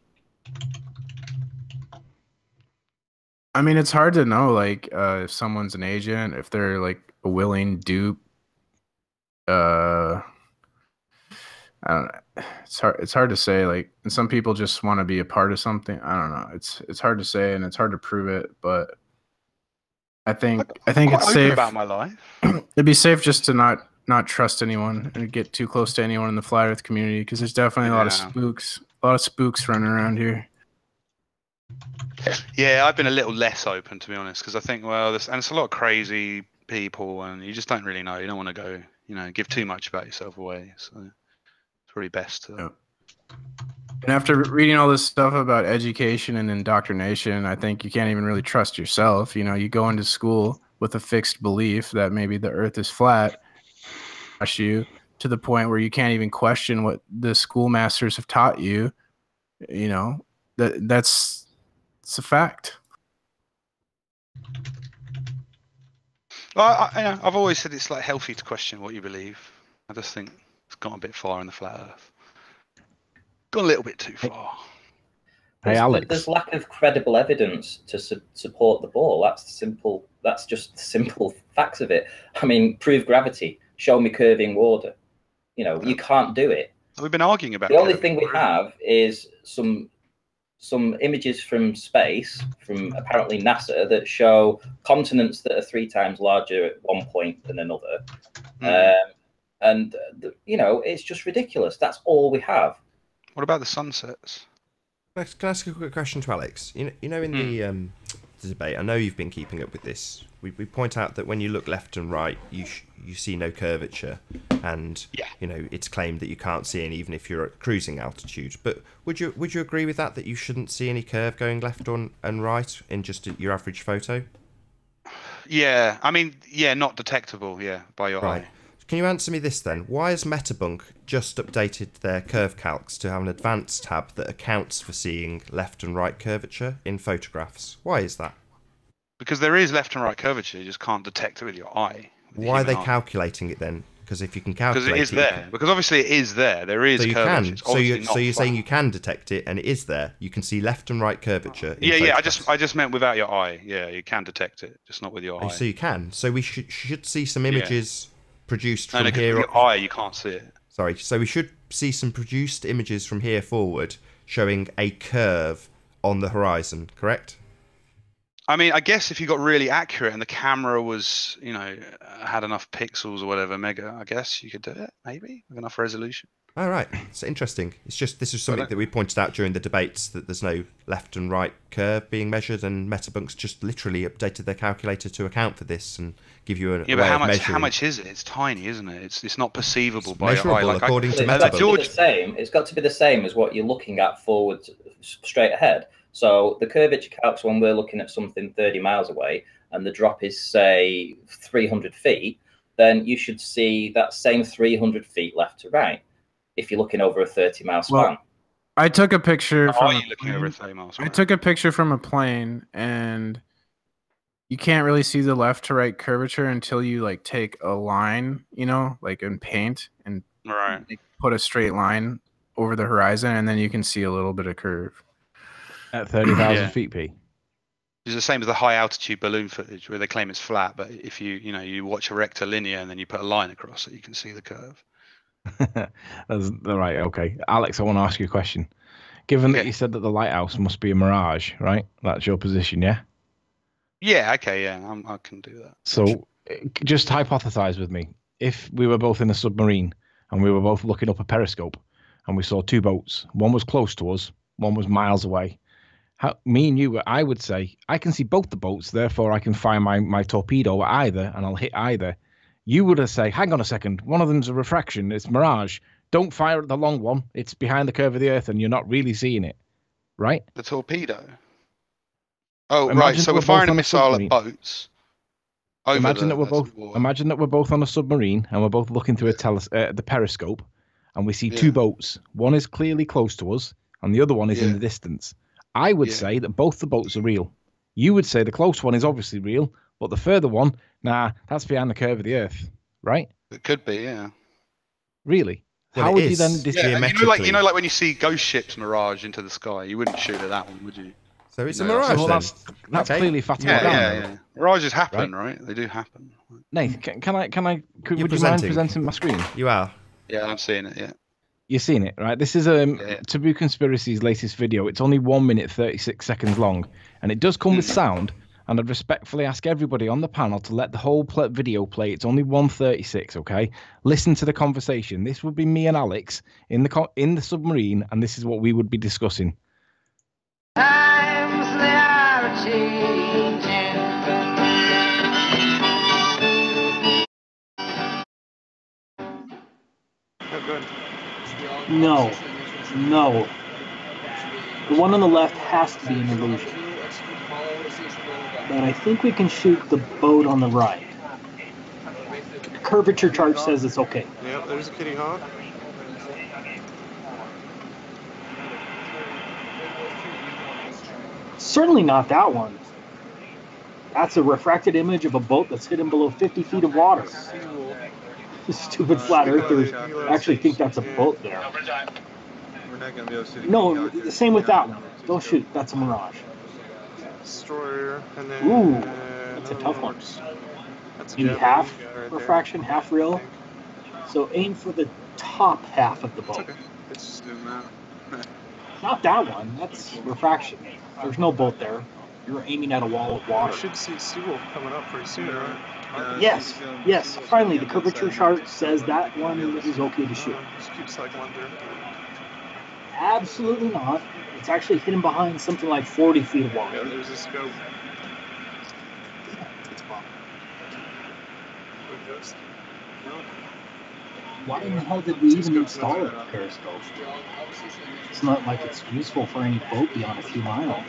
I mean, it's hard to know, like, if someone's an agent, if they're like a willing dupe. I don't know. It's hard to say. Like, and some people just want to be a part of something. I don't know. It's hard to say, and it's hard to prove it. But I think it's safe about my life. It'd be safe just to not trust anyone and get too close to anyone in the flat Earth community, because there's definitely a lot of spooks running around here. Yeah, I've been a little less open, to be honest, because I think, well, it's a lot of crazy people, and you just don't really know. You don't want to go, give too much about yourself away. So it's probably best to. Yeah. And after reading all this stuff about education and indoctrination, I think you can't even really trust yourself. You go into school with a fixed belief that maybe the Earth is flat, you to the point where you can't even question what the schoolmasters have taught you. That's a fact. Well, I've always said it's like healthy to question what you believe. I just think it's gone a bit far in the flat Earth. Gone a little bit too far. Hey, Alex. There's lack of credible evidence to support the ball. That's just the simple facts of it. I mean, prove gravity. Show me curving water. You can't do it. We've been arguing about. The only thing we have is some images from space, from apparently NASA, that show continents that are 3 times larger at one point than another. It's just ridiculous. That's all we have. What about the sunsets? Can I ask a quick question to Alex? In the debate, I know you've been keeping up with this. We point out that when you look left and right, you see no curvature, and it's claimed that you can't see any even if you're at cruising altitude. But would you agree with that you shouldn't see any curve going left and right in just your average photo? Yeah, I mean, not detectable. Yeah, by your eye. Can you answer me this then? Why has Metabunk just updated their curve calcs to have an advanced tab that accounts for seeing left and right curvature in photographs? Why is that? Because there is left and right curvature, you just can't detect it with your eye. Why are they calculating it then? Because if you can calculate it... Because it is there. Because obviously it is there. There is curvature. So you're saying you can detect it and it is there. You can see left and right curvature in photographs. I just meant without your eye. Yeah, you can detect it, just not with your eye. So you can. So we should see some images produced from here. With your eye, you can't see it. Sorry. So we should see some produced images from here forward showing a curve on the horizon, correct? I mean, I guess if you got really accurate and the camera was, had enough pixels or whatever, mega, I guess you could do it, maybe, with enough resolution. Oh, right. It's interesting. It's just this is something that we pointed out during the debates, that there's no left and right curve being measured, and Metabunks just literally updated their calculator to account for this and give you a Yeah, way but of measuring. how much is it? It's tiny, isn't it? It's not perceivable by measurable your eye. according to It's got to be Metabunks. the same. It's got to be the same as what you're looking at forward, straight ahead. So the curvature calcs when we're looking at something 30 miles away, and the drop is say 300 feet, then you should see that same 300 feet left to right. If you're looking over a 30-mile span. Well, I took a picture How from are you looking over a 30-mile span? I took a picture from a plane, and you can't really see the left to right curvature until you like take a line, you know, like in paint, and put a straight line over the horizon, and then you can see a little bit of curve. At 30,000 feet, P. It's the same as the high altitude balloon footage where they claim it's flat, but if you watch a rectilinear and then you put a line across it, you can see the curve. That's right. Okay, Alex, I want to ask you a question. Given that you said that the lighthouse must be a mirage, right? That's your position, yeah? Yeah. Okay. Yeah, I can do that. So, just hypothesize with me. If we were both in a submarine and we were both looking up a periscope, and we saw two boats, one was close to us, one was miles away. Me and you, I would say, I can see both the boats, therefore I can fire my torpedo at either, and I'll hit either. You would say, hang on a second, one of them's a refraction, it's mirage. Don't fire at the long one, it's behind the curve of the Earth, and you're not really seeing it, right? The torpedo. Oh, right. So we're firing a missile at boats. Imagine that we're both on a submarine, and we're both looking through the periscope, and we see two boats. One is clearly close to us, and the other one is in the distance. I would say that both the boats are real. You would say the close one is obviously real, but the further one, nah, that's behind the curve of the Earth, right? It could be, yeah. Really? Well, how would you then geometrically... you know, like when you see ghost ships mirage into the sky, you wouldn't shoot at that one, would you? So it's a mirage. Well, that's clearly fatima down. Yeah. Mirages happen, right? They do happen. Nathan, would you mind presenting my screen? You are. Yeah, I'm seeing it. Yeah. You're seeing it, right? This is Taboo Conspiracy's latest video. It's only 1 minute 36 seconds long, and it does come with sound. And I'd respectfully ask everybody on the panel to let the whole video play. It's only 1:36, okay? Listen to the conversation. This would be me and Alex in the submarine, and this is what we would be discussing. Times they are changing. Oh, good. No. The one on the left has to be an illusion. But I think we can shoot the boat on the right. The curvature chart says it's okay. Yep, there's a kitty hawk. Certainly not that one. That's a refracted image of a boat that's hidden below 50 feet of water. Stupid flat earthers actually think that's a boat there. No, the same with that one. Don't shoot. That's a mirage. Destroyer, and then, ooh, that's a tough one. Maybe half refraction, half real. So aim for the top half of the boat. Okay. Let's just zoom out. Not that one. That's refraction. There's no boat there. You're aiming at a wall of water. You should see Seawolf coming up pretty soon, right? Yes. Finally, the curvature chart says that one is okay to shoot. Just keep cycling through. Absolutely not. It's actually hidden behind something like 40 feet of water. Yeah, there's a scope. It's bomb. Why in the hell did we even install a periscope? It's not like it's useful for any boat beyond a few miles.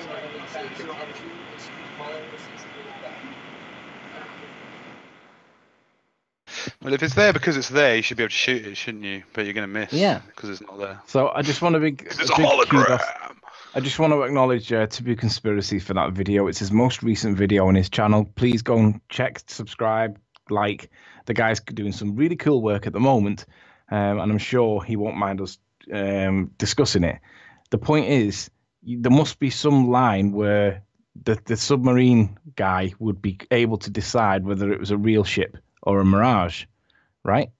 Well, if it's there because it's there, you should be able to shoot it, shouldn't you? But you're going to miss. Yeah. Because it's not there. So I just want to be... It's a hologram! I just want to acknowledge Taboo Conspiracy for that video. It's his most recent video on his channel. Please go and check, subscribe, like. The guy's doing some really cool work at the moment, and I'm sure he won't mind us discussing it. The point is, there must be some line where the submarine guy would be able to decide whether it was a real ship or a mirage, right?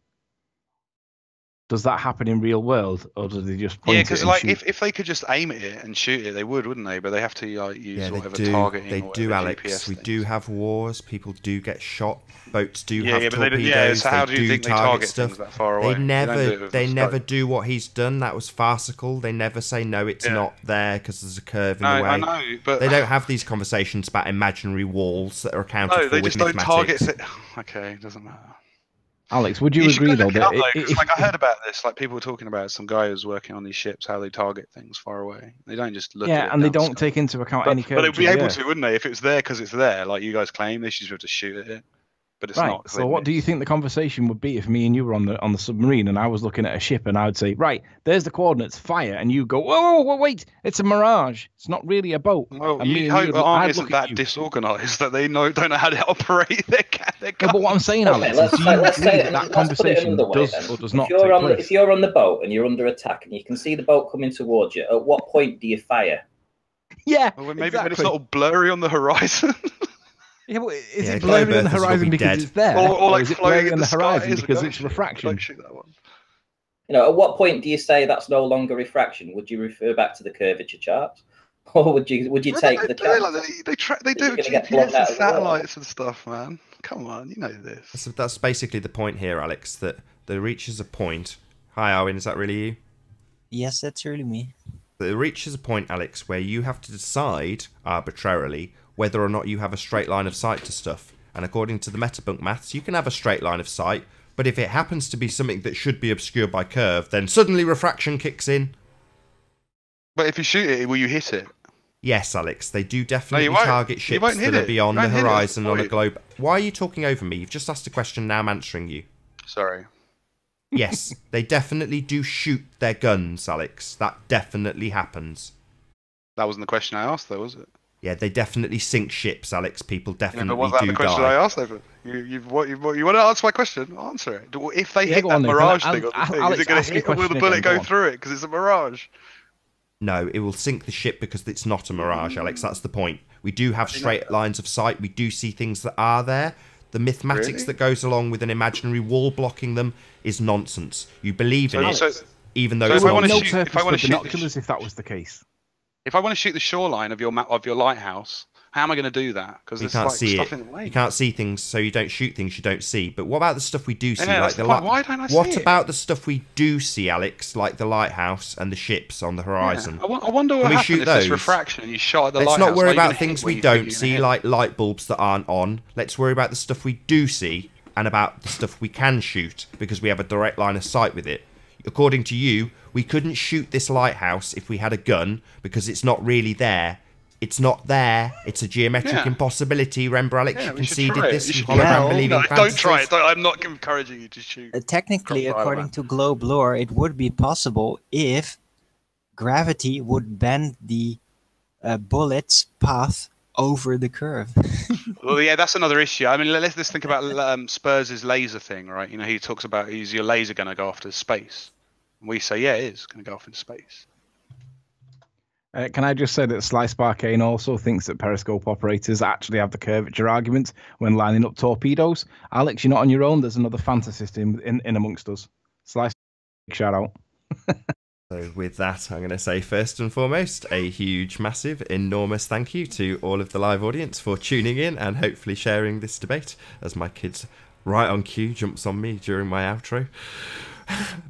Does that happen in real world, or do they just point Yeah, it because and like shoot? if they could just aim at it and shoot it, they would, wouldn't they? But they have to like use Yeah, whatever they do. targeting. They or do, whatever Alex. GPS We things. do have wars. People do get shot. Boats do Yeah, have yeah, but torpedoes. yeah. So how they do you think they target target stuff. things that far away? They don't never, do it with they a never scope. do what he's done. That was farcical. They never say no, it's Yeah. not there because there's a curve in No, the way. I know, but They don't have these conversations about imaginary walls that are accounted no, for they with just don't mathematics. target. Okay, it doesn't matter. Alex, would you should agree go though look it that up, though, 'cause, if, like I heard about this, like people were talking about some guy who's working on these ships, how they target things far away. They don't just look at yeah, it. and they down the don't sky. take into account But, any but they'd curvature be of the able Earth. to, wouldn't they? If it's there because it's there, like you guys claim, they should be able to shoot at it. But it's Right. not. 'cause So they what do you miss. think the conversation would be if me and you were on the submarine and I was looking at a ship and I would say, right, there's the coordinates, fire, and you go, whoa, wait, it's a mirage. It's not really a boat. Well, And me you and hope you'd the look- army I'd isn't look at that you. disorganized that they don't know how to operate their No, guns. but what I'm saying, Okay, Alex, let's is do say- you let's agree say- that let's that put it conversation another way does then. or does If not you're take on place? if you're on the boat and you're under attack and you can see the boat coming towards you, at what point do you fire? Yeah, Well, maybe when it's exactly. not all blurry on the horizon. Yeah, but is Yeah, it blurry on the Globe Earthers will horizon be because dead. it's there, or like is it floating blurry in on the the horizon sky as a because ghost it's ship. refraction? Don't shoot that one. You know, at what point do you say that's no longer refraction? Would you refer back to the curvature chart, or would you take the chance? They do You're gonna get blown GPS out and of the water. satellites and stuff, man. Come on, you know this. So that's basically the point here, Alex, that there reaches a point. Hi, Arwin, is that really you? Yes, that's really me. There reaches a point, Alex, where you have to decide arbitrarily whether or not you have a straight line of sight to stuff. And according to the Metabunk maths, you can have a straight line of sight, but if it happens to be something that should be obscured by curve, then suddenly refraction kicks in. But if you shoot it, will you hit it? Yes, Alex, they do definitely won't. target You ships won't hit that are it. beyond You the won't hit it. horizon on a Wait. globe. Why are you talking over me? You've just asked a question, now I'm answering you. Sorry. Yes, they definitely do shoot their guns, Alex. That definitely happens. That wasn't the question I asked, though, was it? Yeah, they definitely sink ships, Alex. People Yeah, definitely but was that do the question die. I asked, though? You want to answer my question? Answer it. If they Yeah, hit go that on then. mirage I'll- thing on the thing, Alex, is it going ask to your hit, or will the question bullet again, go go on. through it because it's a mirage? No, it will sink the ship because it's not a mirage, Alex. That's the point. We do have straight lines of sight. We do see things that are there. The mathematics Really? that goes along with an imaginary wall blocking them is nonsense. You believe in So- it, so- even though so it's if I wanna nonsense. No shoot- purpose if I wanna for shoot the binoculars if that was the case. If I want to shoot the shoreline of your lighthouse, how am I going to do that? Because You there's can't like see stuff it. in the way. You can't see things, so you don't shoot things you don't see. But what about the stuff we do see, Yeah, like that's the the point. Why don't I see What it? about the stuff we do see, Alex, like the lighthouse and the ships on the horizon? Yeah. I wonder what Can we happens shoot if there's those? refraction and you shot at the Let's lighthouse. not worry Are you about gonna hit things where we you think don't you're see, gonna hit? like light bulbs that aren't on. Let's worry about the stuff we do see and about the stuff we can shoot because we have a direct line of sight with it. According to you, we couldn't shoot this lighthouse if we had a gun because it's not really there. It's not there. It's a geometric Yeah. impossibility. Remember, Alex, Yeah, you we should conceded try it. this. You You should hologram try it. believing No, don't try fantasies. it. I'm not encouraging you to shoot. Technically, Crossfire, according man. to globe lore, it would be possible if gravity would bend the bullet's path over the curve. Well, yeah, that's another issue. I mean, let's think about Spurs' laser thing, right? You know, he talks about is your laser going to go off to space? And we say, yeah, it is going to go off into space. Can I just say that Slice Barcane also thinks that periscope operators actually have the curvature argument when lining up torpedoes? Alex, you're not on your own. There's another fantasist in amongst us. Slice, shout out. So with that, I'm going to say first and foremost, a huge, massive, enormous thank you to all of the live audience for tuning in and hopefully sharing this debate as my kids right on cue jumps on me during my outro.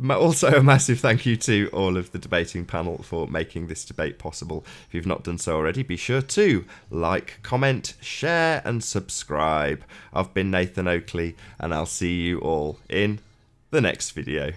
Also a massive thank you to all of the debating panel for making this debate possible. If you've not done so already, be sure to like, comment, share and subscribe. I've been Nathan Oakley and I'll see you all in the next video.